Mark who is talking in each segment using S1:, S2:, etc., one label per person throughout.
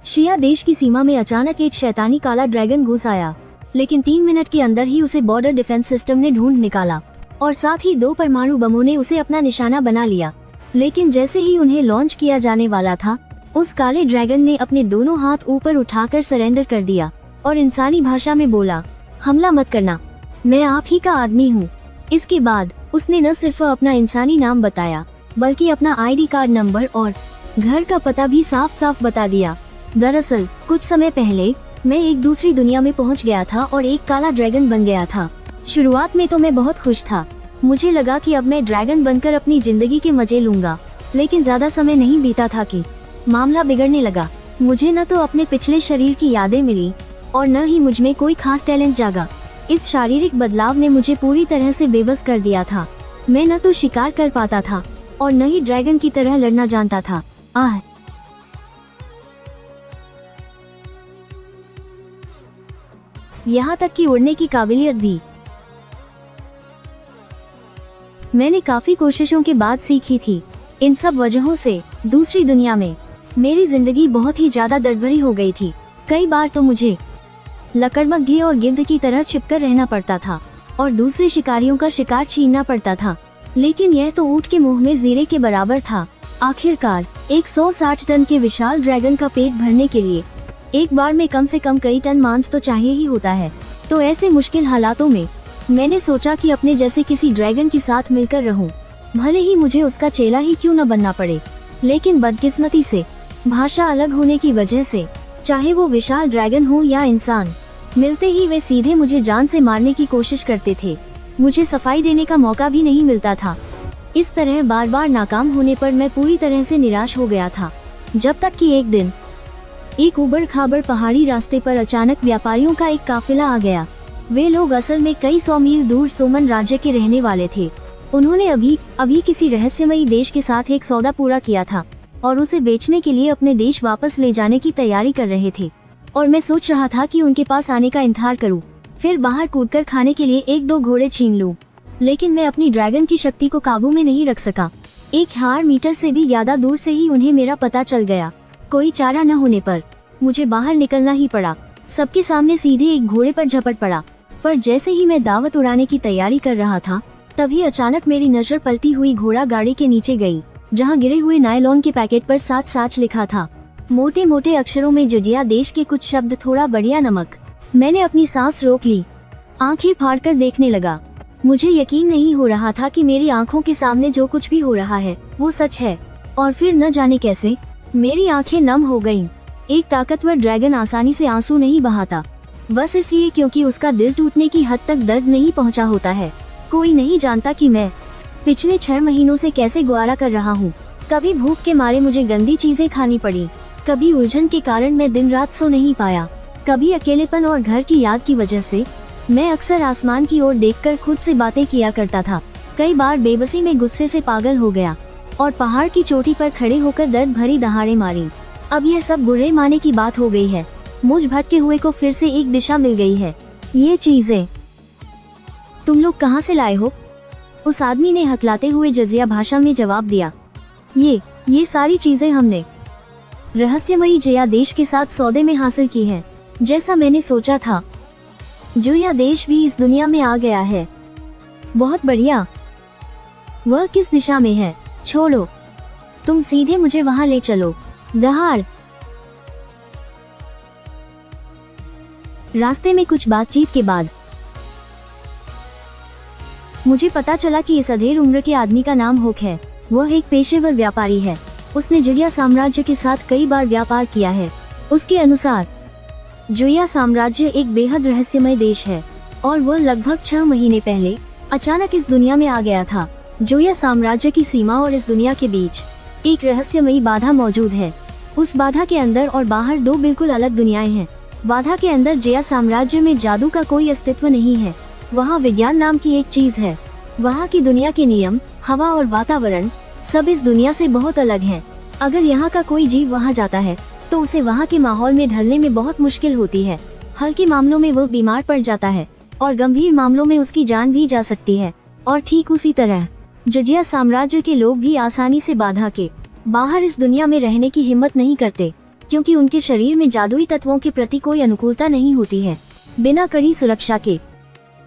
S1: शिया देश की सीमा में अचानक एक शैतानी काला ड्रैगन घुस आया, लेकिन 3 मिनट के अंदर ही उसे बॉर्डर डिफेंस सिस्टम ने ढूंढ निकाला और साथ ही 2 परमाणु बमों ने उसे अपना निशाना बना लिया। लेकिन जैसे ही उन्हें लॉन्च किया जाने वाला था, उस काले ड्रैगन ने अपने दोनों हाथ ऊपर उठाकर सरेंडर कर दिया और इंसानी भाषा में बोला, हमला मत करना, मैं आप ही का आदमी हूँ। इसके बाद उसने न सिर्फ अपना इंसानी नाम बताया, बल्कि अपना आईडी कार्ड नंबर और घर का पता भी साफ साफ बता दिया। दरअसल कुछ समय पहले मैं एक दूसरी दुनिया में पहुंच गया था और एक काला ड्रैगन बन गया था। शुरुआत में तो मैं बहुत खुश था, मुझे लगा कि अब मैं ड्रैगन बनकर अपनी जिंदगी के मजे लूंगा। लेकिन ज्यादा समय नहीं बीता था कि मामला बिगड़ने लगा। मुझे न तो अपने पिछले शरीर की यादें मिली और न ही मुझ में कोई खास टैलेंट जागा। इस शारीरिक बदलाव ने मुझे पूरी तरह से बेबस कर दिया था। मैं न तो शिकार कर पाता था और न ही ड्रैगन की तरह लड़ना जानता था। यहाँ तक कि उड़ने की काबिलियत भी मैंने काफी कोशिशों के बाद सीखी थी। इन सब वजहों से दूसरी दुनिया में मेरी जिंदगी बहुत ही ज्यादा दर्द भरी हो गई थी। कई बार तो मुझे लकड़बग्घे और गिद्ध की तरह छिपकर रहना पड़ता था और दूसरे शिकारियों का शिकार छीनना पड़ता था। लेकिन यह तो ऊंट के मुंह में जीरे के बराबर था। आखिरकार 160 टन के विशाल ड्रैगन का पेट भरने के लिए एक बार में कम से कम कई टन मांस तो चाहिए ही होता है। तो ऐसे मुश्किल हालातों में मैंने सोचा कि अपने जैसे किसी ड्रैगन के साथ मिलकर रहूं, भले ही मुझे उसका चेला ही क्यों न बनना पड़े। लेकिन बदकिस्मती से भाषा अलग होने की वजह से, चाहे वो विशाल ड्रैगन हो या इंसान, मिलते ही वे सीधे मुझे जान से मारने की कोशिश करते थे। मुझे सफाई देने का मौका भी नहीं मिलता था। इस तरह बार बार नाकाम होने पर मैं पूरी तरह से निराश हो गया था। जब तक कि एक दिन एक उबड़ खाबड़ पहाड़ी रास्ते पर अचानक व्यापारियों का एक काफिला आ गया। वे लोग असल में कई 100 मील दूर सोमन राज्य के रहने वाले थे। उन्होंने अभी किसी रहस्यमयी देश के साथ एक सौदा पूरा किया था और उसे बेचने के लिए अपने देश वापस ले जाने की तैयारी कर रहे थे। और मैं सोच रहा था कि उनके पास आने का इंतजार करूं, फिर बाहर कूदकर खाने के लिए 1-2 घोड़े छीन लूं। लेकिन मैं अपनी ड्रैगन की शक्ति को काबू में नहीं रख सका। 1000 मीटर से भी ज्यादा दूर से ही उन्हें मेरा पता चल गया। कोई चारा न होने पर मुझे बाहर निकलना ही पड़ा। सबके सामने सीधे एक घोड़े पर झपट पड़ा। पर जैसे ही मैं दावत उड़ाने की तैयारी कर रहा था, तभी अचानक मेरी नजर पलटी हुई घोड़ा गाड़ी के नीचे गई, जहां गिरे हुए नायलॉन के पैकेट पर साच लिखा था। मोटे मोटे अक्षरों में जजिया देश के कुछ शब्द, थोड़ा बढ़िया नमक। मैंने अपनी सांस रोक ली, आंखें फाड़कर देखने लगा। मुझे यकीन नहीं हो रहा था कि मेरी आंखों के सामने जो कुछ भी हो रहा है वो सच है। और फिर न जाने कैसे मेरी आंखें नम हो गईं। एक ताकतवर ड्रैगन आसानी से आंसू नहीं बहाता, बस इसलिए क्योंकि उसका दिल टूटने की हद तक दर्द नहीं पहुंचा होता है। कोई नहीं जानता कि मैं पिछले 6 महीनों से कैसे गुजारा कर रहा हूँ। कभी भूख के मारे मुझे गंदी चीजें खानी पड़ी, कभी उलझन के कारण मैं दिन रात सो नहीं पाया, कभी अकेलेपन और घर की याद की वजह से मैं अक्सर आसमान की ओर देखकर खुद से बातें किया करता था। कई बार बेबसी में गुस्से से पागल हो गया और पहाड़ की चोटी पर खड़े होकर दर्द भरी दहाड़े मारी। अब यह सब बुरे माने की बात हो गई है। मुझ भटके हुए को फिर से एक दिशा मिल गई है। ये चीजें तुम लोग कहाँ से लाए हो? उस आदमी ने हकलाते हुए जजिया भाषा में जवाब दिया। ये सारी चीजें हमने रहस्यमयी जया देश के साथ सौदे में हासिल की हैं। जैसा मैंने सोचा था, जोया देश भी इस दुनिया में आ गया है। बहुत बढ़िया। वह किस दिशा में है? छोड़ो, तुम सीधे मुझे वहां ले चलो। दहाड़। रास्ते में कुछ बातचीत के बाद मुझे पता चला कि इस अधेड़ उम्र के आदमी का नाम हुक है। वह एक पेशेवर व्यापारी है। उसने जुलिया साम्राज्य के साथ कई बार व्यापार किया है। उसके अनुसार जुलिया साम्राज्य एक बेहद रहस्यमय देश है और वह लगभग 6 महीने पहले अचानक इस दुनिया में आ गया था। जुलिया साम्राज्य की सीमा और इस दुनिया के बीच एक रहस्यमयी बाधा मौजूद है। उस बाधा के अंदर और बाहर 2 बिल्कुल अलग दुनियाएं हैं। बाधा के अंदर जया साम्राज्य में जादू का कोई अस्तित्व नहीं है। वहाँ विज्ञान नाम की एक चीज है। वहाँ की दुनिया के नियम, हवा और वातावरण सब इस दुनिया से बहुत अलग हैं। अगर यहाँ का कोई जीव वहाँ जाता है तो उसे वहाँ के माहौल में ढलने में बहुत मुश्किल होती है। हल्के मामलों में वो बीमार पड़ जाता है और गंभीर मामलों में उसकी जान भी जा सकती है। और ठीक उसी तरह जजिया साम्राज्य के लोग भी आसानी से बाधा के बाहर इस दुनिया में रहने की हिम्मत नहीं करते। क्योंकि उनके शरीर में जादुई तत्वों के प्रति कोई अनुकूलता नहीं होती है। बिना कड़ी सुरक्षा के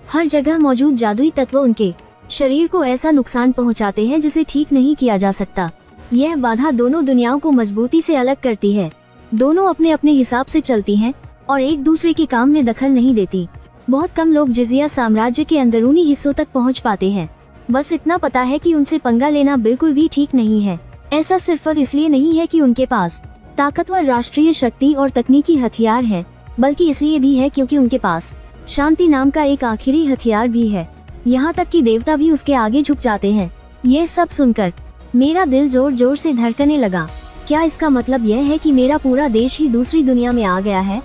S1: हर जगह मौजूद जादुई तत्व उनके शरीर को ऐसा नुकसान पहुंचाते हैं जिसे ठीक नहीं किया जा सकता। यह बाधा दोनों दुनियाओं को मजबूती से अलग करती है। दोनों अपने अपने हिसाब से चलती हैं और एक दूसरे के काम में दखल नहीं देती। बहुत कम लोग जिजिया साम्राज्य के अंदरूनी हिस्सों तक पहुंच पाते हैं। बस इतना पता है कि उनसे पंगा लेना बिल्कुल भी ठीक नहीं है। ऐसा सिर्फ इसलिए नहीं है कि उनके पास ताकतवर राष्ट्रीय शक्ति और तकनीकी हथियार है, बल्कि इसलिए भी है क्योंकि उनके पास शांति नाम का एक आखिरी हथियार भी है। यहाँ तक कि देवता भी उसके आगे झुक जाते हैं। यह सब सुनकर मेरा दिल जोर जोर से धड़कने लगा। क्या इसका मतलब यह है कि मेरा पूरा देश ही दूसरी दुनिया में आ गया है?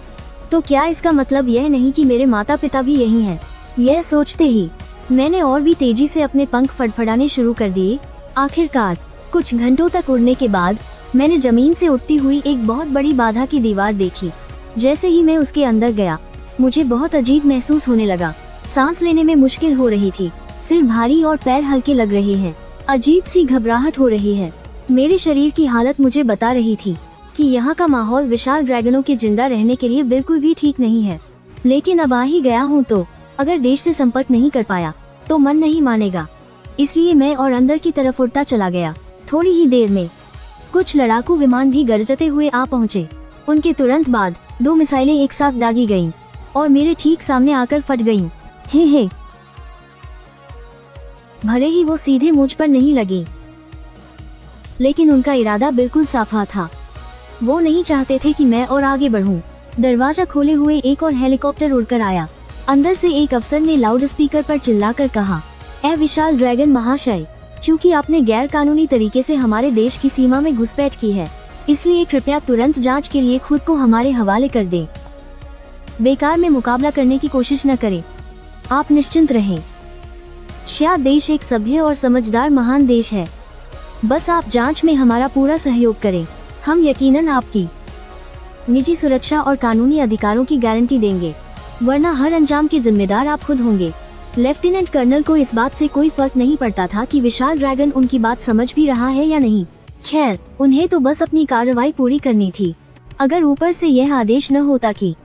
S1: तो क्या इसका मतलब यह नहीं कि मेरे माता पिता भी यही हैं? यह सोचते ही मैंने और भी तेजी से अपने पंख फड़फड़ाने शुरू कर दिए। आखिरकार कुछ घंटों तक उड़ने के बाद मैंने जमीन से उठती हुई एक बहुत बड़ी बाधा की दीवार देखी। जैसे ही मैं उसके अंदर गया, मुझे बहुत अजीब महसूस होने लगा। सांस लेने में मुश्किल हो रही थी, सिर भारी और पैर हल्के लग रहे हैं। अजीब सी घबराहट हो रही है। मेरे शरीर की हालत मुझे बता रही थी कि यहाँ का माहौल विशाल ड्रैगनों के जिंदा रहने के लिए बिल्कुल भी ठीक नहीं है। लेकिन अब आ ही गया हूँ तो अगर देश से संपर्क नहीं कर पाया तो मन नहीं मानेगा। इसलिए मैं और अंदर की तरफ उड़ता चला गया। थोड़ी ही देर में कुछ लड़ाकू विमान भी गरजते हुए आ पहुँचे। उनके तुरंत बाद 2 मिसाइलें एक साथ दागी गयीं और मेरे ठीक सामने आकर फट गयीं। हे भले ही वो सीधे मुझ पर नहीं लगी, लेकिन उनका इरादा बिल्कुल साफ था। वो नहीं चाहते थे कि मैं और आगे बढ़ूं। दरवाजा खोले हुए एक और हेलीकॉप्टर उड़कर आया। अंदर से एक अफसर ने लाउड स्पीकर पर चिल्लाकर कहा, ए विशाल ड्रैगन महाशय, चूंकि आपने गैर कानूनी तरीके से हमारे देश की सीमा में घुसपैठ की है, इसलिए कृपया तुरंत जांच के लिए खुद को हमारे हवाले कर दें। बेकार में मुकाबला करने की कोशिश न करें। आप निश्चिंत रहें। शायद देश एक सभ्य और समझदार महान देश है। बस आप जांच में हमारा पूरा सहयोग करें। हम यकीनन आपकी निजी सुरक्षा और कानूनी अधिकारों की गारंटी देंगे, वरना हर अंजाम के जिम्मेदार आप खुद होंगे। लेफ्टिनेंट कर्नल को इस बात से कोई फर्क नहीं पड़ता था कि विशाल ड्रैगन उनकी बात समझ भी रहा है या नहीं। खैर, उन्हें तो बस अपनी कार्रवाई पूरी करनी थी। अगर ऊपर से यह आदेश न होता कि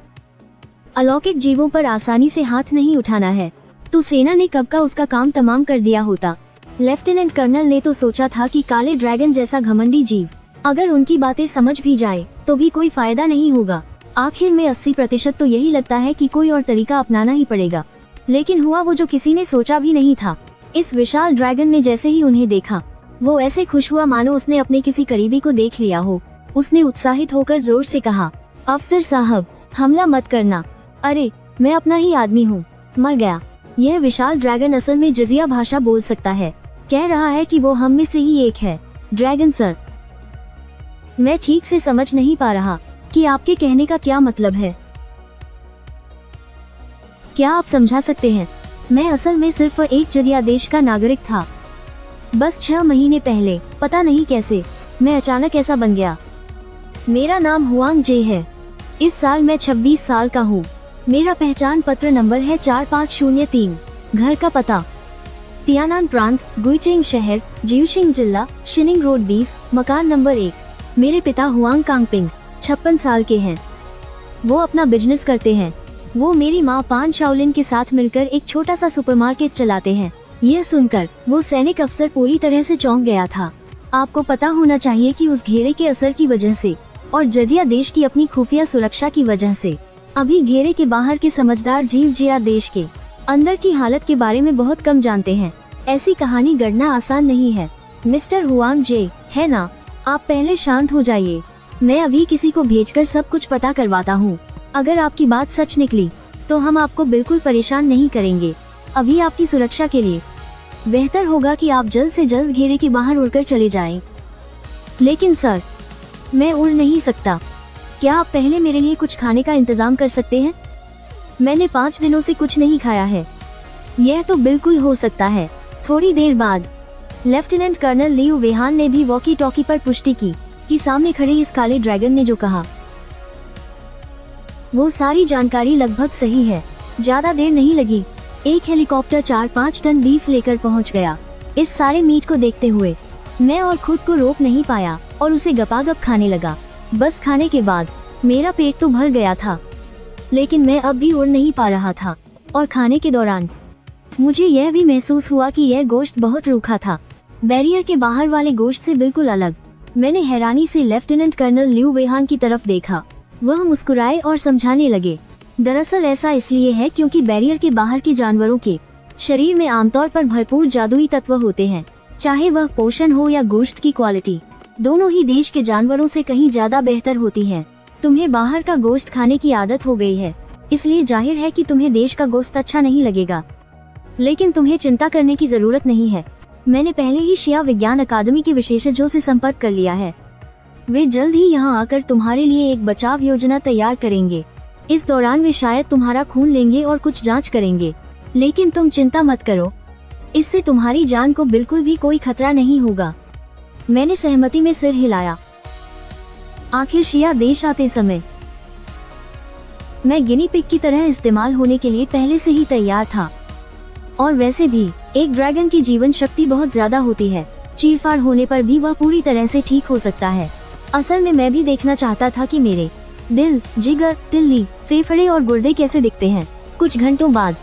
S1: अलौकिक जीवों पर आसानी से हाथ नहीं उठाना है, तो सेना ने कब का उसका काम तमाम कर दिया होता। लेफ्टिनेंट कर्नल ने तो सोचा था कि काले ड्रैगन जैसा घमंडी जीव अगर उनकी बातें समझ भी जाए तो भी कोई फायदा नहीं होगा। आखिर में 80% तो यही लगता है कि कोई और तरीका अपनाना ही पड़ेगा। लेकिन हुआ वो जो किसी ने सोचा भी नहीं था। इस विशाल ड्रैगन ने जैसे ही उन्हें देखा, वो ऐसे खुश हुआ मानो उसने अपने किसी करीबी को देख लिया हो। उसने उत्साहित होकर जोर से कहा, अफसर साहब, हमला मत करना। अरे, मैं अपना ही आदमी हूँ। मर गया। यह विशाल ड्रैगन असल में जिजिया भाषा बोल सकता है। कह रहा है कि वो हम में से ही एक है। ड्रैगन सर, मैं ठीक से समझ नहीं पा रहा कि आपके कहने का क्या मतलब है। क्या आप समझा सकते हैं? मैं असल में सिर्फ एक जिजिया देश का नागरिक था। बस 6 महीने पहले पता नहीं कैसे मैं अचानक ऐसा बन गया। मेरा नाम हुआंग जे है। इस साल मैं 26 साल का हूँ। मेरा पहचान पत्र नंबर है 4503। घर का पता तियानान प्रांत, गुइचेंग शहर, जिउशिंग जिला, शिनिंग रोड 20, मकान नंबर 1। मेरे पिता हुआंग कांगपिंग 56 साल के हैं। वो अपना बिजनेस करते हैं। वो मेरी माँ पान शाओलिन के साथ मिलकर एक छोटा सा सुपरमार्केट चलाते हैं। यह सुनकर वो सैनिक अफसर पूरी तरह से चौंक गया था। आपको पता होना चाहिए कि उस घेरे के असर की वजह से और जिजिया देश की अपनी खुफिया सुरक्षा की वजह से अभी घेरे के बाहर के समझदार जीव जिजिया देश के अंदर की हालत के बारे में बहुत कम जानते हैं। ऐसी कहानी गढ़ना आसान नहीं है। मिस्टर हुआंग जे, है ना? आप पहले शांत हो जाइए। मैं अभी किसी को भेजकर सब कुछ पता करवाता हूँ। अगर आपकी बात सच निकली तो हम आपको बिल्कुल परेशान नहीं करेंगे। अभी आपकी सुरक्षा के लिए बेहतर होगा कि आप जल्द से जल्द घेरे के बाहर उड़कर चले जाएं। लेकिन सर, मैं उड़ नहीं सकता। क्या आप पहले मेरे लिए कुछ खाने का इंतजाम कर सकते हैं? मैंने 5 दिनों से कुछ नहीं खाया है। यह तो बिल्कुल हो सकता है। थोड़ी देर बाद लेफ्टिनेंट कर्नल लियू वेहान ने भी वॉकी टॉकी पर पुष्टि की कि सामने खड़े इस काले ड्रैगन ने जो कहा वो सारी जानकारी लगभग सही है। ज्यादा देर नहीं लगी, एक हेलीकॉप्टर 4-5 टन बीफ लेकर पहुंच गया। इस सारे मीट को देखते हुए मैं और खुद को रोक नहीं पाया और उसे गपागप खाने लगा। बस खाने के बाद मेरा पेट तो भर गया था, लेकिन मैं अब भी उड़ नहीं पा रहा था। और खाने के दौरान मुझे यह भी महसूस हुआ कि यह गोश्त बहुत रूखा था, बैरियर के बाहर वाले गोश्त से बिल्कुल अलग। मैंने हैरानी से लेफ्टिनेंट कर्नल ल्यू वेहान की तरफ देखा। वह मुस्कुराए और समझाने लगे, दरअसल ऐसा इसलिए है क्योंकि बैरियर के बाहर के जानवरों के शरीर में आमतौर पर भरपूर जादुई तत्व होते हैं, चाहे वह पोषण हो या गोश्त की क्वालिटी, दोनों ही देश के जानवरों से कहीं ज्यादा बेहतर होती है। तुम्हें बाहर का गोश्त खाने की आदत हो गई है, इसलिए जाहिर है कि तुम्हें देश का गोश्त अच्छा नहीं लगेगा, लेकिन तुम्हें चिंता करने की जरूरत नहीं है। मैंने पहले ही शिया विज्ञान अकादमी के विशेषज्ञों से संपर्क कर लिया है। वे जल्द ही यहाँ आकर तुम्हारे लिए एक बचाव योजना तैयार करेंगे। इस दौरान वे शायद तुम्हारा खून लेंगे और कुछ जांच करेंगे, लेकिन तुम चिंता मत करो, इससे तुम्हारी जान को बिल्कुल भी कोई खतरा नहीं होगा। मैंने सहमति में सिर हिलाया। आखिर शिया देश आते समय मैं गिनी पिग की तरह इस्तेमाल होने के लिए पहले से ही तैयार था। और वैसे भी एक ड्रैगन की जीवन शक्ति बहुत ज्यादा होती है, चीरफाड़ होने पर भी वह पूरी तरह से ठीक हो सकता है। असल में मैं भी देखना चाहता था कि मेरे दिल, जिगर, तिल्ली, फेफड़े और गुर्दे कैसे दिखते हैं। कुछ घंटों बाद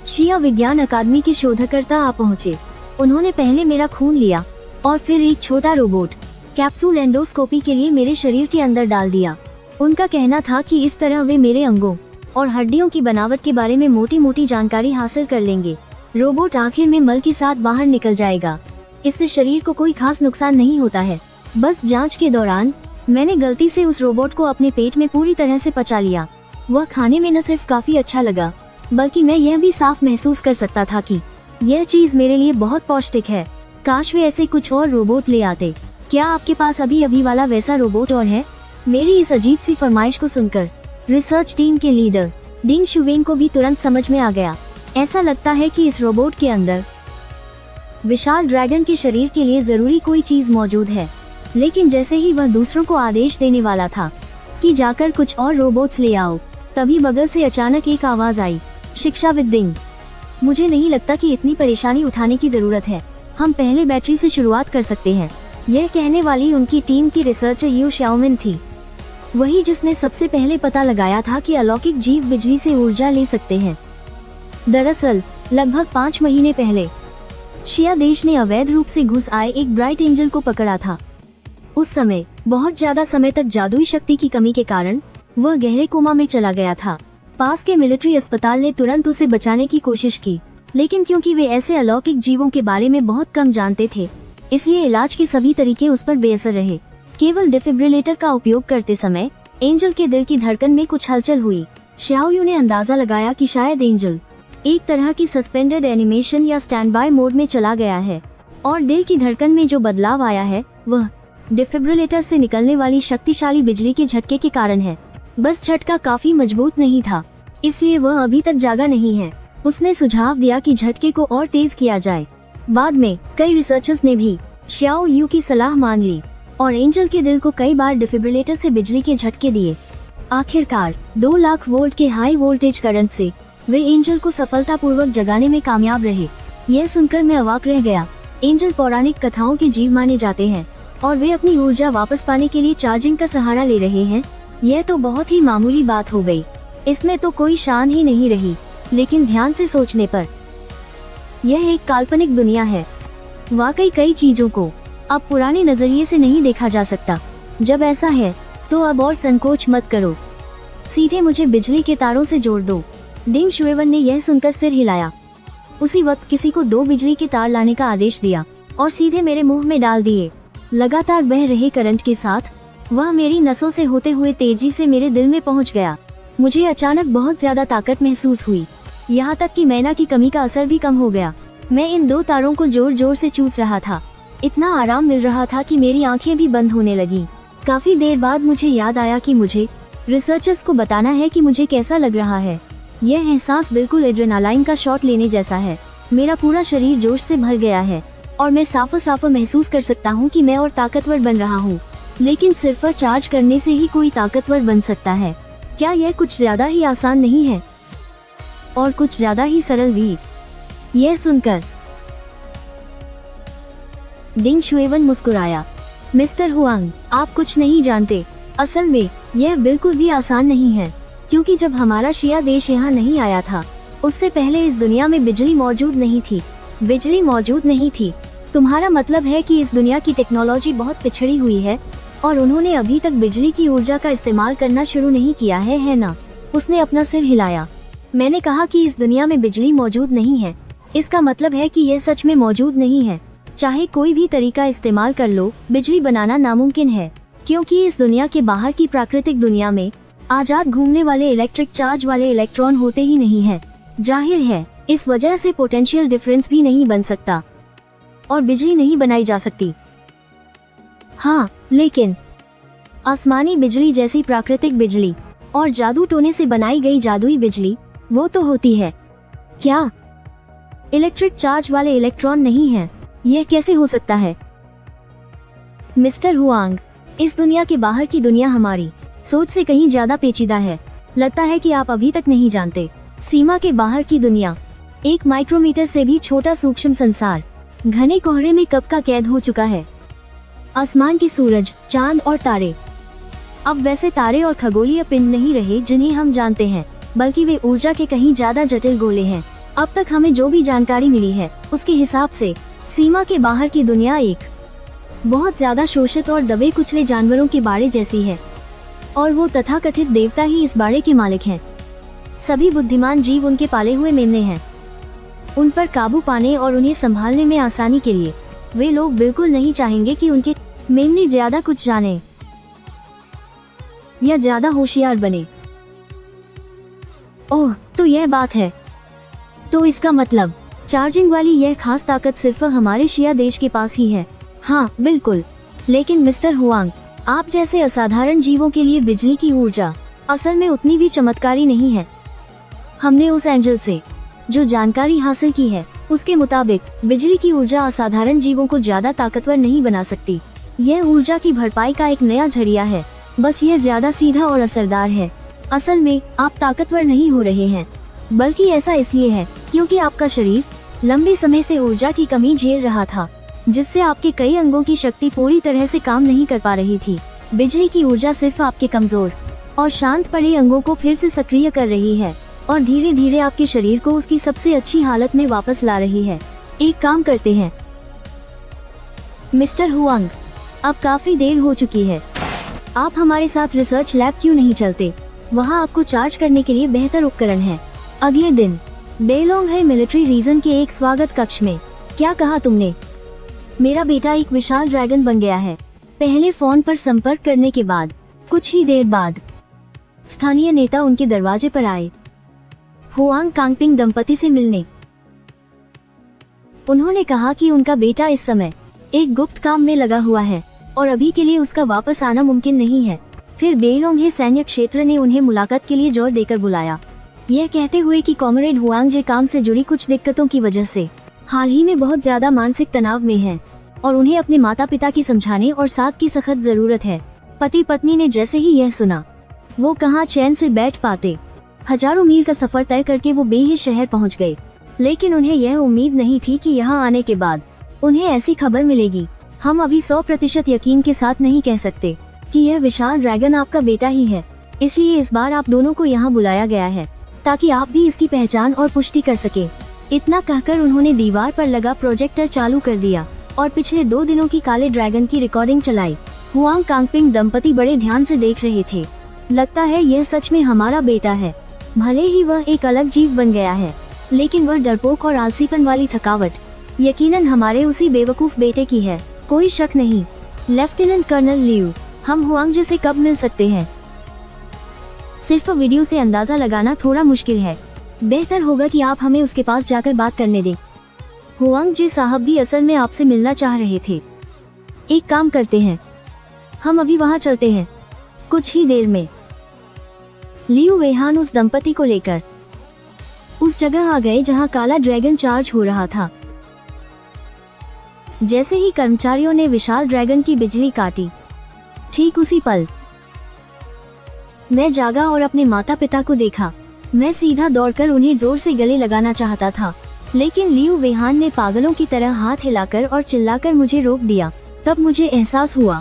S1: शिया विज्ञान अकादमी के शोधकर्ता आ पहुँचे। उन्होंने पहले मेरा खून लिया और फिर एक छोटा रोबोट कैप्सूल एंडोस्कोपी के लिए मेरे शरीर के अंदर डाल दिया। उनका कहना था कि इस तरह वे मेरे अंगों और हड्डियों की बनावट के बारे में मोटी मोटी जानकारी हासिल कर लेंगे। रोबोट आखिर में मल के साथ बाहर निकल जाएगा। इससे शरीर को कोई खास नुकसान नहीं होता है। बस जांच के दौरान मैंने गलती से उस रोबोट को अपने पेट में पूरी तरह से पचा लिया। वह खाने में न सिर्फ काफी अच्छा लगा, बल्कि मैं यह भी साफ महसूस कर सकता था कि यह चीज मेरे लिए बहुत पौष्टिक है। काश वे ऐसे कुछ और रोबोट ले आते। क्या आपके पास अभी वाला वैसा रोबोट और है? मेरी इस अजीब सी फरमाइश को सुनकर रिसर्च टीम के लीडर डिंग शुवेन को भी तुरंत समझ में आ गया। ऐसा लगता है कि इस रोबोट के अंदर विशाल ड्रैगन के शरीर के लिए जरूरी कोई चीज मौजूद है। लेकिन जैसे ही वह दूसरों को आदेश देने वाला था कि जाकर कुछ और रोबोट्स ले आओ, तभी बगल से अचानक एक आवाज आई, शिक्षाविद डिंग, मुझे नहीं लगता कि इतनी परेशानी उठाने की जरूरत है। हम पहले बैटरी से शुरुआत कर सकते हैं। यह कहने वाली उनकी टीम की रिसर्चर यू शाओमिन थी, वही जिसने सबसे पहले पता लगाया था कि अलौकिक जीव बिजली से ऊर्जा ले सकते हैं। दरअसल लगभग 5 महीने पहले शिया देश ने अवैध रूप से घुस आए एक ब्राइट एंजल को पकड़ा था। उस समय बहुत ज्यादा समय तक जादुई शक्ति की कमी के कारण वह गहरे कोमा में चला गया था। पास के मिलिट्री अस्पताल ने तुरंत उसे बचाने की कोशिश की, लेकिन क्योंकि वे ऐसे अलौकिक जीवों के बारे में बहुत कम जानते थे, इसलिए इलाज के सभी तरीके उस पर बेअसर रहे। केवल डिफिब्रिलेटर का उपयोग करते समय एंजल के दिल की धड़कन में कुछ हलचल हुई। शाओयू ने अंदाजा लगाया कि शायद एंजल एक तरह की सस्पेंडेड एनिमेशन या स्टैंड बाय मोड में चला गया है, और दिल की धड़कन में जो बदलाव आया है वह डिफिब्रिलेटर से निकलने वाली शक्तिशाली बिजली के झटके के कारण है। बस झटका काफी मजबूत नहीं था, इसलिए वह अभी तक जागा नहीं है। उसने सुझाव दिया कि झटके को और तेज किया जाए। बाद में कई रिसर्चर्स ने भी शाओ यू की सलाह मान ली और एंजल के दिल को कई बार डिफिब्रिलेटर से बिजली के झटके दिए। आखिरकार 2 लाख वोल्ट के हाई वोल्टेज करंट से वे एंजल को सफलतापूर्वक जगाने में कामयाब रहे। यह सुनकर मैं अवाक रह गया। एंजल पौराणिक कथाओं के जीव माने जाते हैं और वे अपनी ऊर्जा वापस पाने के लिए चार्जिंग का सहारा ले रहे हैं। यह तो बहुत ही मामूली बात हो गई, इसमें तो कोई शान ही नहीं रही। लेकिन ध्यान से सोचने पर यह एक काल्पनिक दुनिया है। वाकई कई चीजों को अब पुराने नजरिए से नहीं देखा जा सकता। जब ऐसा है तो अब और संकोच मत करो, सीधे मुझे बिजली के तारों से जोड़ दो। डिंग शुएवन ने यह सुनकर सिर हिलाया। उसी वक्त किसी को 2 बिजली के तार लाने का आदेश दिया और सीधे मेरे मुंह में डाल दिए। लगातार बह रहे करंट के साथ वह मेरी नसों से होते हुए तेजी से मेरे दिल में पहुंच गया। मुझे अचानक बहुत ज्यादा ताकत महसूस हुई, यहाँ तक कि मैना की कमी का असर भी कम हो गया। मैं इन 2 तारों को जोर जोर से चूस रहा था। इतना आराम मिल रहा था कि मेरी आंखें भी बंद होने लगी। काफी देर बाद मुझे याद आया कि मुझे रिसर्चर्स को बताना है कि मुझे कैसा लग रहा है। यह एहसास बिल्कुल एड्रेनालाइन का शॉट लेने जैसा है। मेरा पूरा शरीर जोश से भर गया है और मैं साफ साफ महसूस कर सकता हूँ कि मैं और ताकतवर बन रहा हूँ। लेकिन सिर्फ चार्ज करने से ही कोई ताकतवर बन सकता है? क्या यह कुछ ज्यादा ही आसान नहीं है? और कुछ ज्यादा ही सरल भी? यह सुनकर डिंग शुएवन मुस्कुराया। मिस्टर हुआंग, आप कुछ नहीं जानते। असल में यह बिल्कुल भी आसान नहीं है, क्योंकि जब हमारा शिया देश यहाँ नहीं आया था, उससे पहले इस दुनिया में बिजली मौजूद नहीं थी। बिजली मौजूद नहीं थी। तुम्हारा मतलब है कि इस दुनिया की टेक्नोलॉजी बहुत पिछड़ी हुई है और उन्होंने अभी तक बिजली की ऊर्जा का इस्तेमाल करना शुरू नहीं किया है ना? उसने अपना सिर हिलाया। मैंने कहा कि इस दुनिया में बिजली मौजूद नहीं है। इसका मतलब है कि यह सच में मौजूद नहीं है। चाहे कोई भी तरीका इस्तेमाल कर लो, बिजली बनाना नामुमकिन है, क्योंकि इस दुनिया के बाहर की प्राकृतिक दुनिया में आजाद घूमने वाले इलेक्ट्रिक चार्ज वाले इलेक्ट्रॉन होते ही नहीं है। जाहिर है, इस वजह से पोटेंशियल डिफरेंस भी नहीं बन सकता और बिजली नहीं बनाई जा सकती। हाँ, लेकिन आसमानी बिजली जैसी प्राकृतिक बिजली और जादू टोने से बनाई गई जादुई बिजली, वो तो होती है। क्या इलेक्ट्रिक चार्ज वाले इलेक्ट्रॉन नहीं है? यह कैसे हो सकता है? मिस्टर हुआंग, इस दुनिया के बाहर की दुनिया हमारी सोच से कहीं ज्यादा पेचीदा है। लगता है कि आप अभी तक नहीं जानते। सीमा के बाहर की दुनिया, एक माइक्रोमीटर से भी छोटा सूक्ष्म संसार, घने कोहरे में कब का कैद हो चुका है। आसमान की सूरज, चांद और तारे अब वैसे तारे और खगोलीय पिंड नहीं रहे जिन्हें हम जानते हैं, बल्कि वे ऊर्जा के कहीं ज्यादा जटिल गोले हैं। अब तक हमें जो भी जानकारी मिली है, उसके हिसाब से सीमा के बाहर की दुनिया एक बहुत ज्यादा शोषित और दबे कुचले जानवरों के बाड़े जैसी है, और वो तथाकथित देवता ही इस बाड़े के मालिक हैं। सभी बुद्धिमान जीव उनके पाले हुए मेमने हैं। उन पर काबू पाने और उन्हें संभालने में आसानी के लिए वे लोग बिल्कुल नहीं चाहेंगे कि उनके मेमने ज्यादा कुछ जाने या ज्यादा होशियार बने। ओह, तो यह बात है। तो इसका मतलब चार्जिंग वाली यह खास ताकत सिर्फ हमारे शिया देश के पास ही है। हाँ, बिल्कुल। लेकिन मिस्टर हुआंग, आप जैसे असाधारण जीवों के लिए बिजली की ऊर्जा असल में उतनी भी चमत्कारी नहीं है। हमने उस एंजल से जो जानकारी हासिल की है, उसके मुताबिक बिजली की ऊर्जा असाधारण जीवों को ज्यादा ताकतवर नहीं बना सकती। यह ऊर्जा की भरपाई का एक नया जरिया है, बस यह ज्यादा सीधा और असरदार है। असल में आप ताकतवर नहीं हो रहे हैं, बल्कि ऐसा इसलिए है क्योंकि आपका शरीर लंबे समय से ऊर्जा की कमी झेल रहा था, जिससे आपके कई अंगों की शक्ति पूरी तरह से काम नहीं कर पा रही थी। बिजली की ऊर्जा सिर्फ आपके कमजोर और शांत पड़े अंगों को फिर से सक्रिय कर रही है और धीरे धीरे आपके शरीर को उसकी सबसे अच्छी हालत में वापस ला रही है। एक काम करते हैं मिस्टर हुआंग, अब काफी देर हो चुकी है। आप हमारे साथ रिसर्च लैब क्यों नहीं चलते? वहाँ आपको चार्ज करने के लिए बेहतर उपकरण है। अगले दिन बेलोंग है मिलिट्री रीजन के एक स्वागत कक्ष में। क्या कहा तुमने? मेरा बेटा एक विशाल ड्रैगन बन गया है। पहले फोन पर संपर्क करने के बाद कुछ ही देर बाद स्थानीय नेता उनके दरवाजे पर आए, हुआंग कांगपिंग दंपति से मिलने। उन्होंने कहा कि उनका बेटा इस समय एक गुप्त काम में लगा हुआ है और अभी के लिए उसका वापस आना मुमकिन नहीं है। फिर बेलोंगे सैन्य क्षेत्र ने उन्हें मुलाकात के लिए जोर देकर बुलाया, यह कहते हुए कि कॉमरेड हुआंग जे काम से जुड़ी कुछ दिक्कतों की वजह से हाल ही में बहुत ज्यादा मानसिक तनाव में है और उन्हें अपने माता पिता की समझाने और साथ की सख्त जरूरत है। पति पत्नी ने जैसे ही यह सुना, वो कहाँ चैन से बैठ पाते। हजारों मील का सफर तय करके वो बेहिस शहर पहुंच गए, लेकिन उन्हें यह उम्मीद नहीं थी कि यहाँ आने के बाद उन्हें ऐसी खबर मिलेगी। हम अभी 100% यकीन के साथ नहीं कह सकते कि यह विशाल ड्रैगन आपका बेटा ही है, इसलिए इस बार आप दोनों को यहाँ बुलाया गया है ताकि आप भी इसकी पहचान और पुष्टि कर सके। इतना कहकर उन्होंने दीवार पर लगा प्रोजेक्टर चालू कर दिया और पिछले 2 दिनों की काले ड्रैगन की रिकॉर्डिंग चलाई। हुआंग कांगपिंग दंपति बड़े ध्यान से देख रहे थे। लगता है यह सच में हमारा बेटा है। भले ही वह एक अलग जीव बन गया है, लेकिन वह डरपोक और आलसीपन वाली थकावट यकीनन हमारे उसी बेवकूफ बेटे की है, कोई शक नहीं। लेफ्टिनेंट कर्नल लियू, हम हुआंग जी से कब मिल सकते हैं? सिर्फ वीडियो से अंदाजा लगाना थोड़ा मुश्किल है। बेहतर होगा कि आप हमें उसके पास जाकर बात करने दें। हुआंग जी साहब भी असल में आपसे मिलना चाह रहे थे। एक काम करते हैं, हम अभी वहां चलते हैं। कुछ ही देर में लियू वेहान उस दंपति को लेकर उस जगह आ गए जहां काला ड्रैगन चार्ज हो रहा था। जैसे ही कर्मचारियों ने विशाल ड्रैगन की बिजली काटी, ठीक उसी पल मैं जागा और अपने माता पिता को देखा। मैं सीधा दौड़कर उन्हें जोर से गले लगाना चाहता था, लेकिन लियू वेहान ने पागलों की तरह हाथ हिलाकर और चिल्लाकर मुझे रोक दिया। तब मुझे एहसास हुआ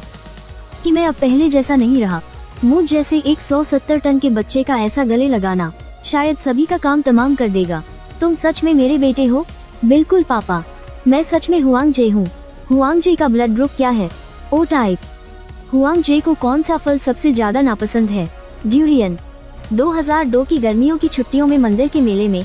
S1: कि मैं अब पहले जैसा नहीं रहा। मुझ जैसे 170 टन के बच्चे का ऐसा गले लगाना शायद सभी का काम तमाम कर देगा। तुम सच में मेरे बेटे हो? बिल्कुल पापा, मैं सच में हुआंग जे हूँ। हुआंग जे का ब्लड ग्रुप क्या है? ओ टाइप। हुआंग जे को कौन सा फल सबसे ज्यादा नापसंद है? ड्यूरियन। 2002 की गर्मियों की छुट्टियों में मंदिर के मेले में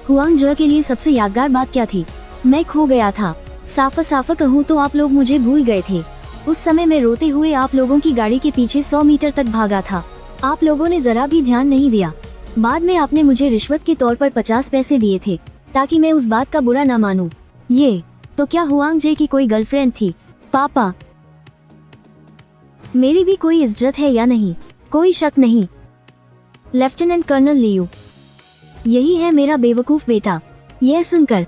S1: हुआंग जे के लिए सबसे यादगार बात क्या थी? मैं खो गया था। साफ कहूँ तो आप लोग मुझे भूल गए थे। उस समय मैं रोते हुए आप लोगों की गाड़ी के पीछे 100 मीटर तक भागा था। आप लोगों ने जरा भी ध्यान नहीं दिया। बाद में आपने मुझे रिश्वत के तौर पर 50 पैसे दिए थे ताकि मैं उस बात का बुरा न मानूं। ये तो क्या हुआंग जे की कोई गर्लफ्रेंड थी? पापा, मेरी भी कोई इज्जत है या नहीं? कोई शक नहीं। लेफ्टिनेंट कर्नल लियू, यही है मेरा बेवकूफ बेटा। यह सुनकर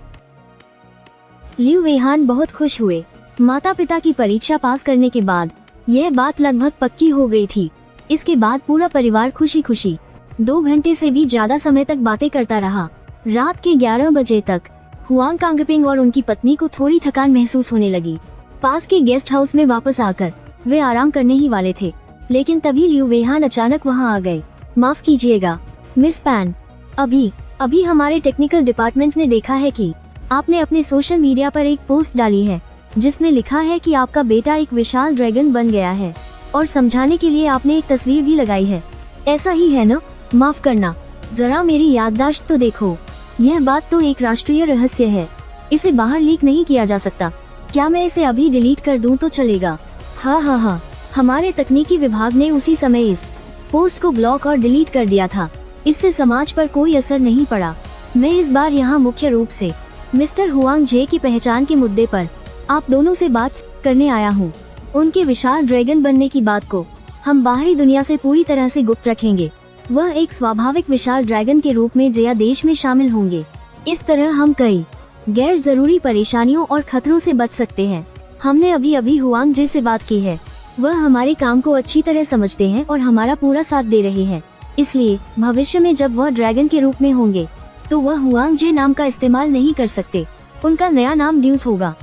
S1: लियू वेहान बहुत खुश हुए। माता पिता की परीक्षा पास करने के बाद यह बात लगभग पक्की हो गई थी। इसके बाद पूरा परिवार खुशी खुशी 2 घंटे से भी ज्यादा समय तक बातें करता रहा। रात के 11 बजे तक हुआंग कांगपिंग और उनकी पत्नी को थोड़ी थकान महसूस होने लगी। पास के गेस्ट हाउस में वापस आकर वे आराम करने ही वाले थे, लेकिन तभी लियू वेहान अचानक वहां आ गए। माफ कीजिएगा मिस पैन, अभी हमारे टेक्निकल डिपार्टमेंट ने देखा है कि आपने अपने सोशल मीडिया पर एक पोस्ट डाली है जिसमें लिखा है कि आपका बेटा एक विशाल ड्रैगन बन गया है, और समझाने के लिए आपने एक तस्वीर भी लगाई है। ऐसा ही है न? माफ करना, जरा मेरी याददाश्त तो देखो। यह बात तो एक राष्ट्रीय रहस्य है, इसे बाहर लीक नहीं किया जा सकता। क्या मैं इसे अभी डिलीट कर दूं तो चलेगा? हाँ, हमारे तकनीकी विभाग ने उसी समय इस पोस्ट को ब्लॉक और डिलीट कर दिया था। इससे समाज पर कोई असर नहीं पड़ा। मैं इस बार यहाँ मुख्य रूप से मिस्टर हुआंग जे की पहचान के मुद्दे पर आप दोनों से बात करने आया हूँ। उनके विशाल ड्रैगन बनने की बात को हम बाहरी दुनिया से पूरी तरह से गुप्त रखेंगे। वह एक स्वाभाविक विशाल ड्रैगन के रूप में जया देश में शामिल होंगे। इस तरह हम कई गैर जरूरी परेशानियों और खतरों से बच सकते हैं। हमने अभी हुआंग जे से बात की है। वह हमारे काम को अच्छी तरह समझते हैं और हमारा पूरा साथ दे रहे हैं। इसलिए भविष्य में जब वह ड्रैगन के रूप में होंगे तो वह हुआंग जे नाम का इस्तेमाल नहीं कर सकते। उनका नया नाम ड्यूस होगा।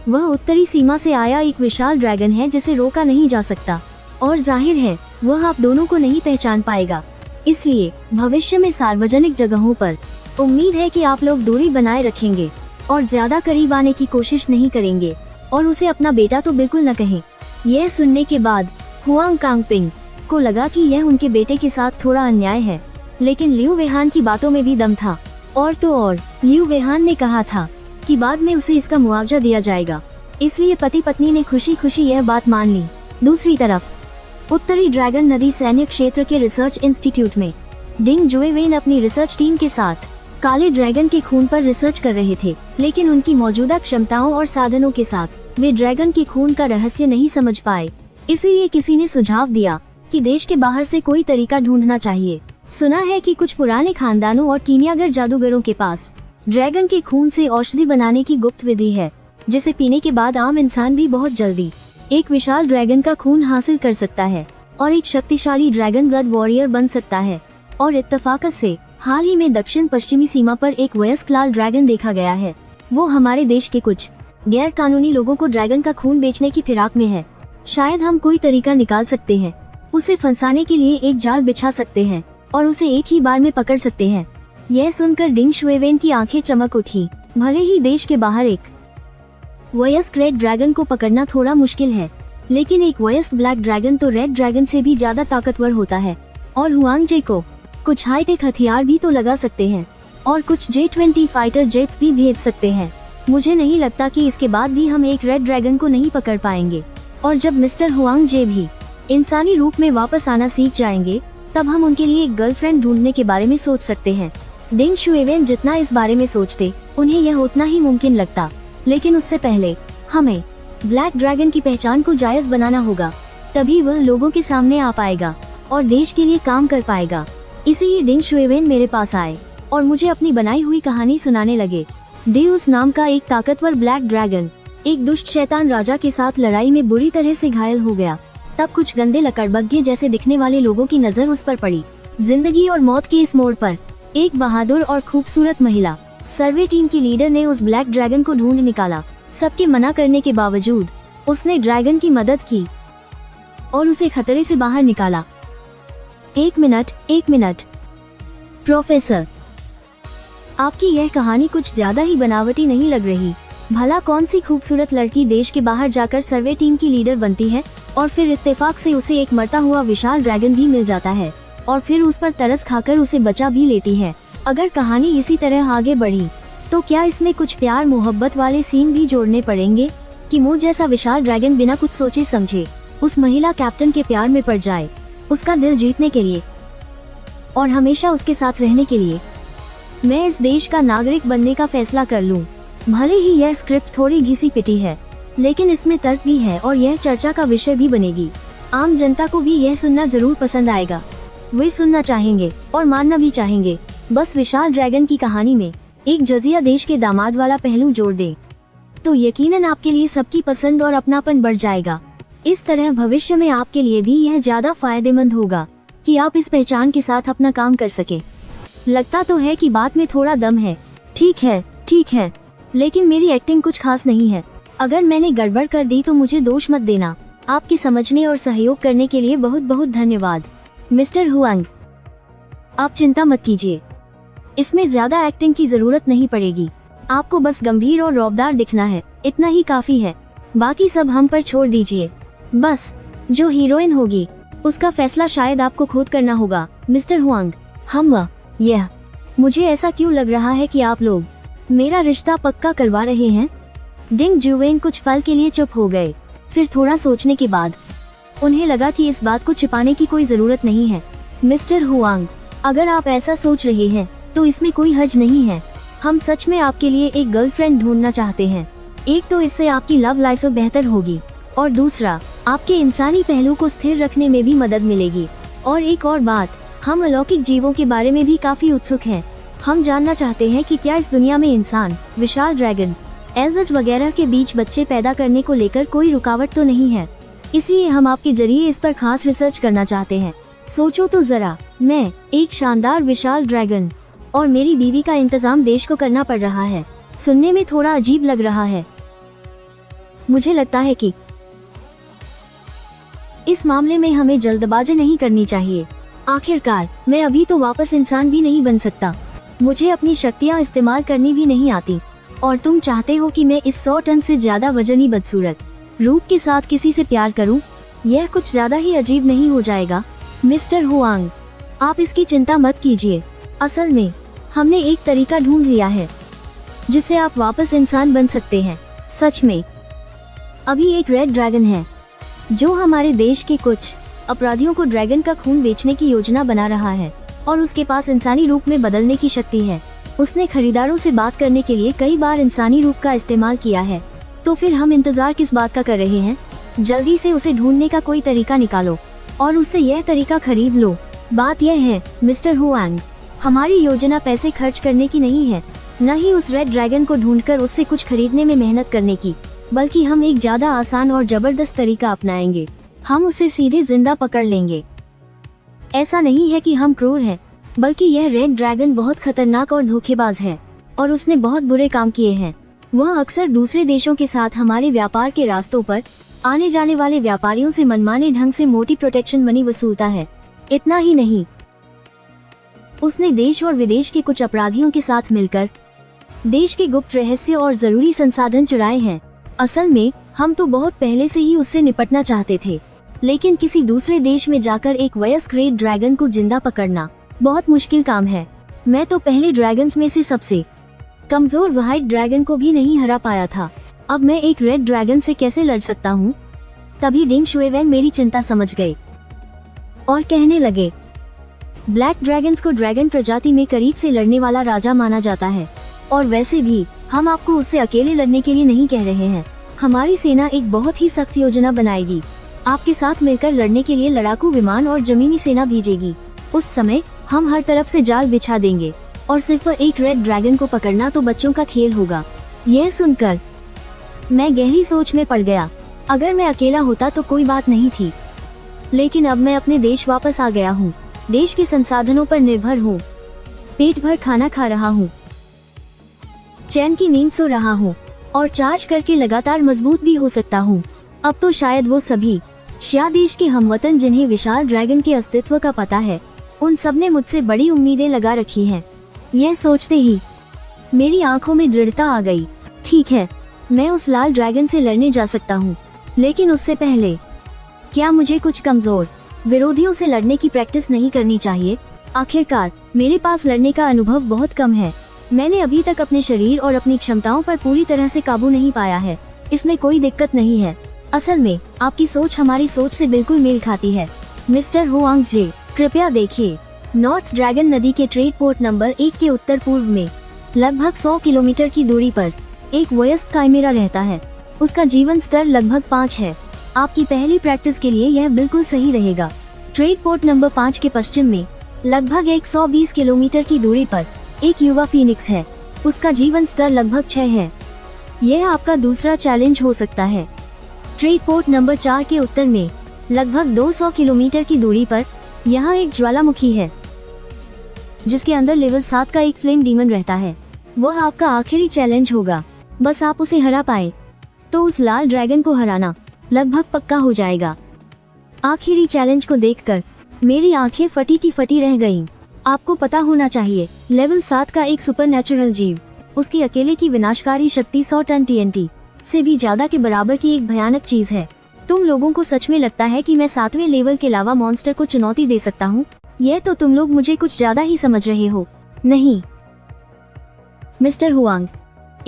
S1: वह उत्तरी सीमा से आया एक विशाल ड्रैगन है जिसे रोका नहीं जा सकता, और जाहिर है वह आप दोनों को नहीं पहचान पाएगा। इसलिए भविष्य में सार्वजनिक जगहों पर उम्मीद है कि आप लोग दूरी बनाए रखेंगे और ज्यादा करीब आने की कोशिश नहीं करेंगे, और उसे अपना बेटा तो बिल्कुल न कहें। यह सुनने के बाद हुआंग कांगपिंग को लगा कि यह उनके बेटे के साथ थोड़ा अन्याय है, लेकिन लियू वेहान की बातों में भी दम था। और तो और लियू वेहान ने कहा था कि बाद में उसे इसका मुआवजा दिया जाएगा। इसलिए पति पत्नी ने खुशी खुशी यह बात मान ली। दूसरी तरफ उत्तरी ड्रैगन नदी सैन्य क्षेत्र के रिसर्च इंस्टीट्यूट में डिंग जुएवेन अपनी रिसर्च टीम के साथ काले ड्रैगन के खून पर रिसर्च कर रहे थे, लेकिन उनकी मौजूदा क्षमताओं और साधनों के साथ वे ड्रैगन के खून का रहस्य नहीं समझ पाए। इसलिए किसी ने सुझाव दिया कि देश के बाहर से कोई तरीका ढूंढना चाहिए। सुना है कि कुछ पुराने खानदानों और कीमियागर जादूगरों के पास ड्रैगन के खून से औषधि बनाने की गुप्त विधि है, जिसे पीने के बाद आम इंसान भी बहुत जल्दी एक विशाल ड्रैगन का खून हासिल कर सकता है और एक शक्तिशाली ड्रैगन ब्लड वॉरियर बन सकता है। और इत्तफाकत से हाल ही में दक्षिण पश्चिमी सीमा पर एक वयस्क लाल ड्रैगन देखा गया है। वो हमारे देश के कुछ गैर कानूनी लोगों को ड्रैगन का खून बेचने की फिराक में है। शायद हम कोई तरीका निकाल सकते हैं। उसे फंसाने के लिए एक जाल बिछा सकते हैं और उसे एक ही बार में पकड़ सकते हैं। यह सुनकर डिंग शुएवेन की आंखें चमक उठी। भले ही देश के बाहर एक वयस्क रेड ड्रैगन को पकड़ना थोड़ा मुश्किल है, लेकिन एक वयस्क ब्लैक ड्रैगन तो रेड ड्रैगन से भी ज्यादा ताकतवर होता है। और हुआंग जे को कुछ हाईटेक हथियार भी तो लगा सकते हैं और कुछ J-20 फाइटर जेट्स भी भेज सकते हैं। मुझे नहीं लगता कि इसके बाद भी हम एक रेड ड्रैगन को नहीं पकड़ पाएंगे। और जब मिस्टर हुआंग जे भी इंसानी रूप में वापस आना सीख जाएंगे, तब हम उनके लिए एक गर्लफ्रेंड ढूंढने के बारे में सोच सकते हैं। डिंग शुएवेन जितना इस बारे में सोचते, उन्हें यह उतना ही मुमकिन लगता। लेकिन उससे पहले हमें ब्लैक ड्रैगन की पहचान को जायज बनाना होगा, तभी वह लोगों के सामने आ पाएगा और देश के लिए काम कर पाएगा। इसीलिए डिंग शुएवेन मेरे पास आए और मुझे अपनी बनाई हुई कहानी सुनाने लगे। ड्यूस नाम का एक ताकतवर ब्लैक ड्रैगन एक दुष्ट शैतान राजा के साथ लड़ाई में बुरी तरह से घायल हो गया। तब कुछ गंदे लकड़बग्गे जैसे दिखने वाले लोगों की नजर उस पर पड़ी। जिंदगी और मौत के इस मोड़ पर एक बहादुर और खूबसूरत महिला सर्वे टीम की लीडर ने उस ब्लैक ड्रैगन को ढूंढ निकाला। सबके मना करने के बावजूद उसने ड्रैगन की मदद की और उसे खतरे से बाहर निकाला। एक मिनट। प्रोफेसर, आपकी यह कहानी कुछ ज्यादा ही बनावटी नहीं लग रही। भला कौन सी खूबसूरत लड़की देश के बाहर जाकर सर्वे टीम की लीडर बनती है और फिर इत्तेफाक से उसे एक मरता हुआ विशाल ड्रैगन भी मिल जाता है और फिर उस पर तरस खाकर उसे बचा भी लेती है। अगर कहानी इसी तरह आगे बढ़ी तो क्या इसमें कुछ प्यार मोहब्बत वाले सीन भी जोड़ने पड़ेंगे कि मुझ जैसा विशाल ड्रैगन बिना कुछ सोचे समझे उस महिला कैप्टन के प्यार में पड़ जाए, उसका दिल जीतने के लिए और हमेशा उसके साथ रहने के लिए मैं इस देश का नागरिक बनने का फैसला कर लूं। भले ही यह स्क्रिप्ट थोड़ी घिसी पिटी है, लेकिन इसमें तर्क भी है और यह चर्चा का विषय भी बनेगी। आम जनता को भी यह सुनना जरूर पसंद आएगा। वे सुनना चाहेंगे और मानना भी चाहेंगे। बस विशाल ड्रैगन की कहानी में एक जजिया देश के दामाद वाला पहलू जोड़ दे तो यकीनन आपके लिए सबकी पसंद और अपनापन बढ़ जाएगा। इस तरह भविष्य में आपके लिए भी यह ज्यादा फायदेमंद होगा कि आप इस पहचान के साथ अपना काम कर सके। लगता तो है कि बात में थोड़ा दम है। ठीक है, लेकिन मेरी एक्टिंग कुछ खास नहीं है। अगर मैंने गड़बड़ कर दी तो मुझे दोष मत देना। आपके समझने और सहयोग करने के लिए बहुत बहुत धन्यवाद मिस्टर हुआंग। आप चिंता मत कीजिए, इसमें ज्यादा एक्टिंग की जरूरत नहीं पड़ेगी। आपको बस गंभीर और रौबदार दिखना है, इतना ही काफी है। बाकी सब हम पर छोड़ दीजिए। बस जो हीरोइन होगी उसका फैसला शायद आपको खुद करना होगा मिस्टर हुआंग। यह मुझे ऐसा क्यों लग रहा है कि आप लोग मेरा रिश्ता पक्का करवा रहे हैं। डिंग जुवेन कुछ पल के लिए चुप हो गए। फिर थोड़ा सोचने के बाद उन्हें लगा कि इस बात को छिपाने की कोई जरूरत नहीं है। मिस्टर हुआंग, अगर आप ऐसा सोच रहे हैं तो इसमें कोई हर्ज नहीं है। हम सच में आपके लिए एक गर्लफ्रेंड ढूंढना चाहते हैं। एक तो इससे आपकी लव लाइफ बेहतर होगी और दूसरा आपके इंसानी पहलू को स्थिर रखने में भी मदद मिलेगी। और एक और बात, हम अलौकिक जीवों के बारे में भी काफी उत्सुक हैं। हम जानना चाहते हैं कि क्या इस दुनिया में इंसान, विशाल ड्रैगन, एल्व्स वगैरह के बीच बच्चे पैदा करने को लेकर कोई रुकावट तो नहीं है। इसलिए हम आपके जरिए इस पर खास रिसर्च करना चाहते हैं। सोचो तो जरा, मैं एक शानदार विशाल ड्रैगन और मेरी बीवी का इंतजाम देश को करना पड़ रहा है। सुनने में थोड़ा अजीब लग रहा है। मुझे लगता है कि इस मामले में हमें जल्दबाजी नहीं करनी चाहिए। आखिरकार मैं अभी तो वापस इंसान भी नहीं बन सकता। मुझे अपनी शक्तियाँ इस्तेमाल करनी भी नहीं आती और तुम चाहते हो कि मैं इस 100 टन से ज्यादा वजनी बदसूरत रूप के साथ किसी से प्यार करूं? यह कुछ ज्यादा ही अजीब नहीं हो जाएगा मिस्टर हुआंग? आप इसकी चिंता मत कीजिए। असल में हमने एक तरीका ढूंढ लिया है जिससे आप वापस इंसान बन सकते हैं। सच में अभी एक रेड ड्रैगन है जो हमारे देश के कुछ अपराधियों को ड्रैगन का खून बेचने की योजना बना रहा है और उसके पास इंसानी रूप में बदलने की शक्ति है। उसने खरीदारों से बात करने के लिए कई बार इंसानी रूप का इस्तेमाल किया है। तो फिर हम इंतजार किस बात का कर रहे हैं? जल्दी से उसे ढूंढने का कोई तरीका निकालो और उससे यह तरीका खरीद लो। बात यह है मिस्टर हुआंग, हमारी योजना पैसे खर्च करने की नहीं है, न ही उस रेड ड्रैगन को ढूंढकर उससे कुछ खरीदने में मेहनत करने की, बल्कि हम एक ज्यादा आसान और जबरदस्त तरीका अपनाएंगे। हम उसे सीधे जिंदा पकड़ लेंगे। ऐसा नहीं है कि हम क्रूर हैं, बल्कि यह रेड ड्रैगन बहुत खतरनाक और धोखेबाज है और उसने बहुत बुरे काम किए हैं। वह अक्सर दूसरे देशों के साथ हमारे व्यापार के रास्तों पर आने जाने वाले व्यापारियों से मनमाने ढंग से मोटी प्रोटेक्शन मनी वसूलता है। इतना ही नहीं, उसने देश और विदेश के कुछ अपराधियों के साथ मिलकर देश के गुप्त रहस्य और जरूरी संसाधन चुराए हैं। असल में हम तो बहुत पहले से ही उससे निपटना चाहते थे, लेकिन किसी दूसरे देश में जाकर एक वयस्क रेड ड्रैगन को जिंदा पकड़ना बहुत मुश्किल काम है। मैं तो पहले ड्रैगन्स में से सबसे कमजोर व्हाइट ड्रैगन को भी नहीं हरा पाया था। अब मैं एक रेड ड्रैगन से कैसे लड़ सकता हूँ? तभी डिंग शुएवेन मेरी चिंता समझ गए और कहने लगे, ब्लैक ड्रैगन्स को ड्रैगन प्रजाति में करीब से लड़ने वाला राजा माना जाता है और वैसे भी हम आपको उससे अकेले लड़ने के लिए नहीं कह रहे हैं। हमारी सेना एक बहुत ही सख्त योजना बनाएगी। आपके साथ मिलकर लड़ने के लिए लड़ाकू विमान और जमीनी सेना भेजेगी। उस समय हम हर तरफ से जाल बिछा देंगे और सिर्फ एक रेड ड्रैगन को पकड़ना तो बच्चों का खेल होगा। यह सुनकर मैं गहरी सोच में पड़ गया। अगर मैं अकेला होता तो कोई बात नहीं थी, लेकिन अब मैं अपने देश वापस आ गया हूँ। देश के संसाधनों पर निर्भर हूँ, पेट भर खाना खा रहा हूँ, चैन की नींद सो रहा हूँ और चार्ज करके लगातार मजबूत भी हो सकता हूँ। अब तो शायद वो सभी शिया देश के हमवतन जिन्हें विशाल ड्रैगन के अस्तित्व का पता है, उन सब ने मुझसे बड़ी उम्मीदें लगा रखी हैं। यह सोचते ही मेरी आंखों में दृढ़ता आ गई। ठीक है, मैं उस लाल ड्रैगन से लड़ने जा सकता हूँ, लेकिन उससे पहले क्या मुझे कुछ कमजोर विरोधियों से लड़ने की प्रैक्टिस नहीं करनी चाहिए? आखिरकार मेरे पास लड़ने का अनुभव बहुत कम है। मैंने अभी तक अपने शरीर और अपनी क्षमताओं पर पूरी तरह से काबू नहीं पाया है। इसमें कोई दिक्कत नहीं है। असल में आपकी सोच हमारी सोच से बिल्कुल मेल खाती है। मिस्टर हुआंग जे, कृपया देखिए, नॉर्थ ड्रैगन नदी के ट्रेड पोर्ट नंबर 1 के उत्तर पूर्व में लगभग 100 किलोमीटर की दूरी पर एक वयस्क काइमेरा रहता है। उसका जीवन स्तर लगभग 5 है। आपकी पहली प्रैक्टिस के लिए यह बिल्कुल सही रहेगा। ट्रेड पोर्ट नंबर 5 के पश्चिम में लगभग 120 किलोमीटर की दूरी पर एक युवा फीनिक्स है। उसका जीवन स्तर लगभग 6 है। यह आपका दूसरा चैलेंज हो सकता है। ट्रेड पोर्ट नंबर 4 के उत्तर में लगभग 200 किलोमीटर की दूरी पर यहाँ एक ज्वालामुखी है, जिसके अंदर लेवल 7 का एक फ्लेम डीमन रहता है। वह आपका आखिरी चैलेंज होगा। बस आप उसे हरा पाए तो उस लाल ड्रैगन को हराना लगभग पक्का हो जाएगा। आखिरी चैलेंज को देखकर मेरी आंखें फटी की फटी रह गईं। आपको पता होना चाहिए, लेवल 7 का एक सुपरनैचुरल जीव, उसकी अकेले की विनाशकारी शक्ति 100 टन TNT से भी ज्यादा के बराबर की एक भयानक चीज है। तुम लोगों को सच में लगता है कि मैं 7वें लेवल के लावा मॉन्स्टर को चुनौती दे सकता हूँ? यह तो तुम लोग मुझे कुछ ज्यादा ही समझ रहे हो। नहीं मिस्टर हुआंग,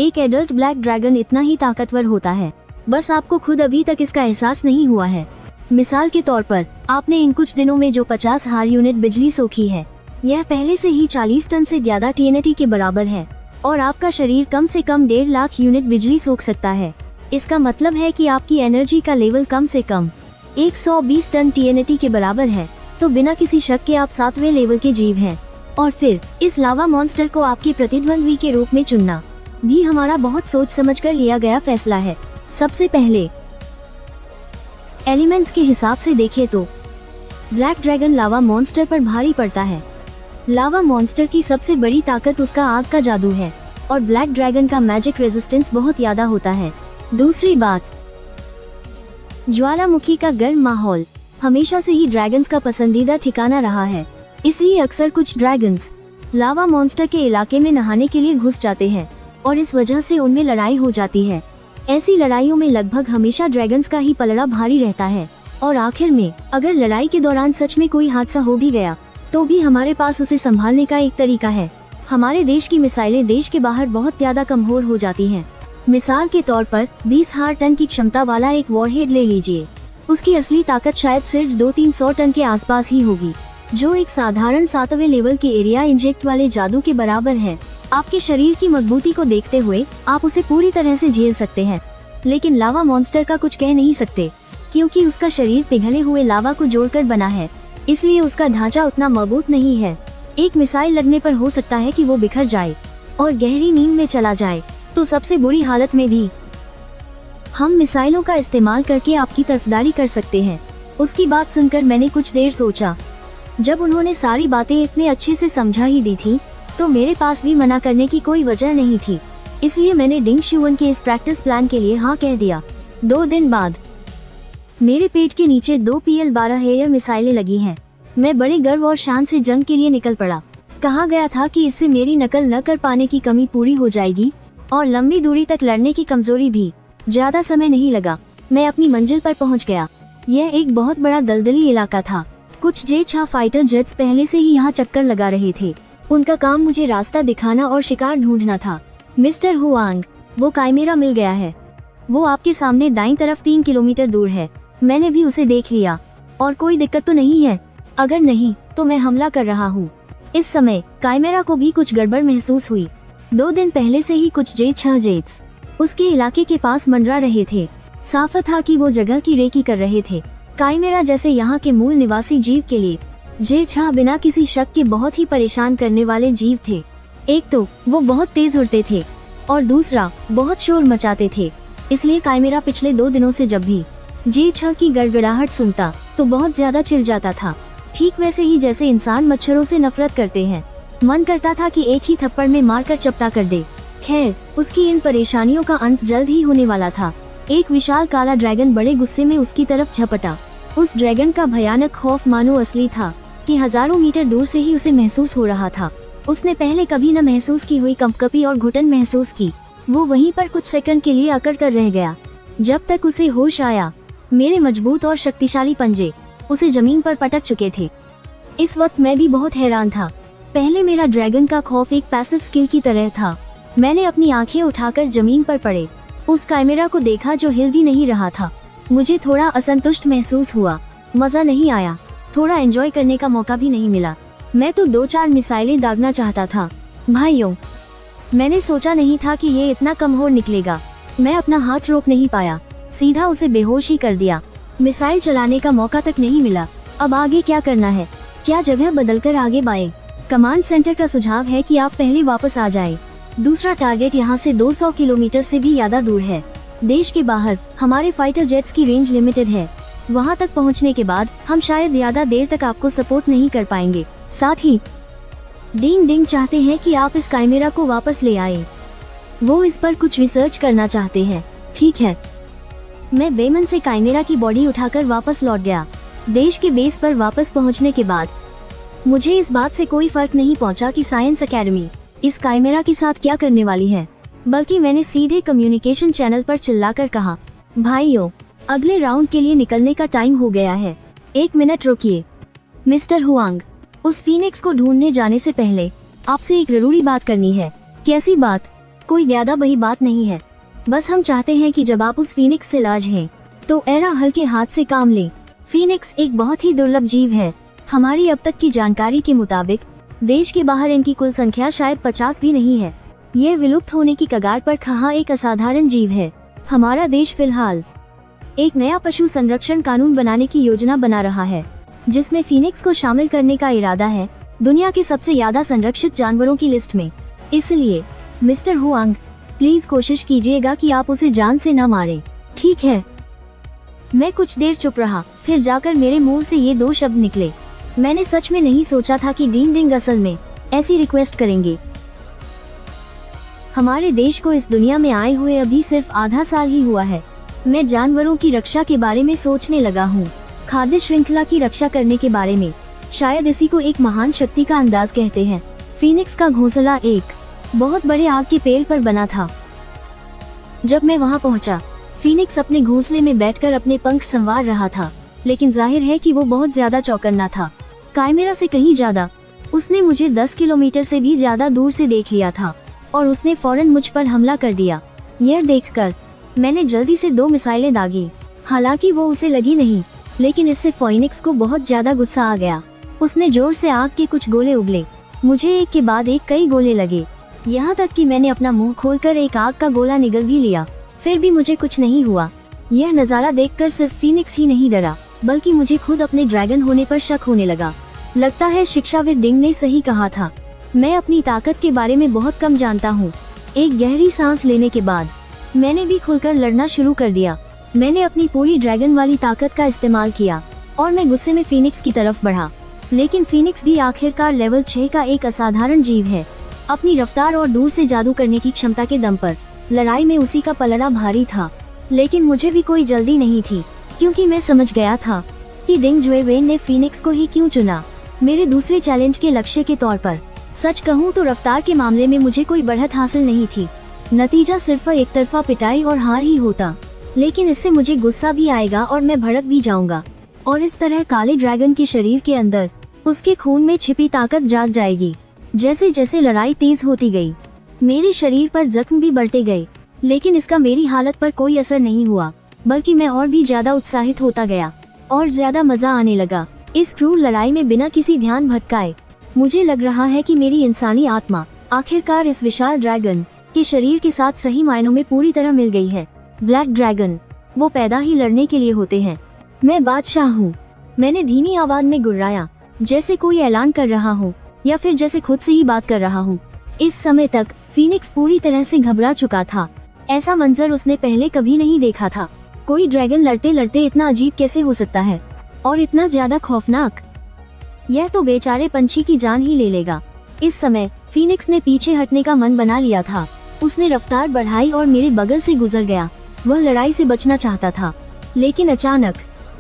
S1: एक एडल्ट ब्लैक ड्रैगन इतना ही ताकतवर होता है, बस आपको खुद अभी तक इसका एहसास नहीं हुआ है। मिसाल के तौर पर आपने इन कुछ दिनों में जो 50 हार यूनिट बिजली सोखी है, यह पहले से ही 40 टन से ज्यादा TNT के बराबर है, और आपका शरीर कम से कम 1.5 लाख यूनिट बिजली सोख सकता है। इसका मतलब है कि आपकी एनर्जी का लेवल कम से कम 120 टन TNT के बराबर है। तो बिना किसी शक के आप 7वें लेवल के जीव हैं। और फिर इस लावा मॉन्स्टर को आपके प्रतिद्वंद्वी के रूप में चुनना भी हमारा बहुत सोच समझकर लिया गया फैसला है। सबसे पहले एलिमेंट्स के हिसाब से देखें तो ब्लैक ड्रैगन लावा मॉन्स्टर पर भारी पड़ता है। लावा मॉन्स्टर की सबसे बड़ी ताकत उसका आग का जादू है, और ब्लैक ड्रैगन का मैजिक रेजिस्टेंस बहुत ज्यादा होता है। दूसरी बात, ज्वालामुखी का गर्म माहौल हमेशा से ही ड्रैगन्स का पसंदीदा ठिकाना रहा है। इसलिए अक्सर कुछ ड्रैगन्स लावा मॉन्स्टर के इलाके में नहाने के लिए घुस जाते हैं, और इस वजह से उनमें लड़ाई हो जाती है। ऐसी लड़ाइयों में लगभग हमेशा ड्रैगन्स का ही पलड़ा भारी रहता है, और आखिर में अगर लड़ाई के दौरान सच में कोई हादसा हो भी गया तो भी हमारे पास उसे संभालने का एक तरीका है। हमारे देश की मिसाइलें देश के बाहर बहुत ज्यादा कमजोर हो जाती हैं। मिसाल के तौर पर 20,000 टन की क्षमता वाला एक वॉरहेड ले लीजिए। उसकी असली ताकत शायद सिर्फ 200-300 टन के आसपास ही होगी, जो एक साधारण 7वें लेवल के एरिया इंजेक्ट वाले जादू के बराबर है। आपके शरीर की मजबूती को देखते हुए आप उसे पूरी तरह से झेल सकते हैं, लेकिन लावा मॉन्स्टर का कुछ कह नहीं सकते, क्योंकि उसका शरीर पिघले हुए लावा को जोड़कर बना है, इसलिए उसका ढांचा उतना मजबूत नहीं है। एक मिसाइल लगने पर हो सकता है कि वो बिखर जाए और गहरी नींद में चला जाए, तो सबसे बुरी हालत में भी हम मिसाइलों का इस्तेमाल करके आपकी तरफदारी कर सकते हैं। उसकी बात सुनकर मैंने कुछ देर सोचा। जब उन्होंने सारी बातें इतने अच्छे से समझा ही दी थी, तो मेरे पास भी मना करने की कोई वजह नहीं थी। इसलिए मैंने डिंग शुवन के इस प्रैक्टिस प्लान के लिए हाँ कह दिया। 2 दिन बाद मेरे पेट के नीचे 2 PL-12 एयर मिसाइलें लगी हैं। मैं बड़े गर्व और शान से जंग के लिए निकल पड़ा। कहा गया था कि इससे मेरी नकल न कर पाने की कमी पूरी हो जाएगी और लंबी दूरी तक लड़ने की कमजोरी भी। ज्यादा समय नहीं लगा, मैं अपनी मंजिल पर पहुंच गया। यह एक बहुत बड़ा दलदली इलाका था। कुछ J-6 फाइटर जेट्स पहले से ही यहाँ चक्कर लगा रहे थे। उनका काम मुझे रास्ता दिखाना और शिकार ढूंढना था। मिस्टर हुआंग, वो काइमेरा मिल गया है। वो आपके सामने दाईं तरफ 3 किलोमीटर दूर है। मैंने भी उसे देख लिया। और कोई दिक्कत तो नहीं है? अगर नहीं तो मैं हमला कर रहा हूँ। इस समय काइमेरा को भी कुछ गड़बड़ महसूस हुई। 2 दिन पहले से ही कुछ J-6 जेट्स उसके इलाके के पास मंडरा रहे थे। साफ था कि वो जगह की रेकी कर रहे थे। काइमेरा जैसे यहाँ के मूल निवासी जीव के लिए J-6 बिना किसी शक के बहुत ही परेशान करने वाले जीव थे। एक तो वो बहुत तेज उड़ते थे और दूसरा बहुत शोर मचाते थे। इसलिए काइमेरा पिछले 2 दिनों से जब भी J-6 की गड़गड़ाहट सुनता तो बहुत ज्यादा चिढ़ जाता था। ठीक वैसे ही जैसे इंसान मच्छरों से नफरत करते हैं। मन करता था कि एक ही थप्पड़ में मारकर चपटा कर दे। खैर, उसकी इन परेशानियों का अंत जल्द ही होने वाला था। एक विशाल काला ड्रैगन बड़े गुस्से में उसकी तरफ झपटा। उस ड्रैगन का भयानक खौफ मानो असली था कि हजारों मीटर दूर से ही उसे महसूस हो रहा था। उसने पहले कभी न महसूस की हुई कंपकपी और घुटन महसूस की। वो वहीं पर कुछ सेकंड के लिए अकड़ कर रह गया। जब तक उसे होश आया, मेरे मजबूत और शक्तिशाली पंजे उसे जमीन पर पटक चुके थे। इस वक्त मैं भी बहुत हैरान था। पहले मेरा ड्रैगन का खौफ एक पैसिव स्किल की तरह था। मैंने अपनी आंखें उठाकर जमीन पर पड़े उस काइमेरा को देखा जो हिल भी नहीं रहा था। मुझे थोड़ा असंतुष्ट महसूस हुआ। मजा नहीं आया, थोड़ा एंजॉय करने का मौका भी नहीं मिला। मैं तो 2-4 मिसाइलें दागना चाहता था। भाइयों, मैंने सोचा नहीं था कि ये इतना कमजोर निकलेगा। मैं अपना हाथ रोक नहीं पाया, सीधा उसे बेहोश ही कर दिया। मिसाइल चलाने का मौका तक नहीं मिला। अब आगे क्या करना है? क्या जगह बदलकर आगे बढ़े? कमांड सेंटर का सुझाव है कि आप पहले वापस आ जाएं। दूसरा टारगेट यहाँ से 200 किलोमीटर से भी ज्यादा दूर है। देश के बाहर हमारे फाइटर जेट्स की रेंज लिमिटेड है। वहाँ तक पहुँचने के बाद हम शायद ज्यादा देर तक आपको सपोर्ट नहीं कर पाएंगे। साथ ही डिंग डिंग चाहते हैं कि आप इस काइमेरा को वापस ले आए। वो इस पर कुछ रिसर्च करना चाहते हैं। ठीक है। मैं बेमन से काइमेरा की बॉडी उठाकर वापस लौट गया। देश के बेस पर वापस पहुंचने के बाद मुझे इस बात से कोई फर्क नहीं पहुंचा कि साइंस एकेडमी इस काइमेरा के साथ क्या करने वाली है, बल्कि मैंने सीधे कम्युनिकेशन चैनल पर चिल्लाकर कहा, भाइयों, अगले राउंड के लिए निकलने का टाइम हो गया है। 1 मिनट रुकिए। मिस्टर हुआंग, उस फीनिक्स को ढूंढने जाने से पहले आपसे एक जरूरी बात करनी है। कैसी बात? कोई ज्यादा बड़ी बात नहीं है। बस हम चाहते हैं कि जब आप उस फीनिक्स से लाज हैं, तो एरा हल्के हाथ से काम लें। फीनिक्स एक बहुत ही दुर्लभ जीव है। हमारी अब तक की जानकारी के मुताबिक देश के बाहर इनकी कुल संख्या शायद 50 भी नहीं है। यह विलुप्त होने की कगार पर खड़ा एक असाधारण जीव है। हमारा देश फिलहाल एक नया पशु संरक्षण कानून बनाने की योजना बना रहा है, जिसमें फीनिक्स को शामिल करने का इरादा है दुनिया के सबसे ज्यादा संरक्षित जानवरों की लिस्ट में। इसलिए मिस्टर हुआंग, प्लीज कोशिश कीजिएगा कि आप उसे जान से न मारें। ठीक है। मैं कुछ देर चुप रहा, फिर जाकर मेरे मुंह से ये 2 शब्द निकले। मैंने सच में नहीं सोचा था कि डिंग डिंग असल में ऐसी रिक्वेस्ट करेंगे। हमारे देश को इस दुनिया में आए हुए अभी सिर्फ आधा साल ही हुआ है। मैं जानवरों की रक्षा के बारे में सोचने लगा हूँ, खाद्य श्रृंखला की रक्षा करने के बारे में। शायद इसी को एक महान शक्ति का अंदाज कहते हैं। फीनिक्स का घोंसला एक बहुत बड़े आग के पेड़ पर बना था। जब मैं वहाँ पहुँचा, फीनिक्स अपने घोंसले में बैठकर अपने पंख संवार रहा था, लेकिन जाहिर है कि वो बहुत ज्यादा चौकन्ना था। काइमेरा से कहीं ज्यादा। उसने मुझे 10 किलोमीटर से भी ज्यादा दूर से देख लिया था और उसने फौरन मुझ पर हमला कर दिया। यह देखकर मैंने जल्दी से 2 मिसाइलें दागी। हालांकि वो उसे लगी नहीं, लेकिन इससे फीनिक्स को बहुत ज्यादा गुस्सा आ गया। उसने जोर से आग के कुछ गोले उगले। मुझे एक के बाद एक कई गोले लगे, यहाँ तक कि मैंने अपना मुंह खोलकर एक आग का गोला निगल भी लिया। फिर भी मुझे कुछ नहीं हुआ। यह नज़ारा देखकर सिर्फ फीनिक्स ही नहीं डरा, बल्कि मुझे खुद अपने ड्रैगन होने पर शक होने लगा। लगता है शिक्षाविद डिंग ने सही कहा था। मैं अपनी ताकत के बारे में बहुत कम जानता हूँ। एक गहरी सांस लेने के बाद मैंने भी खुलकर लड़ना शुरू कर दिया। मैंने अपनी पूरी ड्रैगन वाली ताकत का इस्तेमाल किया और मैं गुस्से में फीनिक्स की तरफ बढ़ा। लेकिन फीनिक्स भी आखिरकार लेवल 6 का एक असाधारण जीव है। अपनी रफ्तार और दूर से जादू करने की क्षमता के दम पर लड़ाई में उसी का पलड़ा भारी था। लेकिन मुझे भी कोई जल्दी नहीं थी, क्योंकि मैं समझ गया था कि डिंग जुएवेन ने फीनिक्स को ही क्यों चुना, मेरे दूसरे चैलेंज के लक्ष्य के तौर पर। सच कहूँ तो रफ्तार के मामले में मुझे कोई बढ़त हासिल नहीं थी। नतीजा सिर्फ एक तरफा पिटाई और हार ही होता। लेकिन इससे मुझे गुस्सा भी आएगा और मैं भड़क भी जाऊंगा, और इस तरह काले ड्रैगन के शरीर के अंदर उसके खून में छिपी ताकत जाग जाएगी। जैसे जैसे लड़ाई तेज होती गई, मेरे शरीर पर जख्म भी बढ़ते गए, लेकिन इसका मेरी हालत पर कोई असर नहीं हुआ, बल्कि मैं और भी ज्यादा उत्साहित होता गया और ज्यादा मजा आने लगा इस क्रूर लड़ाई में बिना किसी ध्यान भटकाए। मुझे लग रहा है कि मेरी इंसानी आत्मा आखिरकार इस विशाल ड्रैगन के शरीर के साथ सही मायनों में पूरी तरह मिल गई है। ब्लैक ड्रैगन, वो पैदा ही लड़ने के लिए होते हैं। मैं बादशाह हूँ। मैंने धीमी आवाज में गुर्राया, जैसे कोई ऐलान कर रहा हो या फिर जैसे खुद से ही बात कर रहा हूँ। इस समय तक फीनिक्स पूरी तरह से घबरा चुका था। ऐसा मंजर उसने पहले कभी नहीं देखा था। कोई ड्रैगन लड़ते लड़ते इतना अजीब कैसे हो सकता है, और इतना ज्यादा खौफनाक? यह तो बेचारे पंछी की जान ही ले लेगा। इस समय फीनिक्स ने पीछे हटने का मन बना लिया था। उसने रफ्तार बढ़ाई और मेरे बगल से गुजर गया। वह लड़ाई से बचना चाहता था, लेकिन अचानक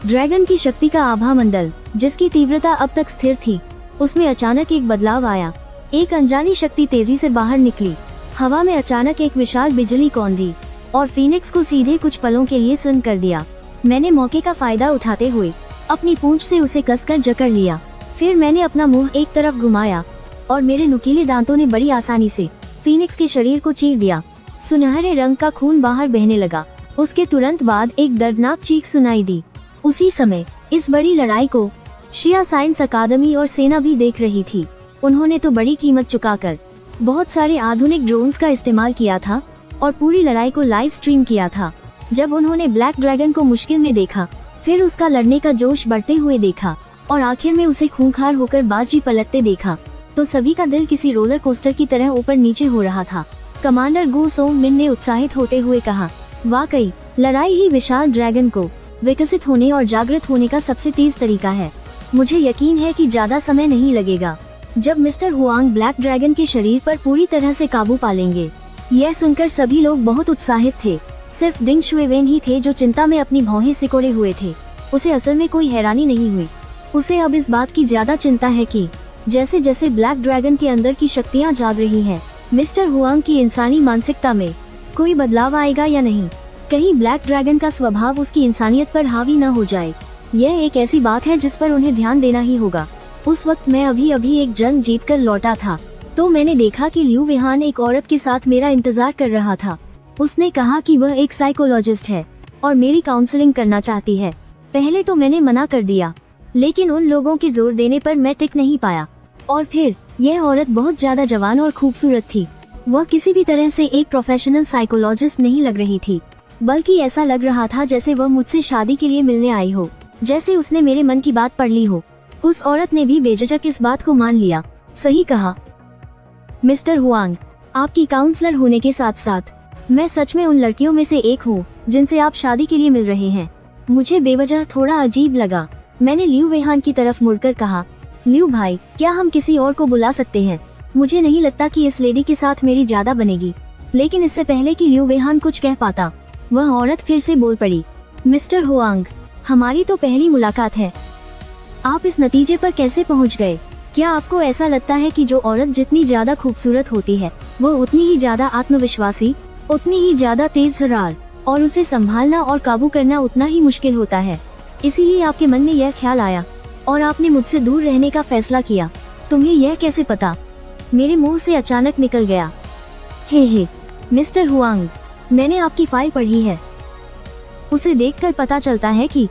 S1: ड्रैगन की शक्ति का आभा मंडल, जिसकी तीव्रता अब तक स्थिर थी, उसमें अचानक एक बदलाव आया। एक अनजानी शक्ति तेजी से बाहर निकली। हवा में अचानक एक विशाल बिजली कौंधी और फीनिक्स को सीधे कुछ पलों के लिए सुन्न कर दिया। मैंने मौके का फायदा उठाते हुए अपनी पूंछ से उसे कसकर जकड़ लिया। फिर मैंने अपना मुंह एक तरफ घुमाया और मेरे नुकीले दांतों ने बड़ी आसानी से फीनिक्स के शरीर को चीर दिया। सुनहरे रंग का खून बाहर बहने लगा। उसके तुरंत बाद एक दर्दनाक चीख सुनाई दी। उसी समय इस बड़ी लड़ाई को शिया साइंस अकादमी और सेना भी देख रही थी। उन्होंने तो बड़ी कीमत चुकाकर बहुत सारे आधुनिक ड्रोन्स का इस्तेमाल किया था और पूरी लड़ाई को लाइव स्ट्रीम किया था। जब उन्होंने ब्लैक ड्रैगन को मुश्किल में देखा, फिर उसका लड़ने का जोश बढ़ते हुए देखा और आखिर में उसे खूंखार होकर बाजी पलटते देखा, तो सभी का दिल किसी रोलर कोस्टर की तरह ऊपर नीचे हो रहा था। कमांडर गु सोंग मिन ने उत्साहित होते हुए कहा, वाकई लड़ाई ही विशाल ड्रैगन को विकसित होने और जागृत होने का सबसे तेज तरीका है। मुझे यकीन है कि ज्यादा समय नहीं लगेगा जब मिस्टर हुआंग ब्लैक ड्रैगन के शरीर पर पूरी तरह से काबू पा लेंगे। यह सुनकर सभी लोग बहुत उत्साहित थे। सिर्फ डिंग शुएवेन ही थे जो चिंता में अपनी भौहें सिकोड़े हुए थे। उसे असल में कोई हैरानी नहीं हुई। उसे अब इस बात की ज्यादा चिंता है कि जैसे जैसे ब्लैक ड्रैगन के अंदर की शक्तियां जाग रही हैं, मिस्टर हुआंग की इंसानी मानसिकता में कोई बदलाव आएगा या नहीं। कहीं ब्लैक ड्रैगन का स्वभाव उसकी इंसानियत पर हावी न हो जाए। यह एक ऐसी बात है जिस पर उन्हें ध्यान देना ही होगा। उस वक्त मैं अभी एक जंग जीतकर लौटा था, तो मैंने देखा कि ल्यू वेहान एक औरत के साथ मेरा इंतजार कर रहा था। उसने कहा कि वह एक साइकोलॉजिस्ट है और मेरी काउंसलिंग करना चाहती है। पहले तो मैंने मना कर दिया, लेकिन उन लोगों के जोर देने पर मैं टिक नहीं पाया। और फिर यह औरत बहुत ज्यादा जवान और खूबसूरत थी। वह किसी भी तरह से एक प्रोफेशनल साइकोलॉजिस्ट नहीं लग रही थी, बल्कि ऐसा लग रहा था जैसे वह मुझसे शादी के लिए मिलने आई हो, जैसे उसने मेरे मन की बात पढ़ ली हो। उस औरत ने भी बेझिझक इस बात को मान लिया। सही कहा मिस्टर हुआंग, आपकी काउंसलर होने के साथ साथ मैं सच में उन लड़कियों में से एक हूँ जिनसे आप शादी के लिए मिल रहे हैं। मुझे बेवजह थोड़ा अजीब लगा। मैंने ल्यू वेहान की तरफ मुड़कर कहा, ल्यू भाई, क्या हम किसी और को बुला सकते हैं? मुझे नहीं लगता कि इस लेडी के साथ मेरी ज्यादा बनेगी। लेकिन इससे पहले कि ल्यू वेहान कुछ कह पाता, वह औरत फिर से बोल पड़ी, मिस्टर हुआंग, हमारी तो पहली मुलाकात है। आप इस नतीजे पर कैसे पहुंच गए? क्या आपको ऐसा लगता है कि जो औरत जितनी ज्यादा खूबसूरत होती है, वो उतनी ही ज्यादा आत्मविश्वासी, उतनी ही ज्यादा तेज तर्रार और उसे संभालना और काबू करना उतना ही मुश्किल होता है? इसीलिए आपके मन में यह ख्याल आया और आपने मुझसे दूर रहने का फैसला किया। तुम्हें यह कैसे पता? मेरे मुंह से अचानक निकल गया। हे मिस्टर हुआंग, मैंने आपकी फाइल पढ़ी है। उसे देखकर पता चलता है कि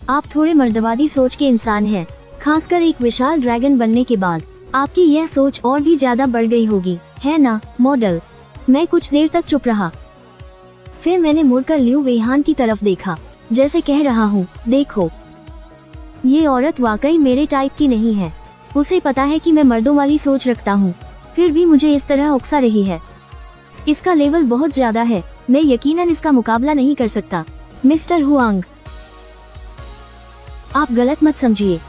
S1: आप थोड़े मर्दवादी सोच के इंसान हैं। खासकर एक विशाल ड्रैगन बनने के बाद आपकी यह सोच और भी ज्यादा बढ़ गई होगी, है ना मॉडल? मैं कुछ देर तक चुप रहा। फिर मैंने मुड़कर ल्यू वेहान की तरफ देखा, जैसे कह रहा हूँ, देखो, ये औरत वाकई मेरे टाइप की नहीं है। उसे पता है कि मैं मर्दों वाली सोच रखता हूँ, फिर भी मुझे इस तरह उकसा रही है। इसका लेवल बहुत ज्यादा है। मैं यकीनन इसका मुकाबला नहीं कर सकता। मिस्टर हुआंग, आप गलत मत समझिए।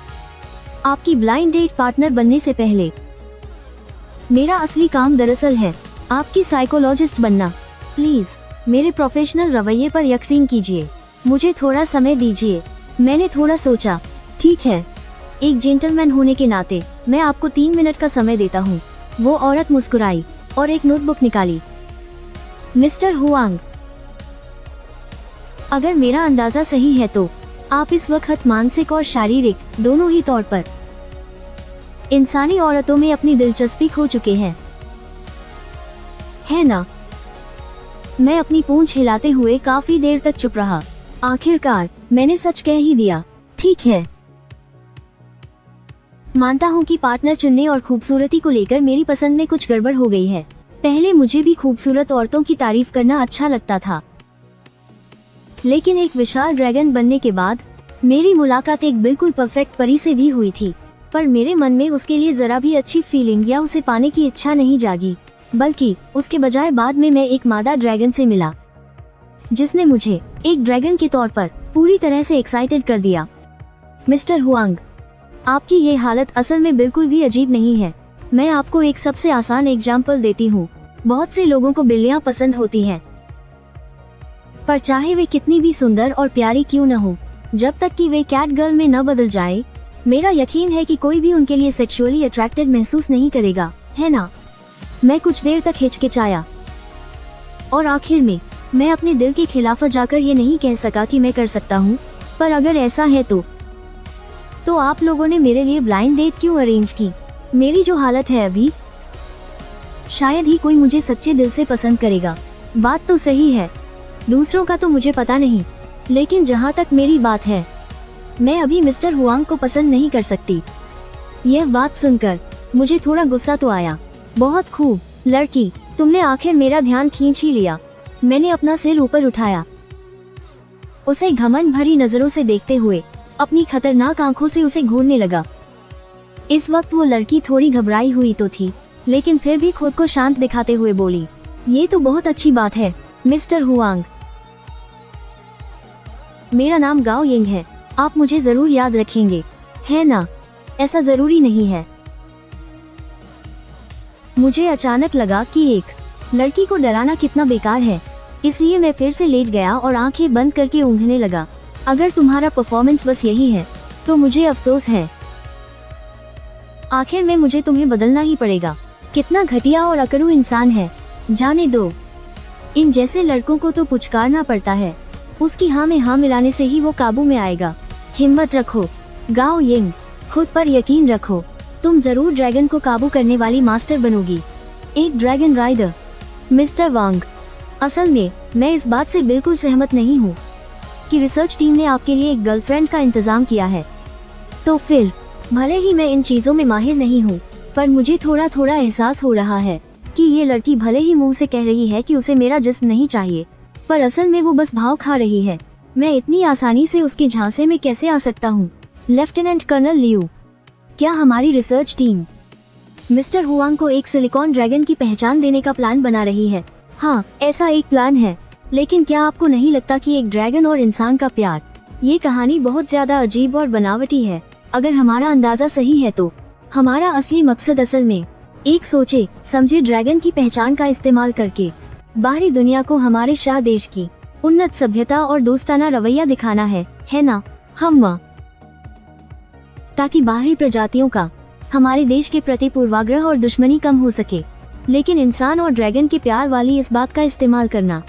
S1: आपकी ब्लाइंड डेट पार्टनर बनने से पहले मेरा असली काम दरअसल है आपकी साइकोलॉजिस्ट बनना। प्लीज मेरे प्रोफेशनल रवैये पर यकीन कीजिए। मुझे थोड़ा समय दीजिए। मैंने थोड़ा सोचा। ठीक है, एक जेंटलमैन होने के नाते मैं आपको 3 मिनट का समय देता हूँ। वो औरत मुस्कुराई और एक नोटबुक निकाली। मिस्टर हुआंग, अगर मेरा अंदाजा सही है तो आप इस वक्त मानसिक और शारीरिक दोनों ही तौर पर इंसानी औरतों में अपनी दिलचस्पी खो चुके हैं, है ना? मैं अपनी पूंछ हिलाते हुए काफी देर तक चुप रहा। आखिरकार मैंने सच कह ही दिया। ठीक है, मानता हूँ कि पार्टनर चुनने और खूबसूरती को लेकर मेरी पसंद में कुछ गड़बड़ हो गई है। पहले मुझे भी खूबसूरत औरतों की तारीफ करना अच्छा लगता था, लेकिन एक विशाल ड्रैगन बनने के बाद मेरी मुलाकात एक बिल्कुल परफेक्ट परी से भी हुई थी, पर मेरे मन में उसके लिए जरा भी अच्छी फीलिंग या उसे पाने की इच्छा नहीं जागी, बल्कि उसके बजाय बाद में मैं एक मादा ड्रैगन से मिला, जिसने मुझे एक ड्रैगन के तौर पर पूरी तरह से एक्साइटेड कर दिया। मिस्टर हुआंग, आपकी ये हालत असल में बिल्कुल भी अजीब नहीं है। मैं आपको एक सबसे आसान एग्जाम्पल देती हूँ। बहुत से लोगों को बिल्लियाँ पसंद होती हैं, पर चाहे वे कितनी भी सुंदर और प्यारी क्यों न हो, जब तक कि वे कैट गर्ल में न बदल जाए, मेरा यकीन है कि कोई भी उनके लिए सेक्सुअली अट्रैक्टेड महसूस नहीं करेगा, है ना? मैं कुछ देर तक हिचकिचाया और आखिर में मैं अपने दिल के खिलाफ जाकर ये नहीं कह सका कि मैं कर सकता हूँ, पर अगर ऐसा है तो आप लोगों ने मेरे लिए ब्लाइंड डेट क्यों अरेंज की? मेरी जो हालत है अभी, शायद ही कोई मुझे सच्चे दिल से पसंद करेगा। बात तो सही है, दूसरों का तो मुझे पता नहीं, लेकिन जहाँ तक मेरी बात है, मैं अभी मिस्टर हुआंग को पसंद नहीं कर सकती। यह बात सुनकर मुझे थोड़ा गुस्सा तो आया। बहुत खूब लड़की, तुमने आखिर मेरा ध्यान खींच ही लिया। मैंने अपना सिर ऊपर उठाया, उसे घमंड भरी नजरों से देखते हुए अपनी खतरनाक आंखों से उसे घूरने लगा। इस वक्त वो लड़की थोड़ी घबराई हुई तो थी, लेकिन फिर भी खुद को शांत दिखाते हुए बोली, ये तो बहुत अच्छी बात है मिस्टर हुआंग। मेरा नाम गाओ यिंग है, आप मुझे जरूर याद रखेंगे, है ना? ऐसा जरूरी नहीं है। मुझे अचानक लगा कि एक लड़की को डराना कितना बेकार है, इसलिए मैं फिर से लेट गया और आंखें बंद करके ऊँघने लगा। अगर तुम्हारा परफॉर्मेंस बस यही है तो मुझे अफसोस है। आखिर में मुझे तुम्हें बदलना ही पड़ेगा। कितना घटिया और अकड़ू इंसान है। जाने दो, इन जैसे लड़कों को तो पुचकारना पड़ता है, उसकी हाँ में हाँ मिलाने से ही वो काबू में आएगा। हिम्मत रखो गाओ यिंग, खुद पर यकीन रखो, तुम जरूर ड्रैगन को काबू करने वाली मास्टर बनोगी, एक ड्रैगन राइडर। मिस्टर वांग, असल में मैं इस बात से बिल्कुल सहमत नहीं हूँ कि रिसर्च टीम ने आपके लिए एक गर्लफ्रेंड का इंतजाम किया है। तो फिर भले ही मैं इन चीजों में माहिर नहीं हूँ, पर मुझे थोड़ा थोड़ा एहसास हो रहा है कि ये लड़की भले ही मुंह से कह रही है कि उसे मेरा जिस्म नहीं चाहिए, पर असल में वो बस भाव खा रही है। मैं इतनी आसानी से उसके झांसे में कैसे आ सकता हूँ? लेफ्टिनेंट कर्नल लियू, क्या हमारी रिसर्च टीम मिस्टर हुआंग को एक सिलिकॉन ड्रैगन की पहचान देने का प्लान बना रही है? हाँ, ऐसा एक प्लान है, लेकिन क्या आपको नहीं लगता कि एक ड्रैगन और इंसान का प्यार, ये कहानी बहुत ज्यादा अजीब और बनावटी है? अगर हमारा अंदाजा सही है तो हमारा असली मकसद असल में एक सोचे समझे ड्रैगन की पहचान का इस्तेमाल करके बाहरी दुनिया को हमारे शाह देश की उन्नत सभ्यता और दोस्ताना रवैया दिखाना है ना? ताकि बाहरी प्रजातियों का हमारे देश के प्रति पूर्वाग्रह और दुश्मनी कम हो सके, लेकिन इंसान और ड्रैगन के प्यार वाली इस बात का इस्तेमाल करना।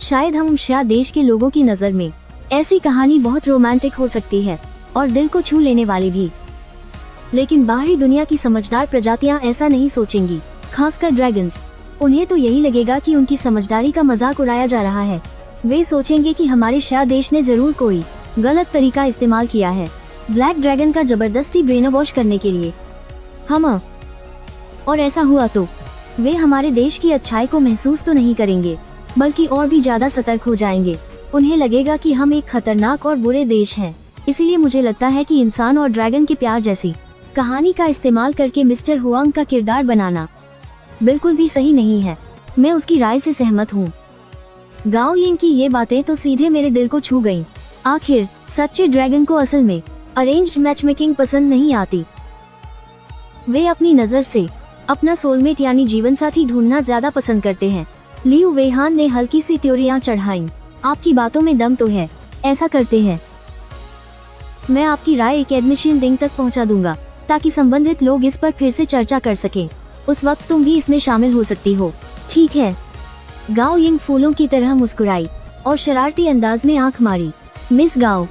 S1: शायद हम शाह देश के लोगों की नजर में ऐसी कहानी बहुत रोमांटिक हो सकती है और दिल को छू लेने वाली भी, लेकिन बाहरी दुनिया की समझदार प्रजातियां ऐसा नहीं सोचेंगी, खासकर ड्रैगन्स। उन्हें तो यही लगेगा कि उनकी समझदारी का मजाक उड़ाया जा रहा है। वे सोचेंगे कि हमारे शाह देश ने जरूर कोई गलत तरीका इस्तेमाल किया है ब्लैक ड्रैगन का जबरदस्ती ब्रेन वॉश करने के लिए। और ऐसा हुआ तो वे हमारे देश की अच्छाई को महसूस तो नहीं करेंगे, बल्कि और भी ज्यादा सतर्क हो जाएंगे। उन्हें लगेगा कि हम एक खतरनाक और बुरे देश हैं। इसीलिए मुझे लगता है कि इंसान और ड्रैगन के प्यार जैसी कहानी का इस्तेमाल करके मिस्टर हुआंग का किरदार बनाना बिल्कुल भी सही नहीं है। मैं उसकी राय से सहमत हूँ। गाओ यिंग की ये बातें तो सीधे मेरे दिल को छू गईं। आखिर सच्चे ड्रैगन को असल में अरेंज्ड मैचमेकिंग पसंद नहीं आती। वे अपनी नजर से अपना सोलमेट यानी जीवन साथी ढूंढना ज्यादा पसंद करते हैं। लियू वेहान ने हल्की सी त्योरियां चढ़ाईं। आपकी बातों में दम तो है, ऐसा करते हैं। मैं आपकी राय एकेडमिशियन विंग तक पहुंचा दूंगा ताकि संबंधित लोग इस पर फिर से चर्चा कर सकें। उस वक्त तुम भी इसमें शामिल हो सकती हो, ठीक है? गाओ यिंग फूलों की तरह मुस्कुराई और शरारती अंदाज में आंख मारी। मिस गाओ,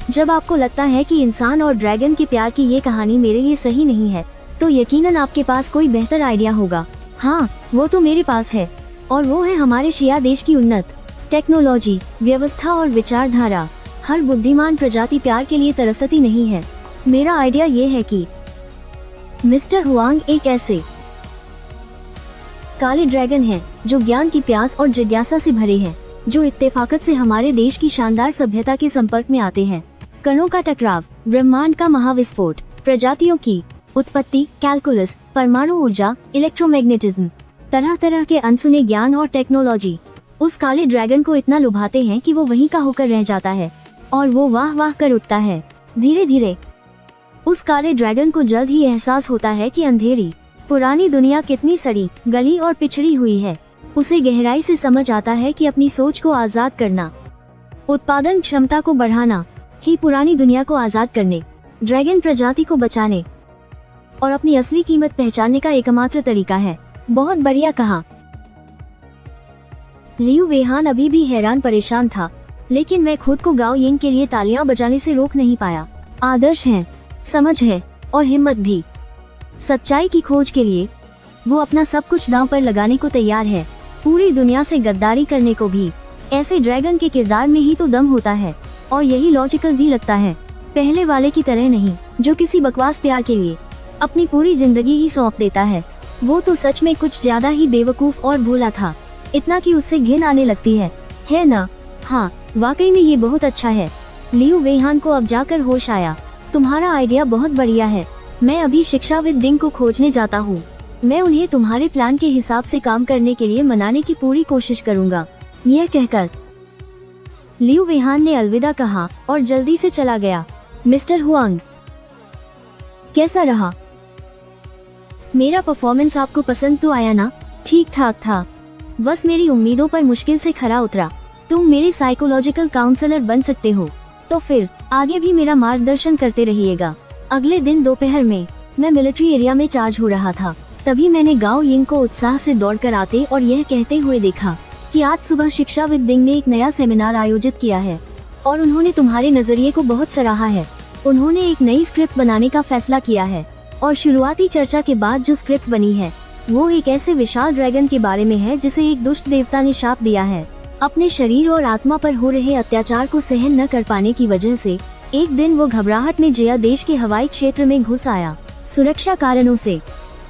S1: जब आपको लगता है कि इंसान और ड्रैगन के प्यार की ये कहानी मेरे लिए सही नहीं है, तो यकीनन आपके पास कोई बेहतर आइडिया होगा। हाँ, वो तो मेरे पास है, और वो है हमारे शिया देश की उन्नत टेक्नोलॉजी, व्यवस्था और विचारधारा। हर बुद्धिमान प्रजाति प्यार के लिए तरसती नहीं है। मेरा आइडिया ये है कि मिस्टर हुआंग एक ऐसे काले ड्रैगन हैं जो ज्ञान की प्यास और जिज्ञासा से भरे हैं, जो इत्तेफाकत से हमारे देश की शानदार सभ्यता के संपर्क में आते हैं। कणों का टकराव, ब्रह्मांड का महाविस्फोट, प्रजातियों की उत्पत्ति, कैलकुलस, परमाणु ऊर्जा, इलेक्ट्रोमैग्नेटिज्म, तरह तरह के अनसुने ज्ञान और टेक्नोलॉजी उस काले ड्रैगन को इतना लुभाते हैं कि वो वहीं का होकर रह जाता है और वो वाह वाह कर उठता है। धीरे धीरे उस काले ड्रैगन को जल्द ही एहसास होता है कि अंधेरी पुरानी दुनिया कितनी सड़ी, गली और पिछड़ी हुई है। उसे गहराई से समझ आता है कि अपनी सोच को आजाद करना, उत्पादन क्षमता को बढ़ाना ही पुरानी दुनिया को आजाद करने, ड्रैगन प्रजाति को बचाने और अपनी असली कीमत पहचानने का एकमात्र तरीका है। बहुत बढ़िया कहा। लियू वेहान अभी भी हैरान परेशान था, लेकिन मैं खुद को गाओ यिंग के लिए तालियां बजाने से रोक नहीं पाया। आदर्श है, समझ है और हिम्मत भी। सच्चाई की खोज के लिए वो अपना सब कुछ दांव पर लगाने को तैयार है, पूरी दुनिया से गद्दारी करने को भी। ऐसे ड्रैगन के किरदार में ही तो दम होता है और यही लॉजिकल भी लगता है, पहले वाले की तरह नहीं जो किसी बकवास प्यार के लिए अपनी पूरी जिंदगी ही सौंप देता है। वो तो सच में कुछ ज्यादा ही बेवकूफ और भोला था, इतना कि उससे घिन आने लगती है ना? हाँ, वाकई में ये बहुत अच्छा है। लियू वेहान को अब जाकर होश आया। तुम्हारा आइडिया बहुत बढ़िया है। मैं अभी शिक्षाविद दिंग को खोजने जाता हूँ। मैं उन्हें तुम्हारे प्लान के हिसाब से काम करने के लिए मनाने की पूरी कोशिश करूँगा। यह कहकर लियू वेहान ने अलविदा कहा और जल्दी से चला गया। मिस्टर हुआंग, कैसा रहा? मेरा परफॉर्मेंस आपको पसंद तो आया ना? ठीक ठाक था, बस मेरी उम्मीदों पर मुश्किल से खरा उतरा। तुम मेरे साइकोलॉजिकल काउंसलर बन सकते हो, तो फिर आगे भी मेरा मार्गदर्शन करते रहिएगा। अगले दिन दोपहर में मैं मिलिट्री एरिया में चार्ज हो रहा था, तभी मैंने गाओ यिंग को उत्साह से दौड़कर आते और यह कहते हुए देखा कि आज सुबह शिक्षाविद दिंग ने एक नया सेमिनार आयोजित किया है और उन्होंने तुम्हारे नजरिए को बहुत सराहा है। उन्होंने एक नई स्क्रिप्ट बनाने का फैसला किया है और शुरुआती चर्चा के बाद जो स्क्रिप्ट बनी है वो एक ऐसे विशाल ड्रैगन के बारे में है जिसे एक दुष्ट देवता ने शाप दिया है। अपने शरीर और आत्मा पर हो रहे अत्याचार को सहन न कर पाने की वजह से एक दिन वो घबराहट में जया देश के हवाई क्षेत्र में घुस आया। सुरक्षा कारणों से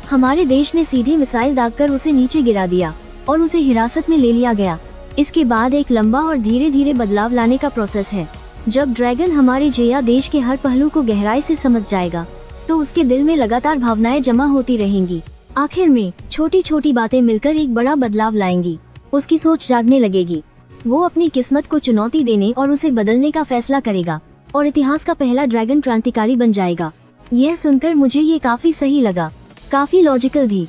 S1: हमारे देश ने सीधे मिसाइल दागकर उसे नीचे गिरा दिया और उसे हिरासत में ले लिया गया। इसके बाद एक लंबा और धीरे धीरे बदलाव लाने का प्रोसेस है। जब ड्रैगन हमारे जया देश के हर पहलू को गहराई से समझ जाएगा तो उसके दिल में लगातार भावनाएं जमा होती रहेंगी। आखिर में छोटी छोटी बातें मिलकर एक बड़ा बदलाव लाएंगी। उसकी सोच जागने लगेगी। वो अपनी किस्मत को चुनौती देने और उसे बदलने का फैसला करेगा और इतिहास का पहला ड्रैगन क्रांतिकारी बन जाएगा। यह सुनकर मुझे ये काफी सही लगा, काफी लॉजिकल भी।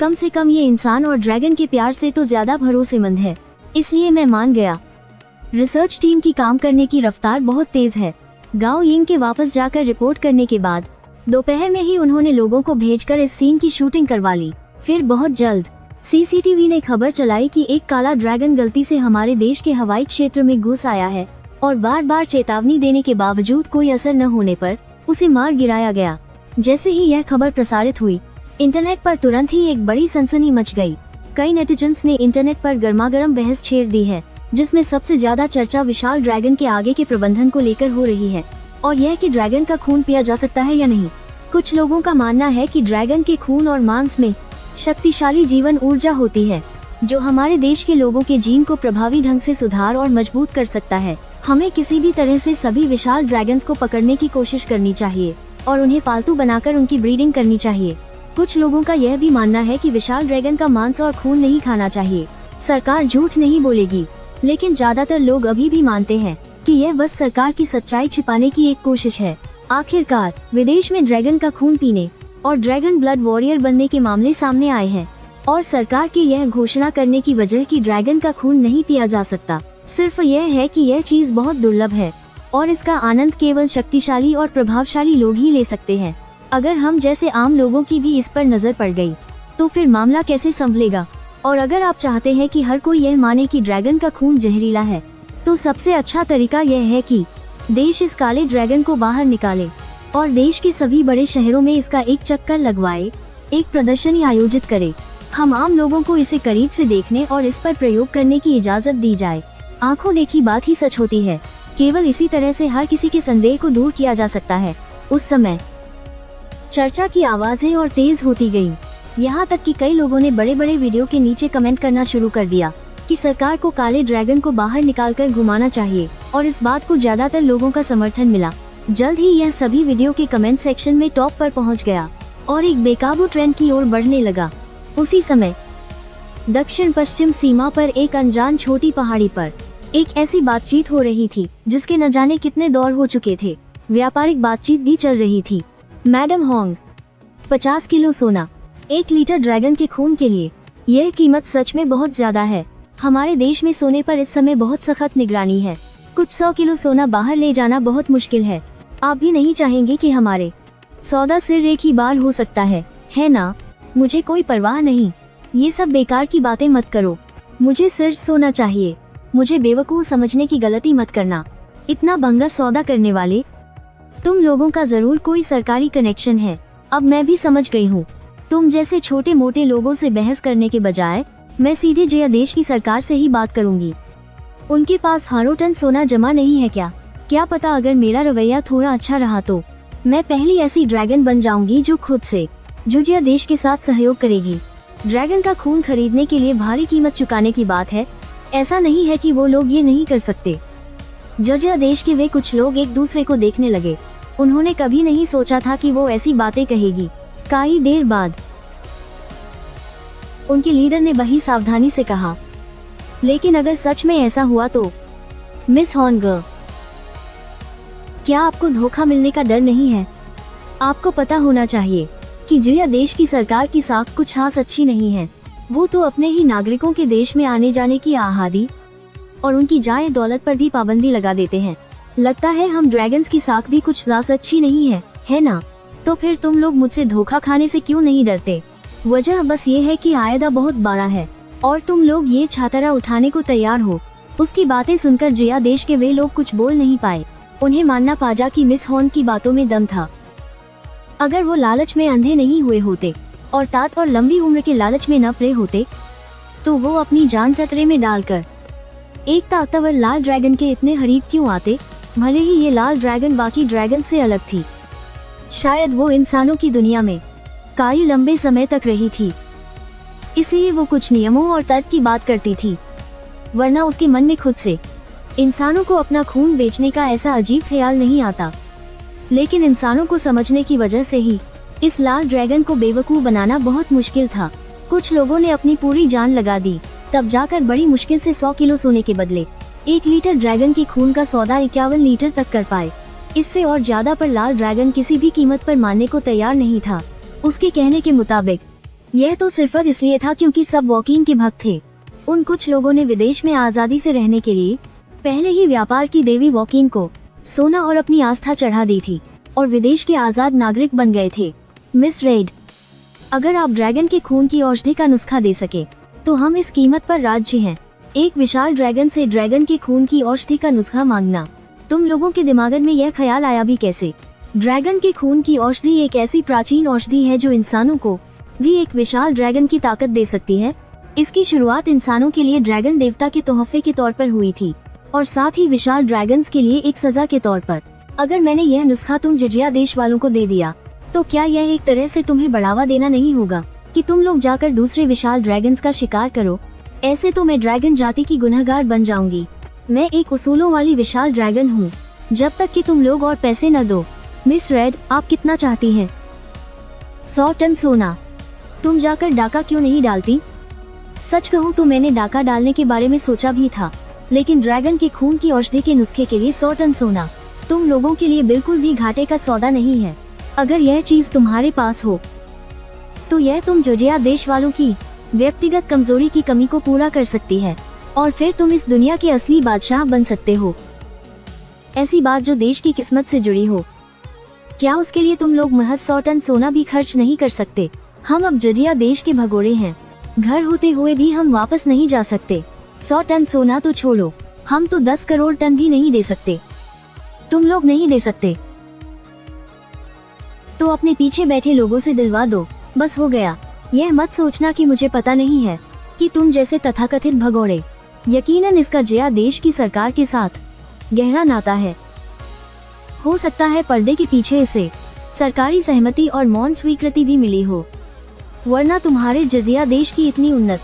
S1: कम से कम ये इंसान और ड्रैगन के प्यार से तो ज्यादा भरोसेमंद है, इसलिए मैं मान गया। रिसर्च टीम की काम करने की रफ्तार बहुत तेज है। गाओ यिंग के वापस जाकर रिपोर्ट करने के बाद दोपहर में ही उन्होंने लोगों को भेजकर इस सीन की शूटिंग करवा ली। फिर बहुत जल्द सीसीटीवी ने खबर चलाई कि एक काला ड्रैगन गलती से हमारे देश के हवाई क्षेत्र में घुस आया है और बार बार चेतावनी देने के बावजूद कोई असर न होने पर उसे मार गिराया गया। जैसे ही यह खबर प्रसारित हुई, इंटरनेट पर तुरंत ही एक बड़ी सनसनी मच गई। कई नेटिजन्स ने इंटरनेट पर गर्मागर्म बहस छेड़ दी है, जिसमें सबसे ज्यादा चर्चा विशाल ड्रैगन के आगे के प्रबंधन को लेकर हो रही है और यह कि ड्रैगन का खून पिया जा सकता है या नहीं। कुछ लोगों का मानना है कि ड्रैगन के खून और मांस में शक्तिशाली जीवन ऊर्जा होती है जो हमारे देश के लोगों के जीन को प्रभावी ढंग से सुधार और मजबूत कर सकता है। हमें किसी भी तरह से सभी विशाल ड्रैगन्स को पकड़ने की कोशिश करनी चाहिए और उन्हें पालतू बनाकर उनकी ब्रीडिंग करनी चाहिए। कुछ लोगों का यह भी मानना है कि विशाल ड्रैगन का मांस और खून नहीं खाना चाहिए। सरकार झूठ नहीं बोलेगी, लेकिन ज्यादातर लोग अभी भी मानते हैं कि यह बस सरकार की सच्चाई छिपाने की एक कोशिश है। आखिरकार विदेश में ड्रैगन का खून पीने और ड्रैगन ब्लड वॉरियर बनने के मामले सामने आए हैं और सरकार की यह घोषणा करने की वजह कि ड्रैगन का खून नहीं पिया जा सकता सिर्फ यह है कि यह चीज बहुत दुर्लभ है और इसका आनंद केवल शक्तिशाली और प्रभावशाली लोग ही ले सकते हैं। अगर हम जैसे आम लोगों की भी इस पर नजर पड़ गई तो फिर मामला कैसे संभलेगा? और अगर आप चाहते हैं कि हर कोई यह माने कि ड्रैगन का खून जहरीला है, तो सबसे अच्छा तरीका यह है कि देश इस काले ड्रैगन को बाहर निकाले और देश के सभी बड़े शहरों में इसका एक चक्कर लगवाए, एक प्रदर्शनी आयोजित करे। हम आम लोगों को इसे करीब से देखने और इस पर प्रयोग करने की इजाजत दी जाए। आंखों देखी बात ही सच होती है। केवल इसी तरह से हर किसी के संदेह को दूर किया जा सकता है। उस समय चर्चा की आवाजें और तेज होती गईं। यहाँ तक कि कई लोगों ने बड़े बड़े वीडियो के नीचे कमेंट करना शुरू कर दिया कि सरकार को काले ड्रैगन को बाहर निकालकर घुमाना चाहिए और इस बात को ज्यादातर लोगों का समर्थन मिला। जल्द ही यह सभी वीडियो के कमेंट सेक्शन में टॉप पर पहुंच गया और एक बेकाबू ट्रेंड की ओर बढ़ने लगा। उसी समय दक्षिण पश्चिम सीमा पर एक अनजान छोटी पहाड़ी पर एक ऐसी बातचीत हो रही थी जिसके न जाने कितने दौर हो चुके थे। व्यापारिक बातचीत भी चल रही थी। मैडम होंग, 50 किलो सोना, 1 लीटर ड्रैगन के खून के लिए यह कीमत सच में बहुत ज्यादा है। हमारे देश में सोने पर इस समय बहुत सख्त निगरानी है। कुछ 100 किलो सोना बाहर ले जाना बहुत मुश्किल है। आप भी नहीं चाहेंगे कि हमारे सौदा सिर्फ एक ही बार हो सकता है ना? मुझे कोई परवाह नहीं, ये सब बेकार की बातें मत करो। मुझे सिर्फ सोना चाहिए। मुझे बेवकूफ समझने की गलती मत करना। इतना भंगा सौदा करने वाले तुम लोगों का जरूर कोई सरकारी कनेक्शन है। अब मैं भी समझ गई हूँ। तुम जैसे छोटे मोटे लोगों से बहस करने के बजाय मैं सीधे जयादेश की सरकार से ही बात करूंगी। उनके पास हारों टन सोना जमा नहीं है क्या? क्या पता अगर मेरा रवैया थोड़ा अच्छा रहा तो मैं पहली ऐसी ड्रैगन बन जाऊंगी जो खुद से जयादेश के साथ सहयोग करेगी। ड्रैगन का खून खरीदने के लिए भारी कीमत चुकाने की बात है। ऐसा नहीं है कि वो लोग ये नहीं कर सकते। जयादेश के वे कुछ लोग एक दूसरे को देखने लगे। उन्होंने कभी नहीं सोचा था कि वो ऐसी बातें कहेगी। कई देर बाद उनके लीडर ने बड़ी सावधानी से कहा, लेकिन अगर सच में ऐसा हुआ तो मिस होंग, क्या आपको धोखा मिलने का डर नहीं है? आपको पता होना चाहिए कि जयादेश की सरकार की साख कुछ खास अच्छी नहीं है। वो तो अपने ही नागरिकों के देश में आने जाने की आज़ादी और उनकी जाए दौलत पर भी पाबंदी लगा देते हैं। लगता है हम ड्रैगन्स की साख भी कुछ खास अच्छी नहीं है ना? तो फिर तुम लोग मुझसे धोखा खाने से क्यों नहीं डरते? वजह बस ये है कि आयदा बहुत बड़ा है और तुम लोग ये छातरा उठाने को तैयार हो। उसकी बातें सुनकर जयादेश के वे लोग कुछ बोल नहीं पाए। उन्हें मानना पाजा कि मिस हॉर्न की बातों में दम था। अगर वो लालच में अंधे नहीं हुए होते और तात और लंबी उम्र के लालच में न पड़े होते तो वो अपनी जान खतरे में डालकर एक ताकतवर लाल ड्रैगन के इतने करीब क्यों आते? भले ही ये लाल ड्रैगन बाकी ड्रैगन से अलग थी। शायद वो इंसानों की दुनिया में कई लंबे समय तक रही थी, इसलिए वो कुछ नियमों और तर्क की बात करती थी, वरना उसके मन में खुद से इंसानों को अपना खून बेचने का ऐसा अजीब ख्याल नहीं आता। लेकिन इंसानों को समझने की वजह से ही इस लाल ड्रैगन को बेवकूफ बनाना बहुत मुश्किल था। कुछ लोगों ने अपनी पूरी जान लगा दी, तब जाकर बड़ी मुश्किल से 100 किलो सोने के बदले 1 लीटर ड्रैगन की खून का सौदा 51 लीटर तक कर पाए। इससे और ज्यादा पर लाल ड्रैगन किसी भी कीमत पर मानने को तैयार नहीं था। उसके कहने के मुताबिक यह तो सिर्फ इसलिए था क्योंकि सब वॉकिन के भक्त थे। उन कुछ लोगों ने विदेश में आजादी से रहने के लिए पहले ही व्यापार की देवी वॉकिन को सोना और अपनी आस्था चढ़ा दी थी और विदेश के आजाद नागरिक बन गए थे। मिस रेड, अगर आप ड्रैगन के खून की औषधि का नुस्खा दे सके तो हम इस कीमत पर राज्य हैं। एक विशाल ड्रैगन से ड्रैगन के खून की औषधि का नुस्खा मांगना, तुम लोगों के दिमाग में यह ख्याल आया भी कैसे? ड्रैगन के खून की औषधि एक ऐसी प्राचीन औषधि है जो इंसानों को भी एक विशाल ड्रैगन की ताकत दे सकती है। इसकी शुरुआत इंसानों के लिए ड्रैगन देवता के तोहफे के तौर पर हुई थी और साथ ही विशाल ड्रैगन्स के लिए एक सजा के तौर पर। अगर मैंने यह नुस्खा तुम जयादेश वालों को दे दिया तो क्या यह एक तरह से तुम्हें बढ़ावा देना नहीं होगा कि तुम लोग जाकर दूसरे विशाल ड्रैगन्स का शिकार करो? ऐसे तो मैं ड्रैगन जाति की गुनहगार बन जाऊंगी। मैं एक उसूलों वाली विशाल ड्रैगन हूँ, जब तक कि तुम लोग और पैसे न दो। मिस रेड, आप कितना चाहती हैं? 100 टन सोना। तुम जाकर डाका क्यों नहीं डालती? सच कहूँ तो मैंने डाका डालने के बारे में सोचा भी था, लेकिन ड्रैगन के खून की औषधि के नुस्खे के लिए 100 टन सोना तुम लोगों के लिए बिल्कुल भी घाटे का सौदा नहीं है। अगर यह चीज तुम्हारे पास हो तो यह तुम जयादेश वालों की व्यक्तिगत कमजोरी की कमी को पूरा कर सकती है और फिर तुम इस दुनिया के असली बादशाह बन सकते हो। ऐसी बात जो देश की किस्मत से जुड़ी हो। क्या उसके लिए तुम लोग महज 100 टन सोना भी खर्च नहीं कर सकते? हम अब जयादेश के भगोड़े हैं, घर होते हुए भी हम वापस नहीं जा सकते। 100 टन सोना तो छोड़ो, हम तो 10 करोड़ टन भी नहीं दे सकते। तुम लोग नहीं दे सकते तो अपने पीछे बैठे लोगों से दिलवा दो, बस हो गया। यह मत सोचना कि मुझे पता नहीं है कि तुम जैसे तथाकथित भगोड़े, यकीनन इसका जयादेश की सरकार के साथ गहरा नाता है। हो सकता है पर्दे के पीछे इसे सरकारी सहमति और मौन स्वीकृति भी मिली हो, वरना तुम्हारे जयादेश की इतनी उन्नत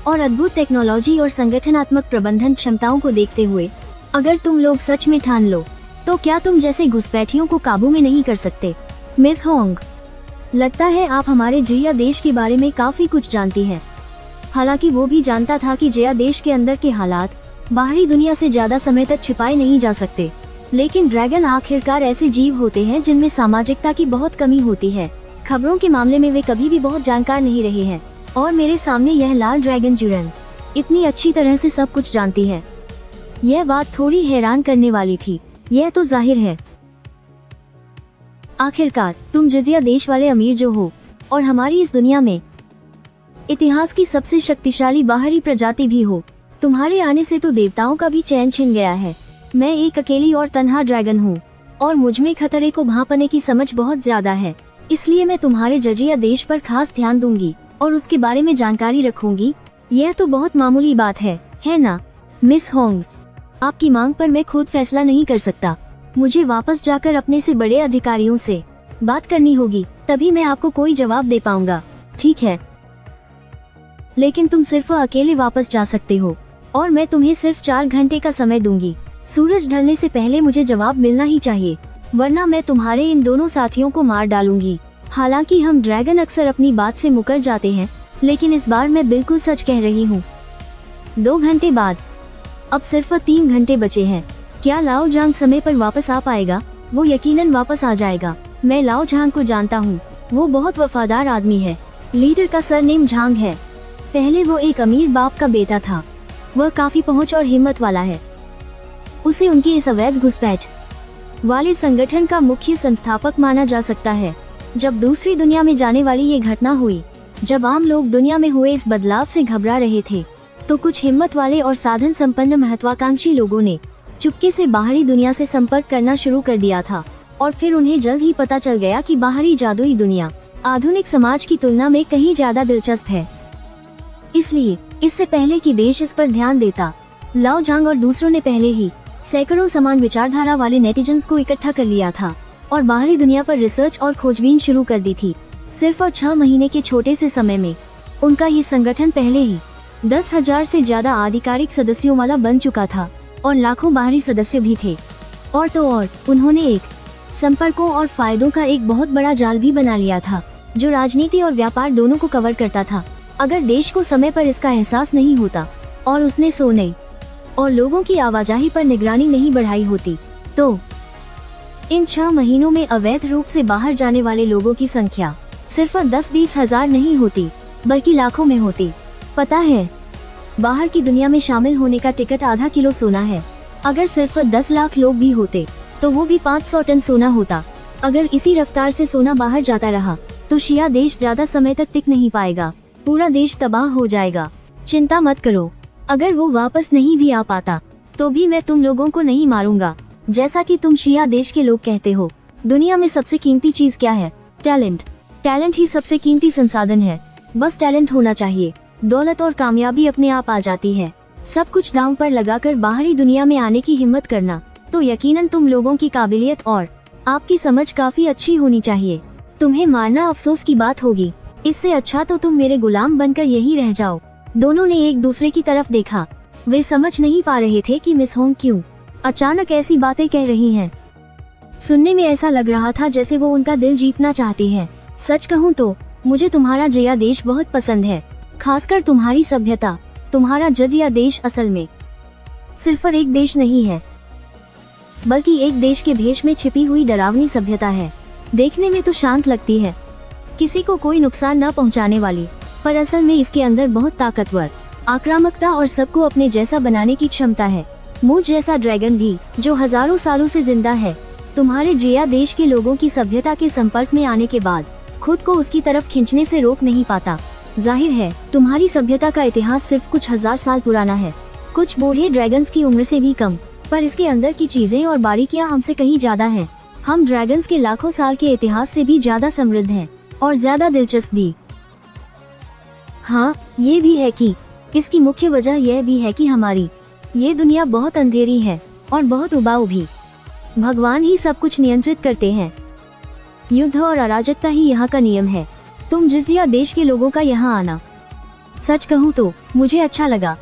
S1: और अद्भुत टेक्नोलॉजी और संगठनात्मक प्रबंधन क्षमताओं को देखते हुए अगर तुम लोग सच में ठान लो तो क्या तुम जैसे घुसपैठियों को काबू में नहीं कर सकते? मिस होंग, लगता है आप हमारे जयादेश के बारे में काफी कुछ जानती हैं। हालांकि वो भी जानता था कि जयादेश के अंदर के हालात बाहरी दुनिया से ज्यादा समय तक छिपाए नहीं जा सकते, लेकिन ड्रैगन आखिरकार ऐसे जीव होते हैं जिनमें सामाजिकता की बहुत कमी होती है। खबरों के मामले में वे कभी भी बहुत जानकार नहीं रहे हैं। और मेरे सामने यह लाल ड्रैगन जुरन इतनी अच्छी तरह से सब कुछ जानती है। यह बात थोड़ी हैरान करने वाली थी, यह तो जाहिर है। आखिरकार तुम जजिया देश वाले अमीर जो हो और हमारी इस दुनिया में इतिहास की सबसे शक्तिशाली बाहरी प्रजाति भी हो। तुम्हारे आने से तो देवताओं का भी चैन छिन गया है। मैं एक अकेली और तन्हा ड्रैगन हूँ और मुझमें खतरे को भांपने की समझ बहुत ज्यादा है। इसलिए मैं तुम्हारे जजिया देश पर खास ध्यान दूंगी और उसके बारे में जानकारी रखूंगी। यह तो बहुत मामूली बात है ना मिस होंग? आपकी मांग पर मैं खुद फैसला नहीं कर सकता। मुझे वापस जाकर अपने से बड़े अधिकारियों से बात करनी होगी, तभी मैं आपको कोई जवाब दे पाऊंगा। ठीक है, लेकिन तुम सिर्फ अकेले वापस जा सकते हो और मैं तुम्हें सिर्फ 4 घंटे का समय दूंगी। सूरज ढलने से पहले मुझे जवाब मिलना ही चाहिए, वरना मैं तुम्हारे इन दोनों साथियों को मार डालूंगी। हालांकि हम ड्रैगन अक्सर अपनी बात से मुकर जाते हैं, लेकिन इस बार मैं बिल्कुल सच कह रही हूँ। 2 घंटे बाद, अब सिर्फ 3 घंटे बचे हैं। क्या लाओ झांग समय पर वापस आ पाएगा? वो यकीनन वापस आ जाएगा। मैं लाओ झांग को जानता हूँ, वो बहुत वफादार आदमी है। लीडर का सरनेम झांग है। पहले वो एक अमीर बाप का बेटा था। वह काफी पहुंच और हिम्मत वाला है। उसे उनकी इस अवैध घुसपैठ वाले संगठन का मुख्य संस्थापक माना जा सकता है। जब दूसरी दुनिया में जाने वाली ये घटना हुई, जब आम लोग दुनिया में हुए इस बदलाव से घबरा रहे थे, तो कुछ हिम्मत वाले और साधन संपन्न महत्वाकांक्षी लोगों ने चुपके से बाहरी दुनिया से संपर्क करना शुरू कर दिया था। और फिर उन्हें जल्द ही पता चल गया कि बाहरी जादुई दुनिया आधुनिक समाज की तुलना में कहीं ज्यादा दिलचस्प है। इसलिए इससे पहले कि देश इस पर ध्यान देता, लाओ झांग और दूसरों ने पहले ही सैकड़ों समान विचारधारा वाले नेटिजन्स को इकट्ठा कर लिया था और बाहरी दुनिया पर रिसर्च और खोजबीन शुरू कर दी थी। सिर्फ 6 महीने के छोटे से समय में उनका ये संगठन पहले ही 10,000 से ज्यादा आधिकारिक सदस्यों वाला बन चुका था और लाखों बाहरी सदस्य भी थे। और तो और उन्होंने एक संपर्कों और फायदों का एक बहुत बड़ा जाल भी बना लिया था, जो राजनीति और व्यापार दोनों को कवर करता था। अगर देश को समय पर इसका एहसास नहीं होता और उसने सोने और लोगों की आवाजाही पर निगरानी नहीं बढ़ाई होती, तो इन 6 महीनों में अवैध रूप से बाहर जाने वाले लोगों की संख्या सिर्फ 10-20 हजार नहीं होती, बल्कि लाखों में होती। पता है, बाहर की दुनिया में शामिल होने का टिकट आधा किलो सोना है। अगर सिर्फ 10 लाख लोग भी होते तो वो भी 500 टन सोना होता। अगर इसी रफ्तार से सोना बाहर जाता रहा तो शिया देश ज्यादा समय तक टिक नहीं पाएगा, पूरा देश तबाह हो जाएगा। चिंता मत करो, अगर वो वापस नहीं भी आ पाता तो भी मैं तुम लोगों को नहीं मारूंगा। जैसा कि तुम शिया देश के लोग कहते हो, दुनिया में सबसे कीमती चीज क्या है? टैलेंट। टैलेंट ही सबसे कीमती संसाधन है। बस टैलेंट होना चाहिए, दौलत और कामयाबी अपने आप आ जाती है। सब कुछ दांव पर लगाकर बाहरी दुनिया में आने की हिम्मत करना, तो यकीनन तुम लोगों की काबिलियत और आपकी समझ काफी अच्छी होनी चाहिए। तुम्हें मारना अफसोस की बात होगी। इससे अच्छा तो तुम मेरे गुलाम बनकर यहीं रह जाओ। दोनों ने एक दूसरे की तरफ देखा। वे समझ नहीं पा रहे थे कि मिस होंग क्यों अचानक ऐसी बातें कह रही हैं। सुनने में ऐसा लग रहा था जैसे वो उनका दिल जीतना चाहती हैं। सच कहूँ तो मुझे तुम्हारा जया देश बहुत पसंद है, खासकर तुम्हारी सभ्यता। तुम्हारा जजिया देश असल में सिर्फ एक देश नहीं है, बल्कि एक देश के भेष में छिपी हुई डरावनी सभ्यता है। देखने में तो शांत लगती है, किसी को कोई नुकसान न पहुंचाने वाली, पर असल में इसके अंदर बहुत ताकतवर आक्रामकता और सबको अपने जैसा बनाने की क्षमता है। मुझ जैसा ड्रैगन भी, जो हजारों सालों से जिंदा है, तुम्हारे जिया देश के लोगों की सभ्यता के संपर्क में आने के बाद खुद को उसकी तरफ खींचने से रोक नहीं पाता। जाहिर है, तुम्हारी सभ्यता का इतिहास सिर्फ कुछ हजार साल पुराना है, कुछ बूढ़े ड्रैगन्स की उम्र से भी कम, पर इसके अंदर की चीजें और बारीकियां हमसे कहीं ज्यादा हैं। हम ड्रैगन्स के लाखों साल के इतिहास से भी ज्यादा समृद्ध हैं और ज्यादा दिलचस्प भी। हाँ, ये भी है कि इसकी मुख्य वजह यह भी है कि हमारी ये दुनिया बहुत अंधेरी है और बहुत उबाऊ भी। भगवान ही सब कुछ नियंत्रित करते हैं। युद्ध और अराजकता ही यहाँ का नियम है। तुम जिजिया देश के लोगों का यहाँ आना, सच कहूँ तो मुझे अच्छा लगा।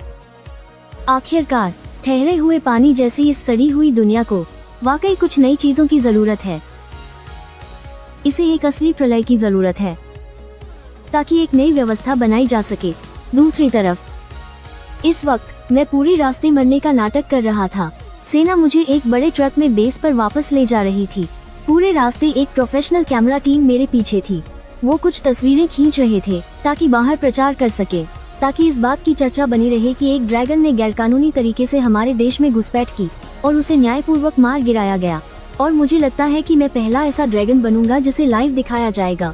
S1: आखिरकार ठहरे हुए पानी जैसी इस सड़ी हुई दुनिया को वाकई कुछ नई चीजों की जरूरत है। इसे एक असली प्रलय की जरूरत है, ताकि एक नई व्यवस्था बनाई जा सके। दूसरी तरफ इस वक्त मैं पूरे रास्ते मरने का नाटक कर रहा था। सेना मुझे एक बड़े ट्रक में बेस पर वापस ले जा रही थी। पूरे रास्ते एक प्रोफेशनल कैमरा टीम मेरे पीछे थी। वो कुछ तस्वीरें खींच रहे थे ताकि बाहर प्रचार कर सके, ताकि इस बात की चर्चा बनी रहे कि एक ड्रैगन ने गैरकानूनी तरीके से हमारे देश में घुसपैठ की और उसे न्यायपूर्वक मार गिराया गया। और मुझे लगता है कि मैं पहला ऐसा ड्रैगन बनूंगा जिसे लाइव दिखाया जाएगा।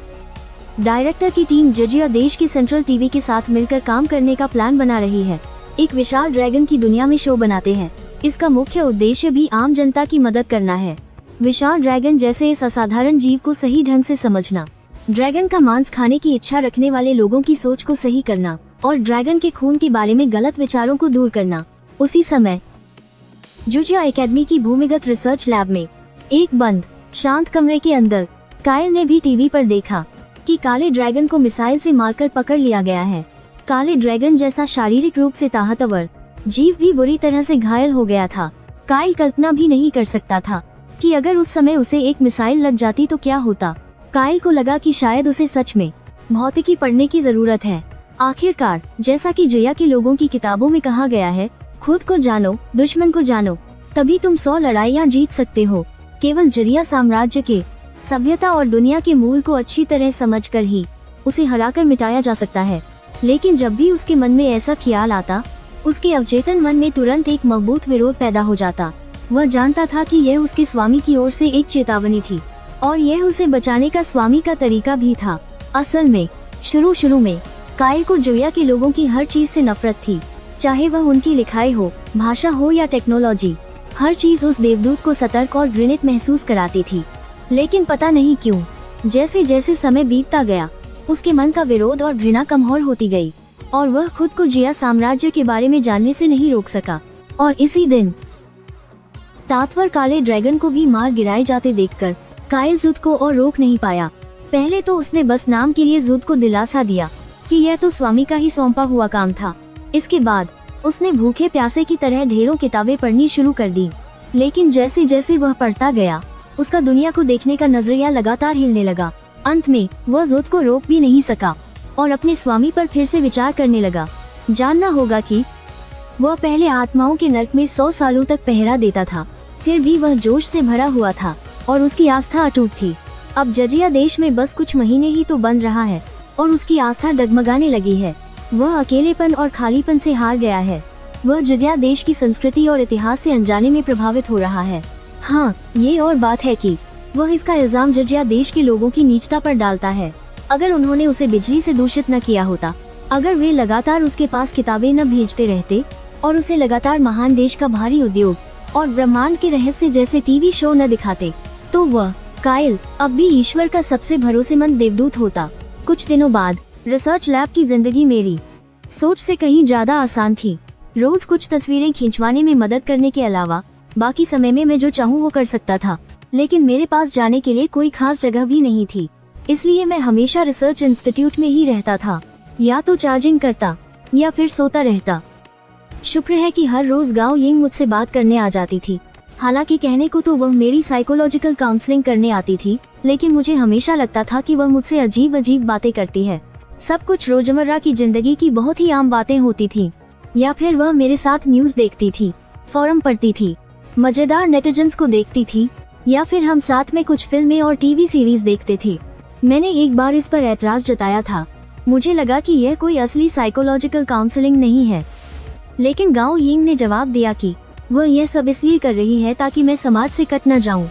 S1: डायरेक्टर की टीम जजिया देश की सेंट्रल टीवी के साथ मिलकर काम करने का प्लान बना रही है। एक विशाल ड्रैगन की दुनिया में शो बनाते हैं। इसका मुख्य उद्देश्य भी आम जनता की मदद करना है। विशाल ड्रैगन जैसे इस असाधारण जीव को सही ढंग से समझना, ड्रैगन का मांस खाने की इच्छा रखने वाले लोगों की सोच को सही करना और ड्रैगन के खून के बारे में गलत विचारों को दूर करना। उसी समय जजिया एकेडमी की भूमिगत रिसर्च लैब में एक बंद शांत कमरे के अंदर कायल ने भी टीवी पर देखा कि काले ड्रैगन को मिसाइल से मारकर पकड़ लिया गया है। काले ड्रैगन जैसा शारीरिक रूप से ताकतवर जीव भी बुरी तरह से घायल हो गया था। कायल कल्पना भी नहीं कर सकता था कि अगर उस समय उसे एक मिसाइल लग जाती तो क्या होता। कायल को लगा कि शायद उसे सच में भौतिकी पढ़ने की जरूरत है। आखिरकार जैसा कि जया के लोगों की किताबों में कहा गया है, खुद को जानो, दुश्मन को जानो, तभी तुम 100 लड़ाइयाँ जीत सकते हो। केवल जरिया साम्राज्य के सभ्यता और दुनिया के मूल को अच्छी तरह समझकर ही उसे हराकर मिटाया जा सकता है। लेकिन जब भी उसके मन में ऐसा ख्याल आता, उसके अवचेतन मन में तुरंत एक मजबूत विरोध पैदा हो जाता। वह जानता था कि यह उसके स्वामी की ओर से एक चेतावनी थी और यह उसे बचाने का स्वामी का तरीका भी था। असल में शुरू में कायल को जया के लोगों की हर चीज से नफरत थी, चाहे वह उनकी लिखाई हो, भाषा हो या टेक्नोलॉजी। हर चीज उस देवदूत को सतर्क और घृणित महसूस कराती थी। लेकिन पता नहीं क्यों, जैसे जैसे समय बीतता गया, उसके मन का विरोध और घृणा कमजोर होती गई और वह खुद को जिया साम्राज्य के बारे में जानने से नहीं रोक सका। और इसी दिन तात्वर काले ड्रैगन को भी मार गिराए जाते देखकर कायल जुद को और रोक नहीं पाया। पहले तो उसने बस नाम के लिए जुद को दिलासा दिया कि यह तो स्वामी का ही सौंपा हुआ काम था। इसके बाद उसने भूखे प्यासे की तरह ढेरों किताबें पढ़नी शुरू कर दी। लेकिन जैसे जैसे वह पढ़ता गया, उसका दुनिया को देखने का नजरिया लगातार हिलने लगा। अंत में वह जुद को रोक भी नहीं सका और अपने स्वामी पर फिर से विचार करने लगा। जानना होगा कि वह पहले आत्माओं के नर्क में 100 सालों तक पहरा देता था, फिर भी वह जोश से भरा हुआ था और उसकी आस्था अटूट थी। अब जजिया देश में बस कुछ महीने ही तो बन रहा है और उसकी आस्था डगमगाने लगी है। वह अकेलेपन और खालीपन से हार गया है। वह जजिया देश की संस्कृति और इतिहास से अनजाने में प्रभावित हो रहा है। हाँ, ये और बात है कि वह इसका इल्जाम जजिया देश के लोगों की नीचता पर डालता है। अगर उन्होंने उसे बिजली से दूषित न किया होता, अगर वे लगातार उसके पास किताबें न भेजते रहते और उसे लगातार महान देश का भारी उद्योग और ब्रह्मांड के रहस्य जैसे टीवी शो न दिखाते, तो वह कायल अब भी ईश्वर का सबसे भरोसेमंद देवदूत होता। कुछ दिनों बाद रिसर्च लैब की जिंदगी मेरी सोच से कहीं ज्यादा आसान थी। रोज कुछ तस्वीरें खिंचवाने में मदद करने के अलावा बाकी समय में मैं जो चाहूँ वो कर सकता था। लेकिन मेरे पास जाने के लिए कोई खास जगह भी नहीं थी, इसलिए मैं हमेशा रिसर्च इंस्टीट्यूट में ही रहता था। या तो चार्जिंग करता या फिर सोता रहता। शुक्र है कि हर रोज गाओ यिंग मुझसे बात करने आ जाती थी। हालांकि कहने को तो वह मेरी साइकोलॉजिकल काउंसलिंग करने आती थी, लेकिन मुझे हमेशा लगता था कि वह मुझसे अजीब अजीब बातें करती है। सब कुछ रोजमर्रा की जिंदगी की बहुत ही आम बातें होती थी। या फिर वह मेरे साथ न्यूज देखती थी, फोरम पढ़ती थी, मजेदार नेटिजन्स को देखती थी, या फिर हम साथ में कुछ फिल्में और टीवी सीरीज देखते थे। मैंने एक बार इस पर ऐतराज जताया था। मुझे लगा कि यह कोई असली साइकोलॉजिकल काउंसलिंग नहीं है, लेकिन गाओ यिंग ने जवाब दिया कि वह यह सब इसलिए कर रही है ताकि मैं समाज से कट न जाऊं।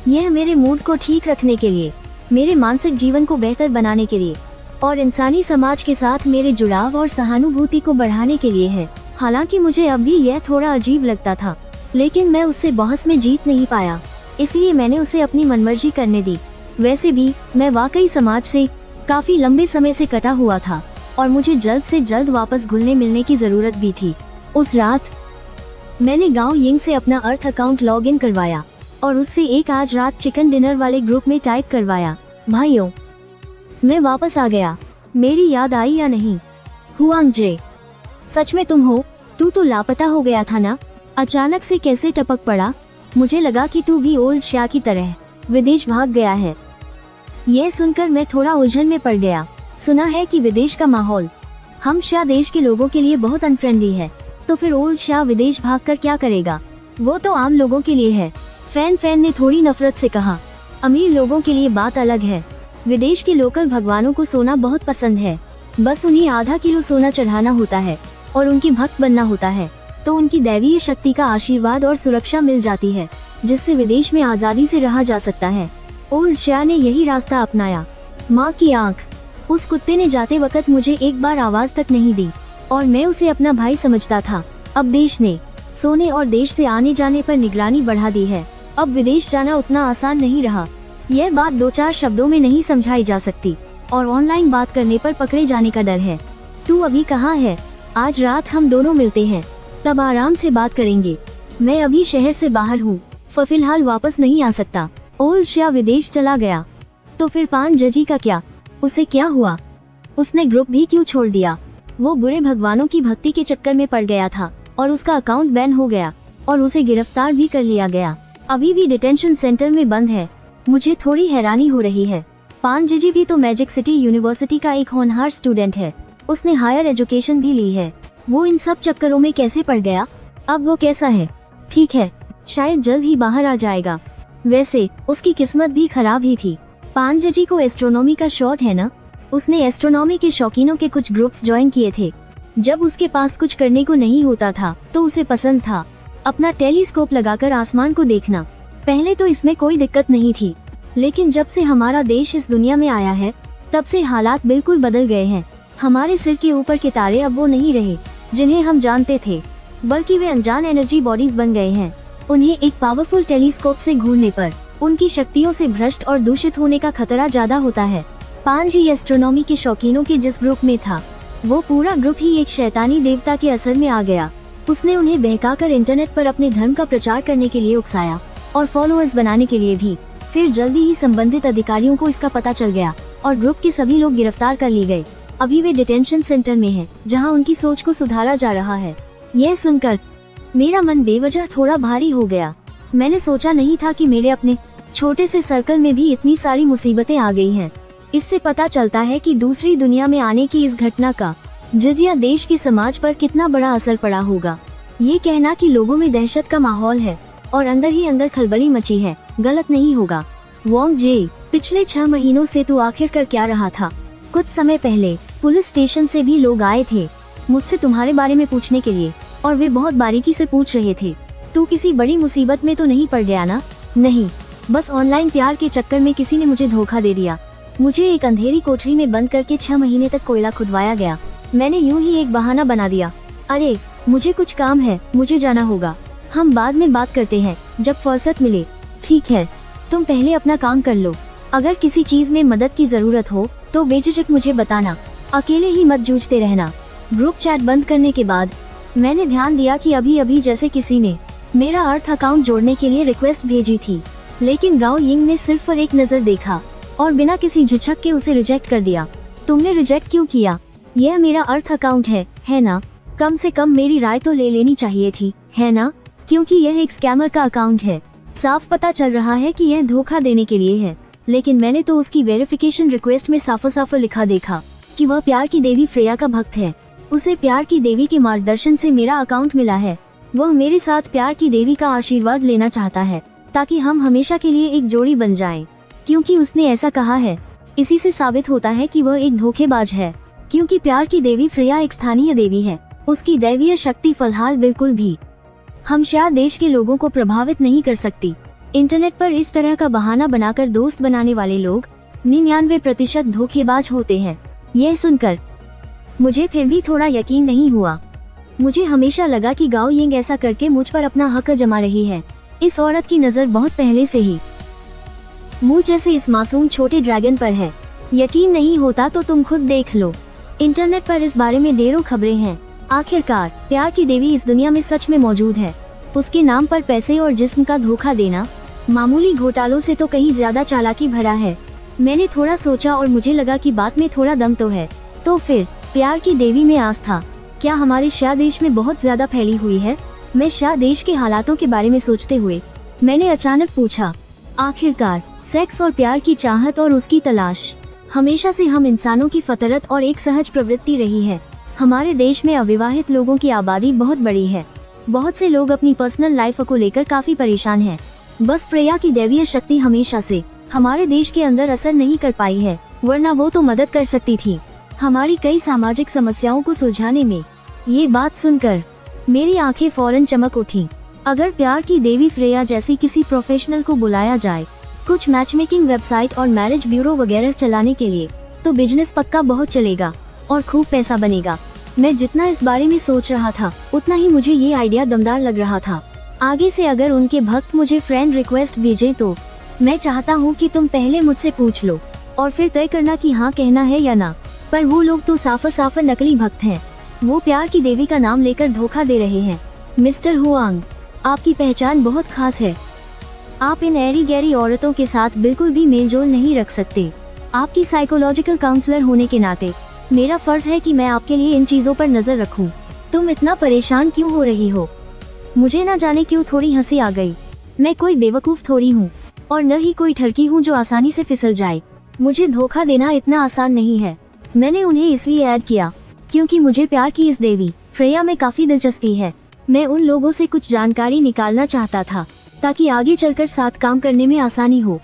S1: यह मेरे मूड को ठीक रखने के लिए, मेरे मानसिक जीवन को बेहतर बनाने के लिए और इंसानी समाज के साथ मेरे जुड़ाव और सहानुभूति को बढ़ाने के लिए है। हालांकि मुझे अब भी यह थोड़ा अजीब लगता था, लेकिन मैं उससे बहस में जीत नहीं पाया, इसलिए मैंने उसे अपनी मनमर्जी करने दी। वैसे भी मैं वाकई समाज से काफी लंबे समय से कटा हुआ था और मुझे जल्द से जल्द वापस घुलने मिलने की जरूरत भी थी। उस रात मैंने गाओ यिंग से अपना अर्थ अकाउंट लॉग इन करवाया और उससे एक आज रात चिकन डिनर वाले ग्रुप में टाइप करवाया, भाइयों मैं वापस आ गया, मेरी याद आई या नहीं? हुआंग जे, सच में तुम हो? तू तो लापता हो गया था ना, अचानक से कैसे टपक पड़ा? मुझे लगा कि तू भी ओल्ड श्या की तरह विदेश भाग गया है। यह सुनकर मैं थोड़ा उलझन में पड़ गया। सुना है कि विदेश का माहौल हम श्या देश के लोगों के लिए बहुत अनफ्रेंडली है, तो फिर ओल्ड श्या विदेश भागकर क्या करेगा? वो तो आम लोगों के लिए है। फैन ने थोड़ी नफरत से कहा। अमीर लोगों के लिए बात अलग है। विदेश के लोकल भगवानों को सोना बहुत पसंद है। बस उन्हें आधा किलो सोना चढ़ाना होता है और उनकी भक्त बनना होता है, तो उनकी दैवीय शक्ति का आशीर्वाद और सुरक्षा मिल जाती है, जिससे विदेश में आजादी से रहा जा सकता है। ओल्ड श्या ने यही रास्ता अपनाया। माँ की आंख। उस कुत्ते ने जाते वक्त मुझे एक बार आवाज तक नहीं दी और मैं उसे अपना भाई समझता था। अब देश ने सोने और देश से आने जाने पर निगरानी बढ़ा दी है। अब विदेश जाना उतना आसान नहीं रहा। यह बात 2-4 शब्दों में नहीं समझाई जा सकती और ऑनलाइन बात करने पर पकड़े जाने का डर है। तू अभी कहाँ है? आज रात हम दोनों मिलते हैं, तब आराम से बात करेंगे। मैं अभी शहर से बाहर हूँ, फिलहाल वापस नहीं आ सकता। ओल्ड श्या विदेश चला गया। तो फिर पान जजी का क्या? उसे क्या हुआ? उसने ग्रुप भी क्यों छोड़ दिया? वो बुरे भगवानों की भक्ति के चक्कर में पड़ गया था और उसका अकाउंट बैन हो गया और उसे गिरफ्तार भी कर लिया गया। अभी भी डिटेंशन सेंटर में बंद है। मुझे थोड़ी हैरानी हो रही है। पान जजी भी तो मैजिक सिटी यूनिवर्सिटी का एक होनहार स्टूडेंट है। उसने हायर एजुकेशन भी ली है। वो इन सब चक्करों में कैसे पड़ गया? अब वो कैसा है? ठीक है, शायद जल्द ही बाहर आ जाएगा। वैसे उसकी किस्मत भी खराब ही थी। पान जजी को एस्ट्रोनॉमी का शौक है ना? उसने एस्ट्रोनॉमी के शौकीनों के कुछ ग्रुप्स ज्वाइन किए थे। जब उसके पास कुछ करने को नहीं होता था तो उसे पसंद था अपना टेलीस्कोप लगाकर आसमान को देखना। पहले तो इसमें कोई दिक्कत नहीं थी, लेकिन जब से हमारा देश इस दुनिया में आया है तब से हालात बिल्कुल बदल गए हैं। हमारे सिर के ऊपर के तारे अब वो नहीं रहे जिन्हें हम जानते थे, बल्कि वे अनजान एनर्जी बॉडीज बन गए हैं। उन्हें एक पावरफुल टेलीस्कोप से घूरने पर उनकी शक्तियों से भ्रष्ट और दूषित होने का खतरा ज्यादा होता है। पान जी एस्ट्रोनॉमी के शौकीनों के जिस ग्रुप में था, वो पूरा ग्रुप ही एक शैतानी देवता के असर में आ गया। उसने उन्हें बहकाकर इंटरनेट पर अपने धर्म का प्रचार करने के लिए उकसाया और फॉलोअर्स बनाने के लिए भी। फिर जल्दी ही संबंधित अधिकारियों को इसका पता चल गया और ग्रुप के सभी लोग गिरफ्तार कर लिए गए। अभी वे डिटेंशन सेंटर में हैं, जहां उनकी सोच को सुधारा जा रहा है। यह सुनकर मेरा मन बेवजह थोड़ा भारी हो गया। मैंने सोचा नहीं था कि मेरे अपने छोटे से सर्कल में भी इतनी सारी मुसीबतें आ गई हैं। इससे पता चलता है कि दूसरी दुनिया में आने की इस घटना का जजिया देश के समाज पर कितना बड़ा असर पड़ा होगा। ये कहना कि लोगों में दहशत का माहौल है और अंदर ही अंदर खलबली मची है, गलत नहीं होगा। वोंग जे, पिछले 6 महीनों से तू आखिर कर क्या रहा था? कुछ समय पहले पुलिस स्टेशन से भी लोग आए थे मुझसे तुम्हारे बारे में पूछने के लिए, और वे बहुत बारीकी से पूछ रहे थे। तू किसी बड़ी मुसीबत में तो नहीं पड़ गया ना? नहीं, बस ऑनलाइन प्यार के चक्कर में किसी ने मुझे धोखा दे दिया। मुझे एक अंधेरी कोठरी में बंद करके 6 महीने तक कोयला खुदवाया गया। मैंने यूं ही एक बहाना बना दिया। अरे मुझे कुछ काम है, मुझे जाना होगा। हम बाद में बात करते हैं जब फुर्सत मिले। ठीक है, तुम पहले अपना काम कर लो। अगर किसी चीज में मदद की जरूरत हो तो बेझिझक मुझे बताना। अकेले ही मत जूझते रहना। ग्रुप चैट बंद करने के बाद मैंने ध्यान दिया कि अभी जैसे किसी ने मेरा अर्थ अकाउंट जोड़ने के लिए रिक्वेस्ट भेजी थी, लेकिन गाओ यिंग ने सिर्फ पर एक नजर देखा और बिना किसी झिझक के उसे रिजेक्ट कर दिया। तुमने रिजेक्ट क्यों किया? यह मेरा अर्थ अकाउंट है ना? कम से कम मेरी राय तो ले लेनी चाहिए थी, है ना? क्योंकि यह एक स्कैमर का अकाउंट है। साफ पता चल रहा है कि यह धोखा देने के लिए है, लेकिन मैंने तो उसकी वेरिफिकेशन रिक्वेस्ट में साफ लिखा देखा कि वह प्यार की देवी फ्रेया का भक्त है। उसे प्यार की देवी के मार्गदर्शन से मेरा अकाउंट मिला है। वह मेरे साथ प्यार की देवी का आशीर्वाद लेना चाहता है ताकि हम हमेशा के लिए एक जोड़ी बन जाएं। क्योंकि उसने ऐसा कहा है, इसी से साबित होता है कि वह एक धोखेबाज है। क्योंकि प्यार की देवी फ्रेया एक स्थानीय देवी है, उसकी दैवीय शक्ति फिलहाल बिल्कुल भी हम शायद देश के लोगों को प्रभावित नहीं कर सकती। इंटरनेट पर इस तरह का बहाना बनाकर दोस्त बनाने वाले लोग 99% धोखेबाज होते हैं। यह सुनकर मुझे फिर भी थोड़ा यकीन नहीं हुआ। मुझे हमेशा लगा कि गाओ यिंग ऐसा करके मुझ पर अपना हक जमा रही है। इस औरत की नजर बहुत पहले से ही मुझ जैसे इस मासूम छोटे ड्रैगन पर है। यकीन नहीं होता तो तुम खुद देख लो। इंटरनेट पर इस बारे में ढेरों खबरें हैं। आखिरकार प्यार की देवी इस दुनिया में सच में मौजूद है। उसके नाम पर पैसे और जिस्म का धोखा देना मामूली घोटालों से तो कहीं ज्यादा चालाकी भरा है। मैंने थोड़ा सोचा और मुझे लगा कि बात में थोड़ा दम तो है। तो फिर प्यार की देवी में आस्था क्या हमारे शाह देश में बहुत ज्यादा फैली हुई है? मैं शाह देश के हालातों के बारे में सोचते हुए मैंने अचानक पूछा। आखिरकार सेक्स और प्यार की चाहत और उसकी तलाश हमेशा से हम इंसानों की फतरत और एक सहज प्रवृत्ति रही है। हमारे देश में अविवाहित लोगों की आबादी बहुत बड़ी है। बहुत से लोग अपनी पर्सनल लाइफ को लेकर काफी परेशान हैं। बस प्रेया की दैवीय शक्ति हमेशा से हमारे देश के अंदर असर नहीं कर पाई है, वरना वो तो मदद कर सकती थी हमारी कई सामाजिक समस्याओं को सुलझाने में। ये बात सुनकर मेरी आंखें फौरन चमक उठी। अगर प्यार की देवी फ्रेया जैसी किसी प्रोफेशनल को बुलाया जाए कुछ मैचमेकिंग वेबसाइट और मैरिज ब्यूरो वगैरह चलाने के लिए, तो बिजनेस पक्का बहुत चलेगा और खूब पैसा बनेगा। मैं जितना इस बारे में सोच रहा था, उतना ही मुझे ये आइडिया दमदार लग रहा था। आगे से अगर उनके भक्त मुझे फ्रेंड रिक्वेस्ट भेजें तो मैं चाहता हूँ कि तुम पहले मुझसे पूछ लो और फिर तय करना कि हाँ कहना है या ना। पर वो लोग तो साफ नकली भक्त हैं। वो प्यार की देवी का नाम लेकर धोखा दे रहे हैं। मिस्टर हुआंग, आपकी पहचान बहुत खास है। आप इन ऐरी गैरी औरतों के साथ बिल्कुल भी मेलजोल नहीं रख सकते। आपकी साइकोलॉजिकल काउंसलर होने के नाते मेरा फर्ज है कि मैं आपके लिए इन चीजों पर नजर रखूं। तुम इतना परेशान क्यों हो रही हो? मुझे ना जाने क्यों थोड़ी हंसी आ गई। मैं कोई बेवकूफ थोड़ी हूँ और न ही कोई ठरकी हूँ जो आसानी से फिसल जाए। मुझे धोखा देना इतना आसान नहीं है। मैंने उन्हें इसलिए ऐड किया क्योंकि मुझे प्यार की इस देवी फ्रेया में काफी दिलचस्पी है। मैं उन लोगों से कुछ जानकारी निकालना चाहता था ताकि आगे चलकर साथ काम करने में आसानी हो।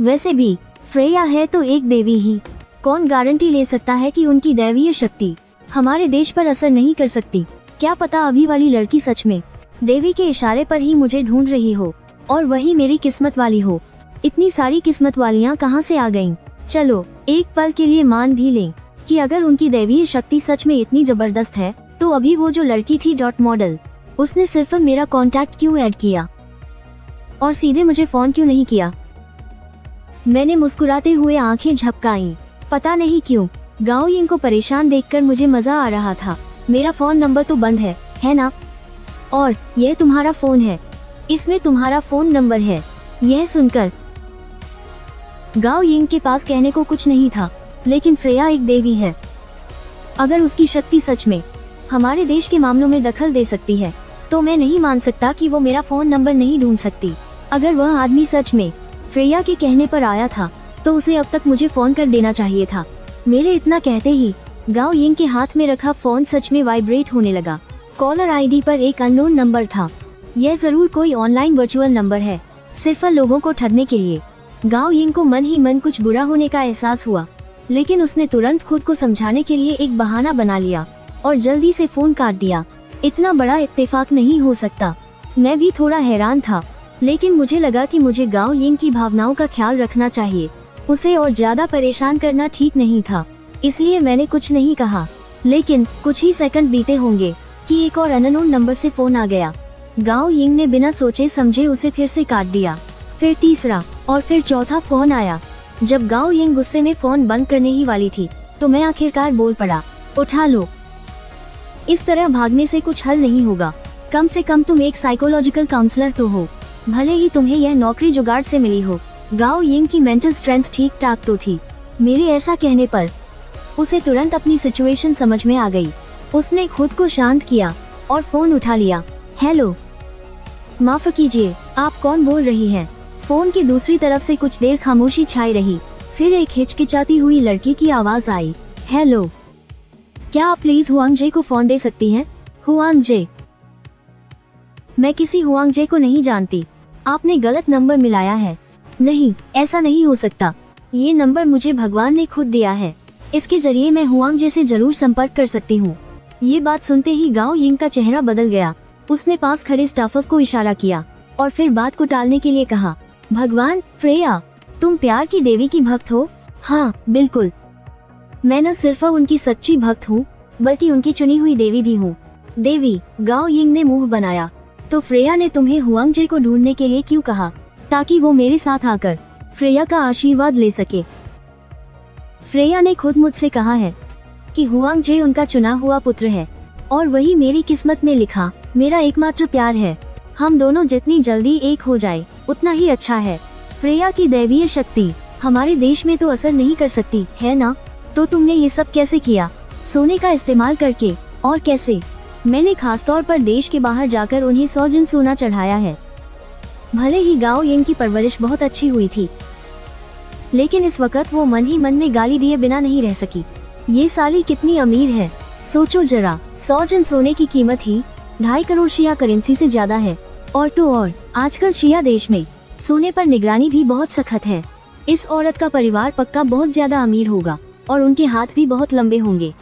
S1: वैसे भी फ्रेया है तो एक देवी ही, कौन गारंटी ले सकता है कि उनकी दैवीय शक्ति हमारे देश पर असर नहीं कर सकती। क्या पता अभी वाली लड़की सच में देवी के इशारे पर ही मुझे ढूंढ रही हो और वही मेरी किस्मत वाली हो। इतनी सारी किस्मत वालियाँ कहाँ से आ गईं? चलो एक पल के लिए मान भी लें कि अगर उनकी दैवीय शक्ति सच में इतनी जबरदस्त है, तो अभी वो जो लड़की थी डॉट मॉडल, उसने सिर्फ मेरा कांटेक्ट क्यों ऐड किया और सीधे मुझे फोन क्यों नहीं किया? मैंने मुस्कुराते हुए आंखें झपकाईं। पता नहीं क्यों गाओ यिंग को परेशान देखकर मुझे मजा आ रहा था। मेरा फोन नंबर तो बंद है ना? और यह तुम्हारा फोन है, इसमें तुम्हारा फोन नंबर है। यह सुनकर गाओ यिंग के पास कहने को कुछ नहीं था, लेकिन फ्रेया एक देवी है। अगर उसकी शक्ति सच में हमारे देश के मामलों में दखल दे सकती है, तो मैं नहीं मान सकता कि वो मेरा फोन नंबर नहीं ढूंढ सकती। अगर वह आदमी सच में फ्रेया के कहने पर आया था, तो उसे अब तक मुझे फोन कर देना चाहिए था। मेरे इतना कहते ही गाओ यिंग के हाथ में रखा फोन सच में वाइब्रेट होने लगा। कॉलर आईडी पर एक अननोन नंबर था। यह जरूर कोई ऑनलाइन वर्चुअल नंबर है, सिर्फ लोगों को ठगने के लिए। गाओ यिंग को मन ही मन कुछ बुरा होने का एहसास हुआ, लेकिन उसने तुरंत खुद को समझाने के लिए एक बहाना बना लिया और जल्दी से फोन काट दिया। इतना बड़ा इत्तेफाक नहीं हो सकता। मैं भी थोड़ा हैरान था, लेकिन मुझे लगा कि मुझे गाओ यिंग की भावनाओं का ख्याल रखना चाहिए। उसे और ज्यादा परेशान करना ठीक नहीं था, इसलिए मैंने कुछ नहीं कहा। लेकिन कुछ ही सेकंड बीते होंगे कि एक और अननोन नंबर से फोन आ गया। गाओ यिंग ने बिना सोचे समझे उसे फिर से काट दिया। फिर तीसरा और फिर चौथा फोन आया। जब गाओ यिंग गुस्से में फोन बंद करने ही वाली थी, तो मैं आखिरकार बोल पड़ा, उठा लो। इस तरह भागने से कुछ हल नहीं होगा। कम से कम तुम एक साइकोलॉजिकल काउंसलर तो हो, भले ही तुम्हें यह नौकरी जुगाड़ से मिली हो। गाओ यिंग की मेंटल स्ट्रेंथ ठीक ठाक तो थी। मेरे ऐसा कहने पर उसे तुरंत अपनी सिचुएशन समझ में आ गई। उसने खुद को शांत किया और फोन उठा लिया। हेलो, माफ कीजिए, आप कौन बोल रही हैं? फोन की दूसरी तरफ से कुछ देर खामोशी छाई रही। फिर एक हिचकिचाती हुई लड़की की आवाज आई, हेलो, क्या आप प्लीज हुआंग जे को फोन दे सकती हैं? हुआंग जे? मैं किसी हुआंग जे को नहीं जानती। आपने गलत नंबर मिलाया है। नहीं, ऐसा नहीं हो सकता। ये नंबर मुझे भगवान ने खुद दिया है। इसके जरिए मैं हुआंग जे से जरूर संपर्क कर सकती हूँ। ये बात सुनते ही गाओ यिंग का चेहरा बदल गया। उसने पास खड़े स्टाफर को इशारा किया और फिर बात को टालने के लिए कहा, भगवान, फ्रेया, तुम प्यार की देवी की भक्त हो? हाँ, बिल्कुल। मैं न सिर्फ उनकी सच्ची भक्त हूँ, बल्कि उनकी चुनी हुई देवी भी हूँ। देवी? गाओ यिंग ने मुंह बनाया। तो फ्रेया ने तुम्हें हुआंग जे को ढूंढने के लिए क्यों कहा? ताकि वो मेरे साथ आकर फ्रेया का आशीर्वाद ले सके। फ्रेया ने खुद मुझसे कहा है कि हुआंग जे उनका चुना हुआ पुत्र है और वही मेरी किस्मत में लिखा मेरा एकमात्र प्यार है। हम दोनों जितनी जल्दी एक हो जाए उतना ही अच्छा है। फ्रेया की दैवीय शक्ति हमारे देश में तो असर नहीं कर सकती है ना? तो तुमने ये सब कैसे किया? सोने का इस्तेमाल करके? और कैसे? मैंने खासतौर पर देश के बाहर जाकर उन्हें 100 जिन सोना चढ़ाया है। भले ही गाओ यिंग की परवरिश बहुत अच्छी हुई थी, लेकिन इस वक्त वो मन ही मन में गाली दिए बिना नहीं रह सकी। ये साली कितनी अमीर है, सोचो जरा। 100 जिन सोने की कीमत ही 2.5 करोड़ शिया करेंसी से ज्यादा है। और तो और आजकल शिया देश में सोने पर निगरानी भी बहुत सख्त है। इस औरत का परिवार पक्का बहुत ज्यादा अमीर होगा और उनके हाथ भी बहुत लंबे होंगे।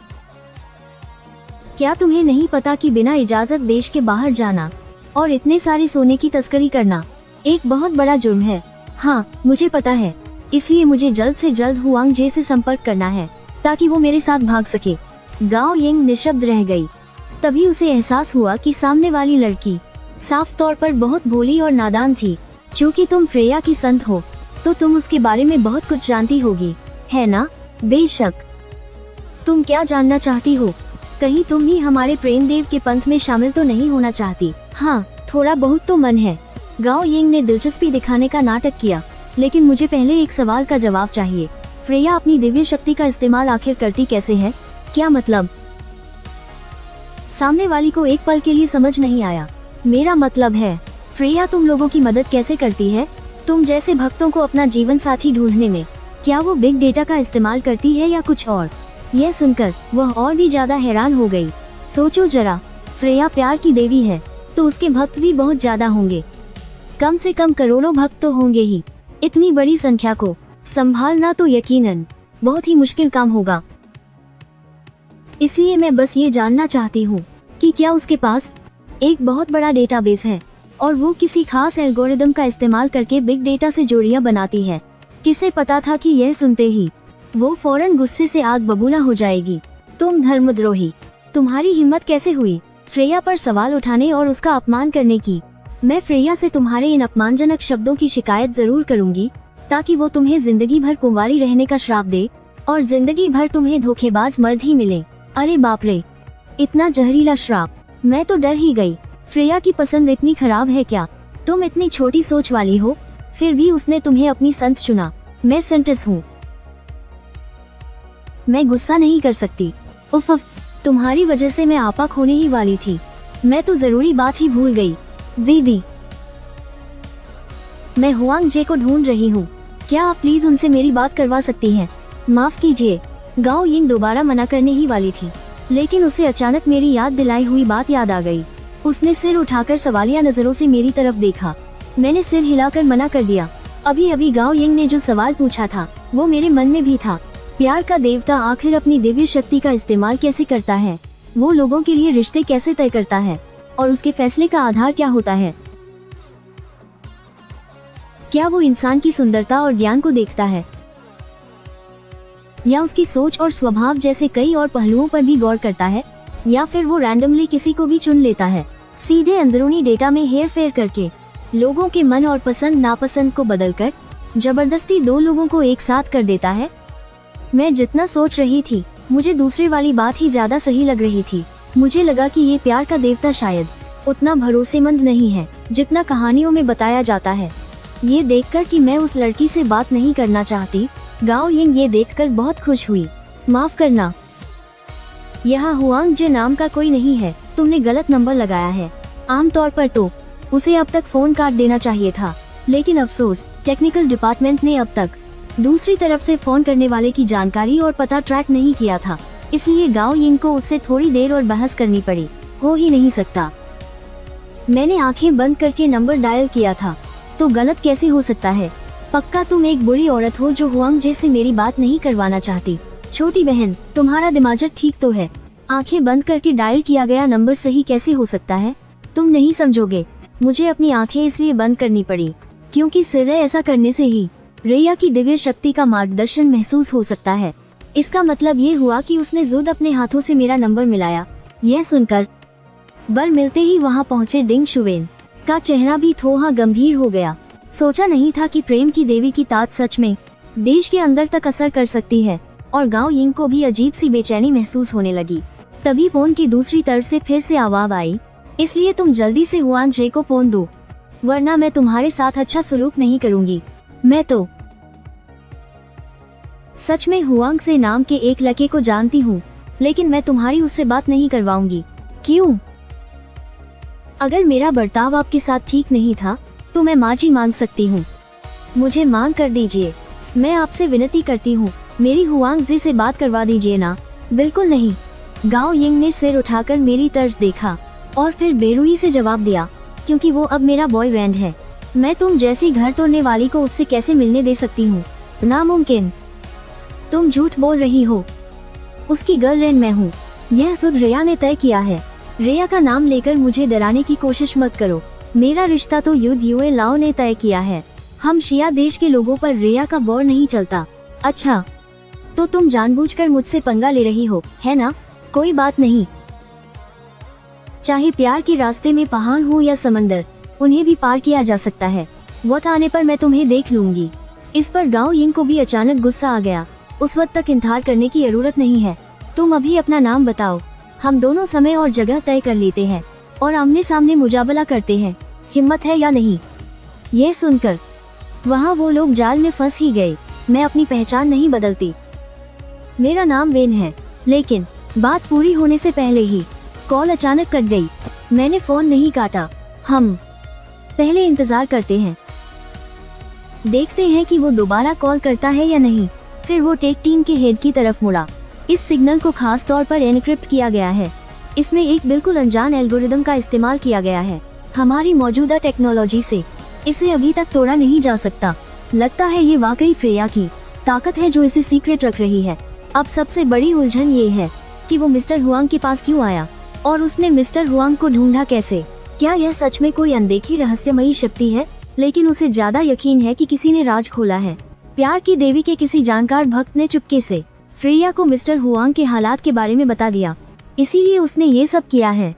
S1: क्या तुम्हें नहीं पता कि बिना इजाजत देश के बाहर जाना और इतने सारे सोने की तस्करी करना एक बहुत बड़ा जुर्म है? हाँ, मुझे पता है, इसलिए मुझे जल्द से जल्द हुआंग जे से संपर्क करना है ताकि वो मेरे साथ भाग सके। गाओ यिंग निशब्द रह गई। तभी उसे एहसास हुआ कि सामने वाली लड़की साफ तौर पर बहुत भोली और नादान थी। चूँकि तुम फ्रेया की संत हो तो तुम उसके बारे में बहुत कुछ जानती होगी, है ना? बेशक। तुम क्या जानना चाहती हो? कहीं तुम भी हमारे प्रेम देव के पंथ में शामिल तो नहीं होना चाहती? हाँ, थोड़ा बहुत तो मन है। गाओ यिंग ने दिलचस्पी दिखाने का नाटक किया, लेकिन मुझे पहले एक सवाल का जवाब चाहिए। फ्रेया अपनी दिव्य शक्ति का इस्तेमाल आखिर करती कैसे है? क्या मतलब? सामने वाली को एक पल के लिए समझ नहीं आया। मेरा मतलब है, फ्रेया तुम लोगों की मदद कैसे करती है? तुम जैसे भक्तों को अपना जीवन साथी ढूंढने में। क्या वो बिग डेटा का इस्तेमाल करती है या कुछ और? यह सुनकर वह और भी ज्यादा हैरान हो गई। सोचो जरा, फ्रेया प्यार की देवी है तो उसके भक्त भी बहुत ज्यादा होंगे। कम से कम करोड़ों भक्त तो होंगे ही। इतनी बड़ी संख्या को संभालना तो यकीनन बहुत ही मुश्किल काम होगा। इसलिए मैं बस ये जानना चाहती हूँ कि क्या उसके पास एक बहुत बड़ा डेटाबेस है और वो किसी खास एल्गोरिदम का इस्तेमाल करके बिग डेटा से जोड़ियां बनाती है। किसे पता था कि यह सुनते ही वो फौरन गुस्से से आग बबूला हो जाएगी। तुम धर्मद्रोही, तुम्हारी हिम्मत कैसे हुई फ्रेया पर सवाल उठाने और उसका अपमान करने की? मैं फ्रेया से तुम्हारे इन अपमानजनक शब्दों की शिकायत जरूर करूंगी ताकि वो तुम्हें जिंदगी भर कुंवारी रहने का श्राप दे और जिंदगी भर तुम्हें धोखेबाज मर्द ही मिले। अरे बाप रे, इतना जहरीला श्राप! मैं तो डर ही गई। फ्रेया की पसंद इतनी खराब है क्या? तुम इतनी छोटी सोच वाली हो, फिर भी उसने तुम्हें अपनी संत चुना। मैं सेंटिस हूँ, मैं गुस्सा नहीं कर सकती। उफ, तुम्हारी वजह से मैं आपा खोने ही वाली थी। मैं तो जरूरी बात ही भूल गई। दीदी, मैं हुआंग जे को ढूंढ रही हूँ, क्या आप प्लीज उनसे मेरी बात करवा सकती हैं? माफ कीजिए। गाओ यिंग दोबारा मना करने ही वाली थी, लेकिन उसे अचानक मेरी याद दिलाई हुई बात याद आ गई। उसने सिर उठाकर सवालिया नजरों से मेरी तरफ देखा। मैंने सिर हिलाकर मना कर दिया। अभी अभी गाओ यिंग ने जो सवाल पूछा था वो मेरे मन में भी था। प्यार का देवता आखिर अपनी दिव्य शक्ति का इस्तेमाल कैसे करता है? वो लोगों के लिए रिश्ते कैसे तय करता है और उसके फैसले का आधार क्या होता है? क्या वो इंसान की सुंदरता और ज्ञान को देखता है या उसकी सोच और स्वभाव जैसे कई और पहलुओं पर भी गौर करता है, या फिर वो रैंडमली किसी को भी चुन लेता है, सीधे अंदरूनी डेटा में हेर फेर करके लोगों के मन और पसंद नापसंद को बदलकर जबरदस्ती दो लोगों को एक साथ कर देता है? मैं जितना सोच रही थी मुझे दूसरे वाली बात ही ज्यादा सही लग रही थी। मुझे लगा कि ये प्यार का देवता शायद उतना भरोसेमंद नहीं है जितना कहानियों में बताया जाता है। ये देखकर कि मैं उस लड़की से बात नहीं करना चाहती, गाओ यिंग ये देखकर बहुत खुश हुई। माफ करना, यहाँ हुआंग जे नाम का कोई नहीं है, तुमने गलत नंबर लगाया है। आमतौर पर तो उसे अब तक फोन काट देना चाहिए था, लेकिन अफसोस टेक्निकल डिपार्टमेंट ने अब तक दूसरी तरफ से फोन करने वाले की जानकारी और पता ट्रैक नहीं किया था, इसलिए गाओ यिंग को उससे थोड़ी देर और बहस करनी पड़ी। हो ही नहीं सकता, मैंने आंखें बंद करके नंबर डायल किया था, तो गलत कैसे हो सकता है? पक्का तुम एक बुरी औरत हो जो हुआंग जे से मेरी बात नहीं करवाना चाहती। छोटी बहन, तुम्हारा दिमाग ठीक तो है? आंखें बंद करके डायल किया गया नंबर सही कैसे हो सकता है? तुम नहीं समझोगे। मुझे अपनी आंखें इसलिए बंद करनी पड़ी क्योंकि सिर्फ ऐसा करने से ही रेया की दिव्य शक्ति का मार्गदर्शन महसूस हो सकता है। इसका मतलब ये हुआ कि उसने खुद अपने हाथों से मेरा नंबर मिलाया। यह सुनकर बर मिलते ही वहाँ पहुँचे डिंग शुवेन का चेहरा भी थोड़ा गंभीर हो गया। सोचा नहीं था कि प्रेम की देवी की ताकत सच में देश के अंदर तक असर कर सकती है, और गाओ यिंग को भी अजीब सी बेचैनी महसूस होने लगी। तभी फोन की दूसरी तरफ से फिर से आवाज आई, इसलिए तुम जल्दी से हुआंग जे को फोन दो, वरना मैं तुम्हारे साथ अच्छा सलूक नहीं करूंगी। मैं तो सच में हुआंग से नाम के एक लड़के को जानती हूँ, लेकिन मैं तुम्हारी उससे बात नहीं करवाऊंगी। क्यों? अगर मेरा बर्ताव आपके साथ ठीक नहीं था तो मैं माफी मांग सकती हूँ। मुझे मांग कर दीजिए, मैं आपसे विनती करती हूँ, मेरी हुआंग जे से बात करवा दीजिए ना। बिल्कुल नहीं। गाओ यिंग ने सिर उठाकर मेरी तरफ देखा और फिर बेरुई से जवाब दिया, क्योंकि वो अब मेरा बॉयफ्रेंड है। मैं तुम जैसी घर तोड़ने वाली को उससे कैसे मिलने दे सकती हूँ? नामुमकिन, तुम झूठ बोल रही हो। उसकी गर्लफ्रेंड मैं हूँ। यह सुध रिया ने तय किया है। रिया का नाम लेकर मुझे डराने की कोशिश मत करो। मेरा रिश्ता तो युद्ध युए लाओ ने तय किया है। हम शिया देश के लोगों पर रिया का बौर नहीं चलता। अच्छा, तो तुम जानबूझकर मुझसे पंगा ले रही हो, है ना? कोई बात नहीं। चाहे प्यार के रास्ते में पहाड़ हो या समंदर, उन्हें भी पार किया जा सकता है। वक्त आने पर मैं तुम्हें देख लूंगी। इस पर गाओ यिंग को भी अचानक गुस्सा आ गया। उस वक्त तक इंतजार करने की जरूरत नहीं है। तुम अभी अपना नाम बताओ। हम दोनों समय और जगह तय कर लेते हैं और आमने सामने मुजाबला करते हैं। हिम्मत है या नहीं? यह सुनकर वहाँ वो लोग जाल में फंस ही गए। मैं अपनी पहचान नहीं बदलती। मेरा नाम वेन है। लेकिन बात पूरी होने से पहले ही कॉल अचानक कट गई। मैंने फोन नहीं काटा। हम पहले इंतजार करते हैं, देखते हैं कि वो दोबारा कॉल करता है या नहीं। फिर वो टेक टीम के हेड की तरफ मुड़ा। इस सिग्नल को खास तौर पर एनक्रिप्ट किया गया है। इसमें एक बिल्कुल अनजान एल्गोरिदम का इस्तेमाल किया गया है। हमारी मौजूदा टेक्नोलॉजी से इसे अभी तक तोड़ा नहीं जा सकता। लगता है ये वाकई फ्रेया की ताकत है जो इसे सीक्रेट रख रही है। अब सबसे बड़ी उलझन ये है कि वो मिस्टर हुआंग के पास क्यों आया और उसने मिस्टर हुआंग को ढूंढा कैसे। क्या यह सच में कोई अनदेखी रहस्यमयी शक्ति है? लेकिन उसे ज्यादा यकीन है कि किसी ने राज खोला है। प्यार की देवी के किसी जानकार भक्त ने चुपके से फ्रेया को मिस्टर हुआंग के हालात के बारे में बता दिया, इसीलिए उसने ये सब किया है।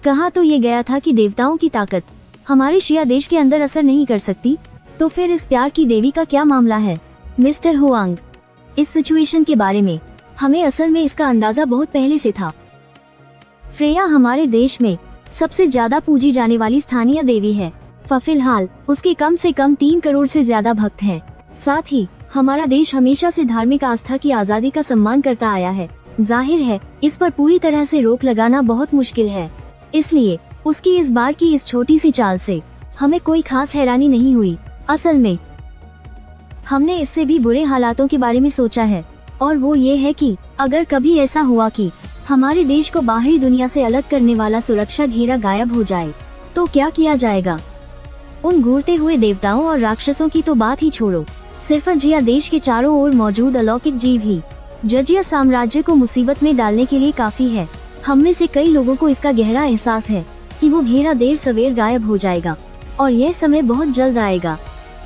S1: कहा तो ये गया था कि देवताओं की ताकत हमारे शिया देश के अंदर असर नहीं कर सकती। तो फिर इस प्यार की देवी का क्या मामला है? मिस्टर हुआंग, इस सिचुएशन के बारे में हमें असल में इसका अंदाजा बहुत पहले से था। फ्रेया हमारे देश में सबसे ज्यादा पूजी जाने वाली स्थानीय देवी है। फिलहाल उसके कम से कम 3 करोड़ से ज्यादा भक्त हैं। साथ ही हमारा देश हमेशा से धार्मिक आस्था की आजादी का सम्मान करता आया है। जाहिर है इस पर पूरी तरह से रोक लगाना बहुत मुश्किल है। इसलिए उसकी इस बार की इस छोटी सी चाल से हमें कोई खास हैरानी नहीं हुई। असल में हमने इससे भी बुरे हालातों के बारे में सोचा है, और वो ये है कि अगर कभी ऐसा हुआ कि हमारे देश को बाहरी दुनिया से अलग करने वाला सुरक्षा घेरा गायब हो जाए तो क्या किया जाएगा। उन घूरते हुए देवताओं और राक्षसों की तो बात ही छोड़ो, सिर्फ जिया देश के चारों ओर मौजूद अलौकिक जीव ही जजिया साम्राज्य को मुसीबत में डालने के लिए काफी है। हम में से कई लोगों को इसका गहरा एहसास है कि वो घेरा देर सवेर गायब हो जाएगा और यह समय बहुत जल्द आएगा।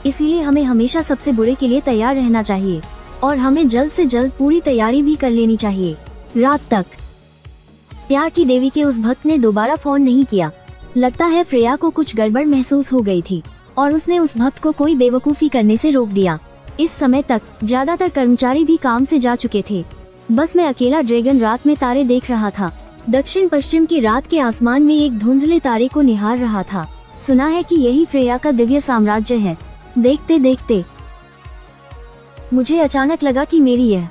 S1: इसीलिए हमें हमेशा सबसे बुरे के लिए तैयार रहना चाहिए और हमें जल्द से जल्द पूरी तैयारी भी कर लेनी चाहिए। रात तक प्यार की देवी के उस भक्त ने दोबारा फोन नहीं किया। लगता है फ्रेया को कुछ गड़बड़ महसूस हो गई थी और उसने उस भक्त को कोई बेवकूफी करने से रोक दिया। इस समय तक ज्यादातर कर्मचारी भी काम से जा चुके थे। बस मैं अकेला ड्रैगन रात में तारे देख रहा था। दक्षिण पश्चिम की रात के आसमान में एक धुंधले तारे को निहार रहा था। सुना है कि यही फ्रेया का दिव्य साम्राज्य है। देखते देखते मुझे अचानक लगा कि मेरी यह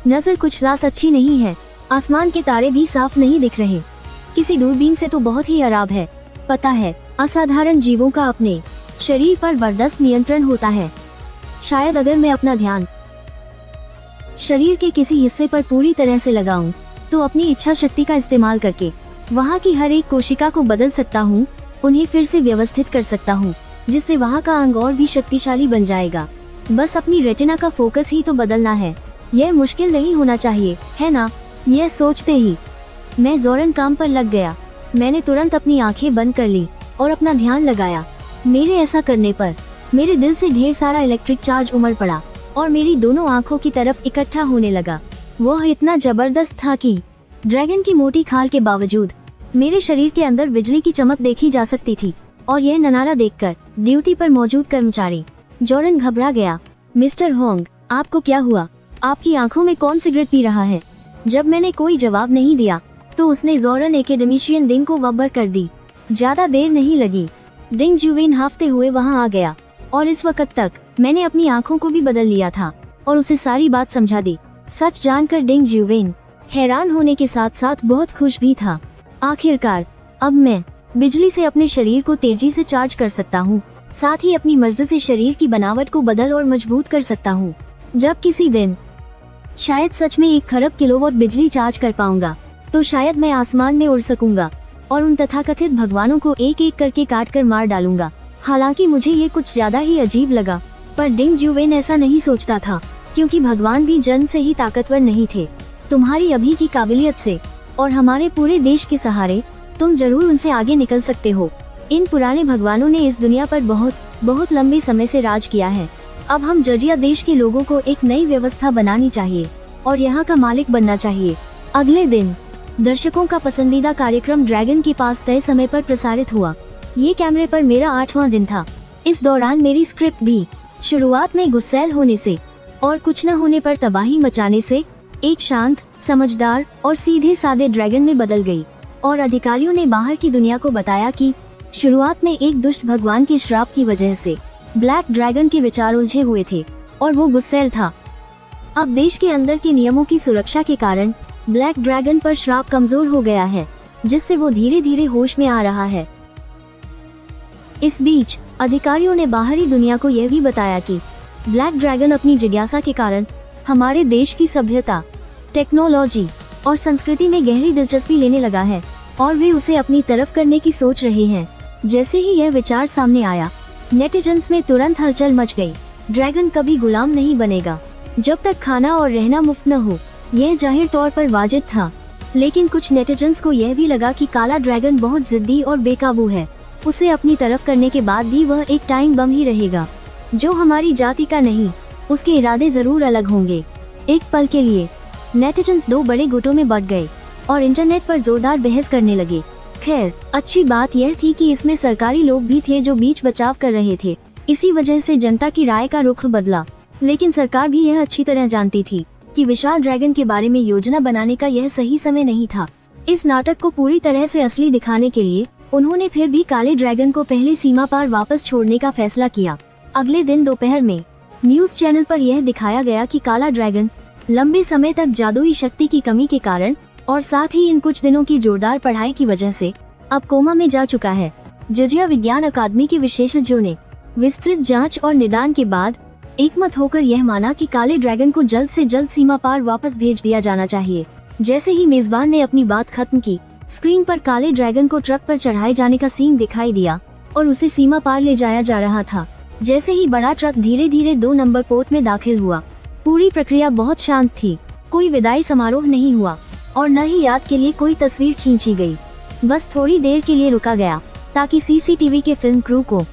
S1: नजर कुछ खास अच्छी नहीं है। आसमान के तारे भी साफ नहीं दिख रहे। किसी दूरबीन से तो बहुत ही खराब है। पता है, असाधारण जीवों का अपने शरीर पर बर्दाश्त नियंत्रण होता है। शायद अगर मैं अपना ध्यान शरीर के किसी हिस्से पर पूरी तरह से लगाऊं, तो अपनी इच्छा शक्ति का इस्तेमाल करके वहाँ की हर एक कोशिका को बदल सकता हूँ, उन्हें फिर से व्यवस्थित कर सकता हूँ, जिससे वहाँ का अंग और भी शक्तिशाली बन जाएगा। बस अपनी रेटिना का फोकस ही तो बदलना है। यह मुश्किल नहीं होना चाहिए, है ना? यह सोचते ही मैं जोरन काम पर लग गया। मैंने तुरंत अपनी आंखें बंद कर ली और अपना ध्यान लगाया। मेरे ऐसा करने पर मेरे दिल से ढेर सारा इलेक्ट्रिक चार्ज उमड़ पड़ा और मेरी दोनों आंखों की तरफ इकट्ठा होने लगा। वह इतना जबरदस्त था कि ड्रैगन की मोटी खाल के बावजूद मेरे शरीर के अंदर बिजली की चमक देखी जा सकती थी। और यह नजारा देखकर ड्यूटी पर मौजूद कर्मचारी जोरन घबरा गया। मिस्टर होंग, आपको क्या हुआ? आपकी आंखों में कौन सिगरेट पी रहा है? जब मैंने कोई जवाब नहीं दिया तो उसने जोरन एकेडमिशियन डिंग को वब्बर कर दी। ज्यादा देर नहीं लगी, डिंग जुवेन हाफते हुए वहां आ गया और इस वक्त तक मैंने अपनी आंखों को भी बदल लिया था और उसे सारी बात समझा दी। सच जानकर डिंग जुवेन हैरान होने के साथ साथ बहुत खुश भी था। आखिरकार अब मैं बिजली से अपने शरीर को तेजी से चार्ज कर सकता हूँ, साथ ही अपनी मर्जी से शरीर की बनावट को बदल और मजबूत कर सकता हूँ। जब किसी दिन शायद सच में 1 खरब किलोवाट बिजली चार्ज कर पाऊंगा तो शायद मैं आसमान में उड़ सकूंगा और उन तथाकथित भगवानों को एक एक करके काट कर मार डालूंगा। हालांकि मुझे ये कुछ ज्यादा ही अजीब लगा। पर डिंग जुवेन ऐसा नहीं सोचता था, क्योंकि भगवान भी जन्म से ही ताकतवर नहीं थे। तुम्हारी अभी की काबिलियत से और हमारे पूरे देश के सहारे तुम जरूर उनसे आगे निकल सकते हो। इन पुराने भगवानों ने इस दुनिया पर बहुत बहुत लंबे समय से राज किया है। अब हम जर्जिया देश के लोगों को एक नई व्यवस्था बनानी चाहिए और यहाँ का मालिक बनना चाहिए। अगले दिन दर्शकों का पसंदीदा कार्यक्रम ड्रैगन के पास तय समय पर प्रसारित हुआ। ये कैमरे पर मेरा 8वां दिन था। इस दौरान मेरी स्क्रिप्ट भी शुरुआत में गुस्सैल होने से और कुछ न होने पर तबाही मचाने से एक शांत, समझदार और सीधे साधे ड्रैगन में बदल गई। और अधिकारियों ने बाहर की दुनिया को बताया कि शुरुआत में एक दुष्ट भगवान के श्राप की वजह से ब्लैक ड्रैगन के विचार उलझे हुए थे और वो गुस्सैल था। अब देश के अंदर के नियमों की सुरक्षा के कारण ब्लैक ड्रैगन पर श्राप कमजोर हो गया है, जिससे वो धीरे धीरे होश में आ रहा है। इस बीच अधिकारियों ने बाहरी दुनिया को यह भी बताया कि ब्लैक ड्रैगन अपनी जिज्ञासा के कारण हमारे देश की सभ्यता, टेक्नोलॉजी और संस्कृति में गहरी दिलचस्पी लेने लगा है और वे उसे अपनी तरफ करने की सोच रहे हैं। जैसे ही यह विचार सामने आया, नेटिजन्स में तुरंत हलचल मच गई। ड्रैगन कभी गुलाम नहीं बनेगा जब तक खाना और रहना मुफ्त न हो। यह जाहिर तौर पर वाजिब था, लेकिन कुछ नेटिजन्स को यह भी लगा कि काला ड्रैगन बहुत जिद्दी और बेकाबू है। उसे अपनी तरफ करने के बाद भी वह एक टाइम बम ही रहेगा, जो हमारी जाति का नहीं। उसके इरादे जरूर अलग होंगे। एक पल के लिए नेटिजन्स दो बड़े गुटों में बंट गए और इंटरनेट पर जोरदार बहस करने लगे। खैर, अच्छी बात यह थी कि इसमें सरकारी लोग भी थे जो बीच बचाव कर रहे थे। इसी वजह से जनता की राय का रुख बदला। लेकिन सरकार भी यह अच्छी तरह जानती थी कि विशाल ड्रैगन के बारे में योजना बनाने का यह सही समय नहीं था। इस नाटक को पूरी तरह से असली दिखाने के लिए उन्होंने फिर भी काले ड्रैगन को पहले सीमा पार वापस छोड़ने का फैसला किया। अगले दिन दोपहर में न्यूज चैनल पर यह दिखाया गया कि काला ड्रैगन लंबे समय तक जादुई शक्ति की कमी के कारण और साथ ही इन कुछ दिनों की जोरदार पढ़ाई की वजह से अब कोमा में जा चुका है। जर्जिया विज्ञान अकादमी के विशेषज्ञों ने विस्तृत जांच और निदान के बाद एकमत होकर यह माना कि काले ड्रैगन को जल्द से जल्द सीमा पार वापस भेज दिया जाना चाहिए। जैसे ही मेजबान ने अपनी बात खत्म की, स्क्रीन पर काले ड्रैगन को ट्रक पर चढ़ाए जाने का सीन दिखाई दिया और उसे सीमा पार ले जाया जा रहा था। जैसे ही बड़ा ट्रक धीरे धीरे 2 नंबर पोर्ट में दाखिल हुआ, पूरी प्रक्रिया बहुत शांत थी। कोई विदाई समारोह नहीं हुआ और न ही याद के लिए कोई तस्वीर खींची गई। बस थोड़ी देर के लिए रुका गया ताकि सीसीटीवी के फिल्म क्रू को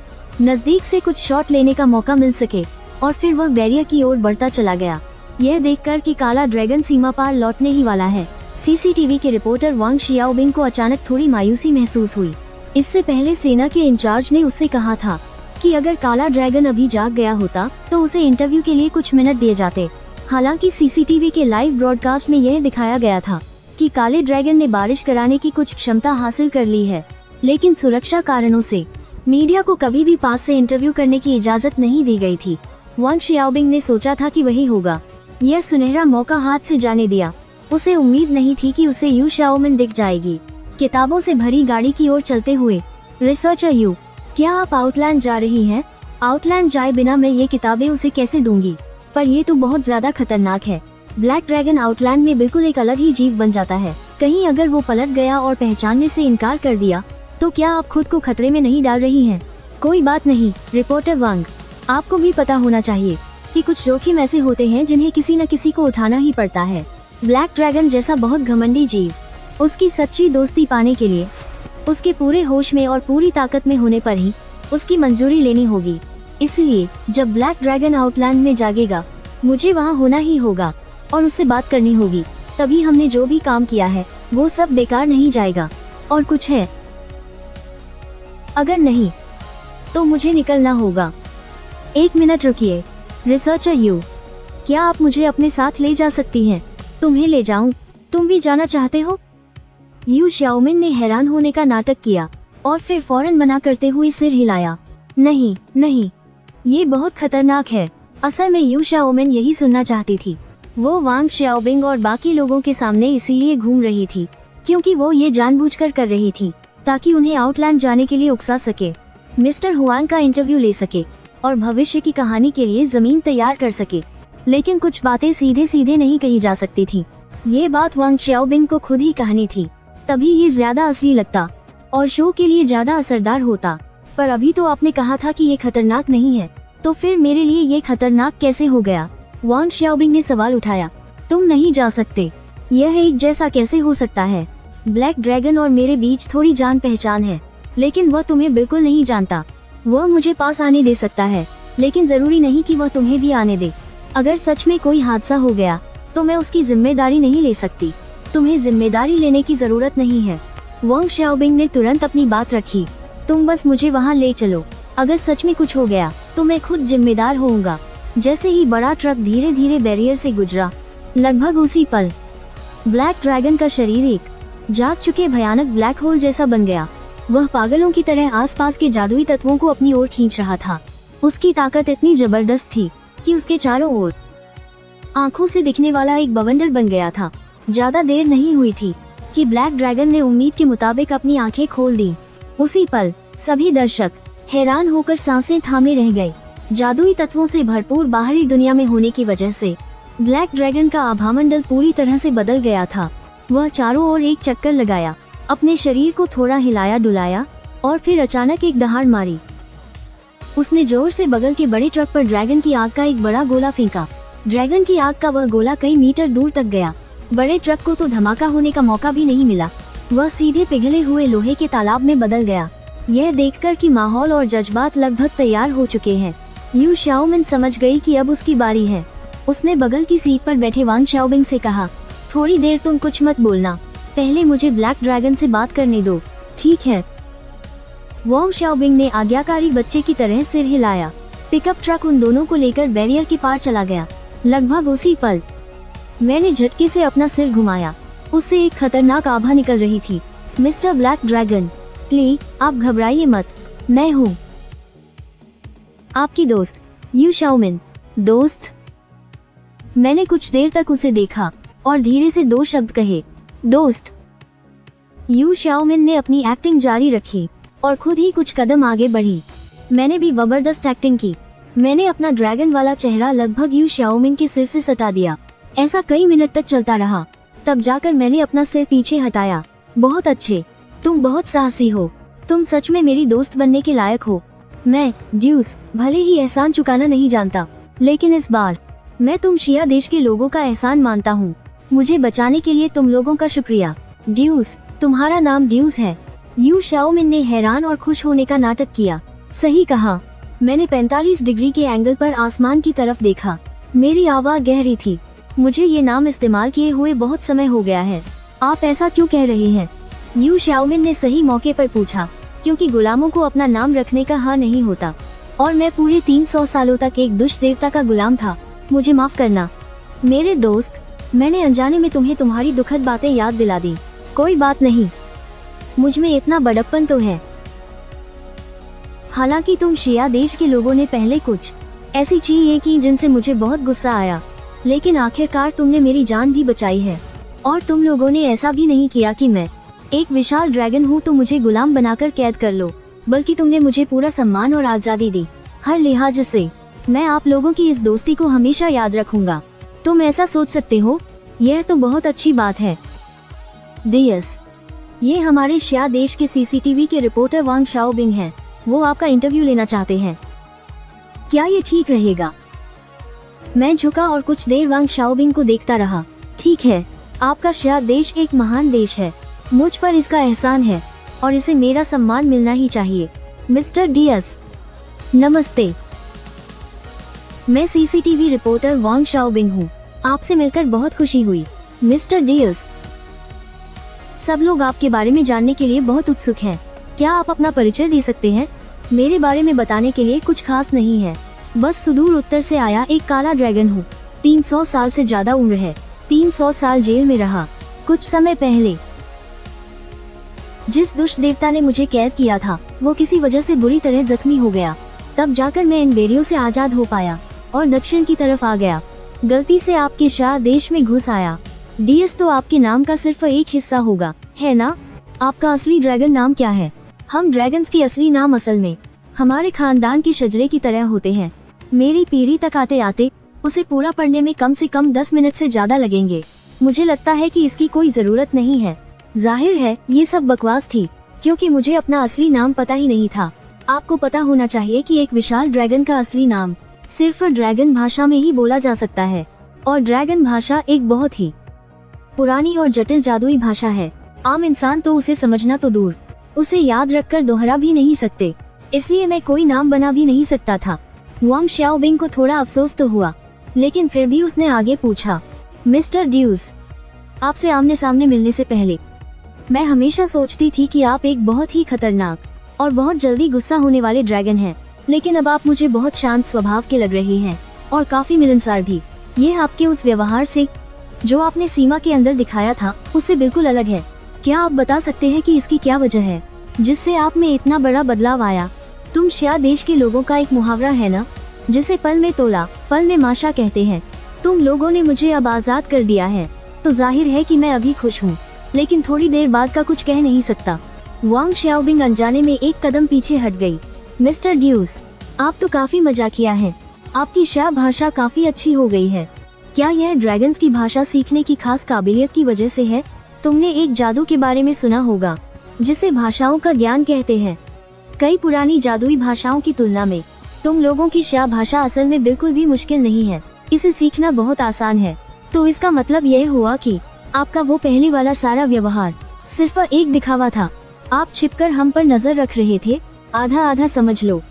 S1: नजदीक से कुछ शॉट लेने का मौका मिल सके और फिर वह बैरियर की ओर बढ़ता चला गया, यह देखकर कि काला ड्रैगन सीमा पार लौटने ही वाला है। सीसीटीवी के रिपोर्टर वांग शियाओबिंग को अचानक थोड़ी मायूसी महसूस हुई। इससे पहले सेना के इंचार्ज ने उससे कहा था कि अगर काला ड्रैगन अभी जाग गया होता तो उसे इंटरव्यू के लिए कुछ मिनट दिए जाते। हालांकि सीसीटीवी के लाइव ब्रॉडकास्ट में यह दिखाया गया था कि काले ड्रैगन ने बारिश कराने की कुछ क्षमता हासिल कर ली है, लेकिन सुरक्षा कारणों से मीडिया को कभी भी पास से इंटरव्यू करने की इजाजत नहीं दी गई थी। वांग शियाओबिंग ने सोचा था कि वही होगा। यह सुनहरा मौका हाथ से जाने दिया। उसे उम्मीद नहीं थी कि उसे यू शाओमिन दिख जाएगी। किताबों से भरी गाड़ी की ओर चलते हुए, रिसर्चर यू, क्या आप आउटलैंड जा रही हैं? आउटलैंड जाए बिना मैं ये किताबें उसे कैसे दूंगी? पर ये तो बहुत ज्यादा खतरनाक है। ब्लैक ड्रैगन आउटलैंड में बिल्कुल एक अलग ही जीव बन जाता है। कहीं अगर वो पलट गया और पहचानने से इनकार कर दिया तो क्या आप खुद को खतरे में नहीं डाल रही हैं? कोई बात नहीं रिपोर्टर वांग, आपको भी पता होना चाहिए कि कुछ जोखिम ऐसे होते हैं जिन्हें किसी न किसी को उठाना ही पड़ता है। ब्लैक ड्रैगन जैसा बहुत घमंडी जीव, उसकी सच्ची दोस्ती पाने के लिए उसके पूरे होश में और पूरी ताकत में होने पर ही उसकी मंजूरी लेनी होगी। इसलिए जब ब्लैक ड्रैगन आउटलैंड में जागेगा, मुझे वहाँ होना ही होगा और उससे बात करनी होगी। तभी हमने जो भी काम किया है वो सब बेकार नहीं जाएगा। और कुछ है? अगर नहीं तो मुझे निकलना होगा। 1 मिनट रुकिए रिसर्चर यू, क्या आप मुझे अपने साथ ले जा सकती हैं? तुम्हें ले जाऊं? तुम भी जाना चाहते हो? यू शाओमिन ने हैरान होने का नाटक किया और फिर फौरन मना करते हुए सिर हिलाया। नहीं नहीं, ये बहुत खतरनाक है। असल में यू शाओमिन यही सुनना चाहती थी। वो वांग शियाओबिंग और बाकी लोगों के सामने इसीलिए घूम रही थी क्योंकि वो ये जानबूझकर कर रही थी ताकि उन्हें आउटलैंड जाने के लिए उकसा सके, मिस्टर हुआन का इंटरव्यू ले सके और भविष्य की कहानी के लिए जमीन तैयार कर सके। लेकिन कुछ बातें सीधे सीधे नहीं कही जा सकती थी। ये बात वांग शियाओबिंग को खुद ही कहनी थी, तभी ये ज्यादा असली लगता और शो के लिए ज्यादा असरदार होता। पर अभी तो आपने कहा था कि ये खतरनाक नहीं है। तो फिर मेरे लिए ये खतरनाक कैसे हो गया? वांग शाओबिंग ने सवाल उठाया। तुम नहीं जा सकते। यह एक जैसा कैसे हो सकता है? ब्लैक ड्रैगन और मेरे बीच थोड़ी जान पहचान है, लेकिन वह तुम्हें बिल्कुल नहीं जानता। वह मुझे पास आने दे सकता है, लेकिन जरूरी नहीं कि वह तुम्हें भी आने दे। अगर सच में कोई हादसा हो गया तो मैं उसकी जिम्मेदारी नहीं ले सकती। तुम्हें जिम्मेदारी लेने की जरूरत नहीं है। वांग शाओबिंग ने तुरंत अपनी बात रखी। तुम बस मुझे वहाँ ले चलो। अगर सच में कुछ हो गया तो मैं खुद जिम्मेदार होऊंगा। जैसे ही बड़ा ट्रक धीरे धीरे बैरियर से गुजरा, लगभग उसी पल ब्लैक ड्रैगन का शरीर एक जाग चुके भयानक ब्लैक होल जैसा बन गया। वह पागलों की तरह आसपास के जादुई तत्वों को अपनी ओर खींच रहा था। उसकी ताकत इतनी जबरदस्त थी कि उसके चारों ओर आंखों से दिखने वाला एक बवंडर बन गया था। ज्यादा देर नहीं हुई थी कि ब्लैक ड्रैगन ने उम्मीद के मुताबिक अपनी आंखें खोल दी। उसी पल सभी दर्शक हैरान होकर सांसें थामे रह गए। जादुई तत्वों से भरपूर बाहरी दुनिया में होने की वजह से ब्लैक ड्रैगन का आभामंडल पूरी तरह से बदल गया था। वह चारों ओर एक चक्कर लगाया, अपने शरीर को थोड़ा हिलाया डुलाया और फिर अचानक एक दहाड़ मारी। उसने जोर से बगल के बड़े ट्रक पर ड्रैगन की आग का एक बड़ा गोला फेंका। ड्रैगन की आग का वह गोला कई मीटर दूर तक गया। बड़े ट्रक को तो धमाका होने का मौका भी नहीं मिला। वह सीधे पिघले हुए लोहे के तालाब में बदल गया। यह देखकर कि माहौल और जज्बात लगभग तैयार हो चुके हैं, यू शाओमिन समझ गई कि अब उसकी बारी है। उसने बगल की सीट पर बैठे वांग शाओबिंग से कहा, थोड़ी देर तुम कुछ मत बोलना, पहले मुझे ब्लैक ड्रैगन से बात करने दो। ठीक है। वांग शाओबिंग ने आज्ञाकारी बच्चे की तरह सिर हिलाया। पिकअप ट्रक उन दोनों को लेकर बैरियर के पार चला गया। लगभग उसी पल मैंने झटके से अपना सिर घुमाया। उससे एक खतरनाक आभा निकल रही थी। मिस्टर ब्लैक ड्रैगन, प्लीज आप घबराइए मत, मैं हूँ आपकी दोस्त यू शाओमिन। दोस्त? मैंने कुछ देर तक उसे देखा और धीरे से दो शब्द कहे, दोस्त। यू शाओमिन ने अपनी एक्टिंग जारी रखी और खुद ही कुछ कदम आगे बढ़ी। मैंने भी जबरदस्त एक्टिंग की। मैंने अपना ड्रैगन वाला चेहरा लगभग यू शाओमिन के सिर से सटा दिया। ऐसा कई मिनट तक चलता रहा, तब जाकर मैंने अपना सिर पीछे हटाया। बहुत अच्छे, तुम बहुत साहसी हो। तुम सच में मेरी दोस्त बनने के लायक हो। मैं ड्यूस भले ही एहसान चुकाना नहीं जानता, लेकिन इस बार मैं तुम शिया देश के लोगों का एहसान मानता हूँ। मुझे बचाने के लिए तुम लोगों का शुक्रिया। ड्यूस, तुम्हारा नाम ड्यूस है। यू शाओमिन ने हैरान और खुश होने का नाटक किया। सही कहा। मैंने 45 डिग्री के एंगल पर आसमान की तरफ देखा। मेरी आवाज़ गहरी थी। मुझे ये नाम इस्तेमाल किए हुए बहुत समय हो गया है। आप ऐसा क्यों कह रहे हैं? यू शाओमिन ने सही मौके पर पूछा, क्योंकि गुलामों को अपना नाम रखने का हक नहीं होता, और मैं पूरे 300 सालों तक एक दुष्ट देवता का गुलाम था। मुझे माफ करना मेरे दोस्त, मैंने अनजाने में तुम्हें तुम्हारी दुखद बातें याद दिला दी। कोई बात नहीं, मुझ में इतना बड़प्पन तो है। हालांकि तुम शिया देश के लोगों ने पहले कुछ ऐसी चीजें की जिनसे मुझे बहुत गुस्सा आया, लेकिन आखिरकार तुमने मेरी जान भी बचाई है। और तुम लोगों ने ऐसा भी नहीं किया कि मैं एक विशाल ड्रैगन हूँ तो मुझे गुलाम बनाकर कैद कर लो, बल्कि तुमने मुझे पूरा सम्मान और आज़ादी दी। हर लिहाज से मैं आप लोगों की इस दोस्ती को हमेशा याद रखूंगा। तुम ऐसा सोच सकते हो, यह तो बहुत अच्छी बात है। डीएस, ये हमारे शिया देश के सीसीटीवी के रिपोर्टर वांग शाओबिंग हैं। वो आपका इंटरव्यू लेना चाहते हैं। क्या ये ठीक रहेगा? मैं झुका और कुछ देर वांग शाओबिंग को देखता रहा। ठीक है, आपका शिया देश एक महान देश है। मुझ पर इसका एहसान है और इसे मेरा सम्मान मिलना ही चाहिए। मिस्टर डीएस, नमस्ते। मैं सीसीटीवी रिपोर्टर वांग शाओबिंग हूँ। आपसे मिलकर बहुत खुशी हुई, मिस्टर डीएस। सब लोग आपके बारे में जानने के लिए बहुत उत्सुक हैं। क्या आप अपना परिचय दे सकते हैं? मेरे बारे में बताने के लिए कुछ खास नहीं है, बस सुदूर उत्तर से आया एक काला ड्रैगन हूँ। 300 साल से ज्यादा उम्र है। 300 साल जेल में रहा। कुछ समय पहले जिस दुष्ट देवता ने मुझे कैद किया था, वो किसी वजह से बुरी तरह जख्मी हो गया। तब जाकर मैं इन बेड़ियों से आजाद हो पाया और दक्षिण की तरफ आ गया। गलती से आपके शाह देश में घुस आया। डीएस तो आपके नाम का सिर्फ एक हिस्सा होगा, है ना? आपका असली ड्रैगन नाम क्या है? हम ड्रैगन्स के असली नाम असल में हमारे खानदान के शजरे की तरह होते हैं। मेरी पीढ़ी तक आते आते उसे पूरा पढ़ने में कम से कम 10 मिनट से ज्यादा लगेंगे। मुझे लगता है कि इसकी कोई जरूरत नहीं है। जाहिर है ये सब बकवास थी, क्योंकि मुझे अपना असली नाम पता ही नहीं था। आपको पता होना चाहिए कि एक विशाल ड्रैगन का असली नाम सिर्फ ड्रैगन भाषा में ही बोला जा सकता है, और ड्रैगन भाषा एक बहुत ही पुरानी और जटिल जादुई भाषा है। आम इंसान तो उसे समझना तो दूर, उसे याद रखकर दोहरा भी नहीं सकते, इसलिए मैं कोई नाम बना भी नहीं सकता था। वांग शाओबिंग को थोड़ा अफसोस तो हुआ, लेकिन फिर भी उसने आगे पूछा, मिस्टर ड्यूस, आपसे आमने सामने मिलने से पहले मैं हमेशा सोचती थी कि आप एक बहुत ही खतरनाक और बहुत जल्दी गुस्सा होने वाले ड्रैगन हैं, लेकिन अब आप मुझे बहुत शांत स्वभाव के लग रहे हैं और काफी मिलनसार भी। ये आपके उस व्यवहार से जो आपने सीमा के अंदर दिखाया था उससे बिल्कुल अलग है। क्या आप बता सकते हैं कि इसकी क्या वजह है जिससे आप में इतना बड़ा बदलाव आया? तुम शिया देश के लोगों का एक मुहावरा है ना, जिसे पल में तोला पल में माशा कहते हैं। तुम लोगों ने मुझे अब आजाद कर दिया है, तो जाहिर है कि मैं अभी खुश हूँ, लेकिन थोड़ी देर बाद का कुछ कह नहीं सकता। वांग शाओबिंग अनजाने में एक कदम पीछे हट गई। मिस्टर ड्यूस, आप तो काफी मजाकिया हैं। आपकी शिया भाषा काफी अच्छी हो गई है। क्या यह ड्रैगन्स की भाषा सीखने की खास काबिलियत की वजह से है? तुमने एक जादू के बारे में सुना होगा जिसे भाषाओं का ज्ञान कहते हैं। कई पुरानी जादुई भाषाओं की तुलना में तुम लोगों की शिया भाषा असल में बिल्कुल भी मुश्किल नहीं है, इसे सीखना बहुत आसान है। तो इसका मतलब यह हुआ कि आपका वो पहले वाला सारा व्यवहार सिर्फ एक दिखावा था। आप छिपकर हम पर नजर रख रहे थे। आधा आधा समझ लो।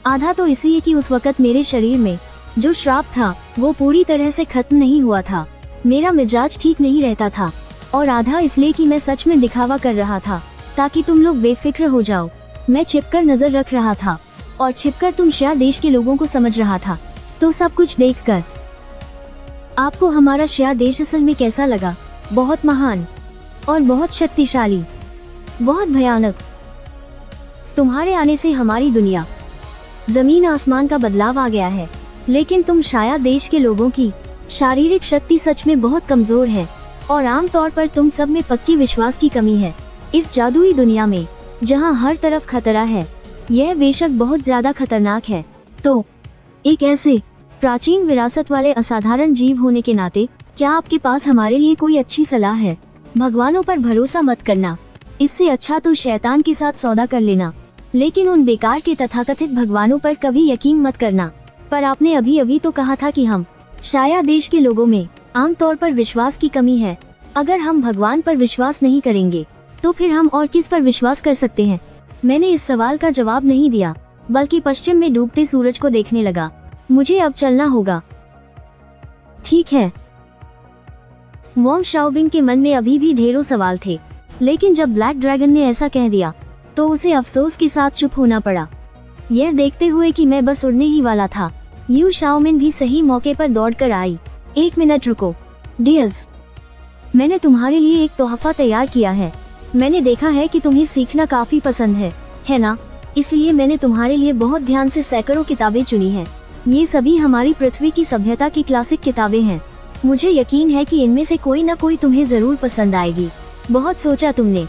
S1: आधा तो इसलिए कि उस वक्त मेरे शरीर में जो श्राप था वो पूरी तरह से खत्म नहीं हुआ था, मेरा मिजाज ठीक नहीं रहता था, और आधा इसलिए कि मैं सच में दिखावा कर रहा था ताकि तुम लोग बेफिक्र हो जाओ। मैं छिपकर नजर रख रहा था और छिपकर तुम शिया देश के लोगों को समझ रहा था। तो सब कुछ देखकर आपको हमारा शिया देश असल में कैसा लगा? बहुत महान और बहुत शक्तिशाली, बहुत भयानक। तुम्हारे आने से हमारी दुनिया जमीन आसमान का बदलाव आ गया है, लेकिन तुम शिया देश के लोगों की शारीरिक शक्ति सच में बहुत कमजोर है, और आमतौर पर तुम सब में पक्की विश्वास की कमी है। इस जादुई दुनिया में जहां हर तरफ खतरा है, यह बेशक बहुत ज्यादा खतरनाक है। तो एक ऐसे प्राचीन विरासत वाले असाधारण जीव होने के नाते क्या आपके पास हमारे लिए कोई अच्छी सलाह है? भगवानों पर भरोसा मत करना, इससे अच्छा तो शैतान के साथ सौदा कर लेना, लेकिन उन बेकार के तथाकथित भगवानों पर कभी यकीन मत करना। पर आपने अभी अभी तो कहा था कि हम शिया देश के लोगों में आमतौर पर विश्वास की कमी है। अगर हम भगवान पर विश्वास नहीं करेंगे तो फिर हम और किस पर विश्वास कर सकते हैं? मैंने इस सवाल का जवाब नहीं दिया, बल्कि पश्चिम में डूबते सूरज को देखने लगा। मुझे अब चलना होगा। ठीक है। वांग शाओबिंग के मन में अभी भी ढेरों सवाल थे, लेकिन जब ब्लैक ड्रैगन ने ऐसा कह दिया तो उसे अफसोस के साथ चुप होना पड़ा। यह देखते हुए कि मैं बस उड़ने ही वाला था, यू शाओमिन भी सही मौके पर दौड़कर आई। एक मिनट रुको डियर्स, मैंने तुम्हारे लिए एक तोहफा तैयार किया है। मैंने देखा है कि तुम्हें सीखना काफी पसंद है ना? इसलिए मैंने तुम्हारे लिए बहुत ध्यान से सैकड़ों किताबें चुनी हैं। ये सभी हमारी पृथ्वी की सभ्यता की क्लासिक किताबें हैं। मुझे यकीन है कि इनमें से कोई न कोई तुम्हें जरूर पसंद आएगी। बहुत सोचा तुमने।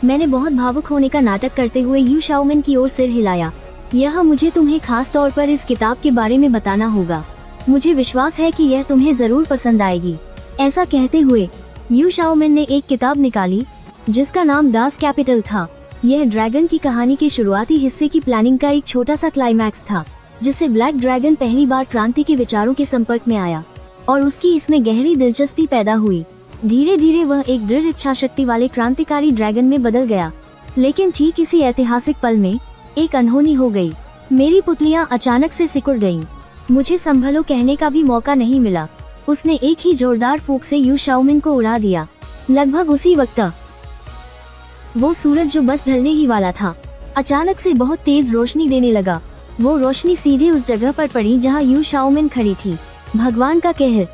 S1: मैंने बहुत भावुक होने का नाटक करते हुए यू शाओमिन की ओर सिर हिलाया। यह मुझे तुम्हें खास तौर पर इस किताब के बारे में बताना होगा। मुझे विश्वास है कि यह तुम्हें जरूर पसंद आएगी। ऐसा कहते हुए यू शाओमिन ने एक किताब निकाली जिसका नाम दास कैपिटल था। यह ड्रैगन की कहानी के शुरुआती हिस्से की प्लानिंग का एक छोटा सा क्लाइमैक्स था, जिससे ब्लैक ड्रैगन पहली बार क्रांति के विचारों के संपर्क में आया और उसकी इसमें गहरी दिलचस्पी पैदा हुई। धीरे धीरे वह एक दृढ़ इच्छा शक्ति वाले क्रांतिकारी ड्रैगन में बदल गया। लेकिन ठीक इसी ऐतिहासिक पल में एक अनहोनी हो गई। मेरी पुतलियां अचानक से सिकुड़ गईं। मुझे संभलो कहने का भी मौका नहीं मिला। उसने एक ही जोरदार फूंक से यू शाओमिन को उड़ा दिया। लगभग उसी वक्त वो सूरज जो बस ढलने ही वाला था, अचानक से बहुत तेज रोशनी देने लगा। वो रोशनी सीधे उस जगह पर पड़ी जहां यू शाओमिन खड़ी थी। भगवान का कहर।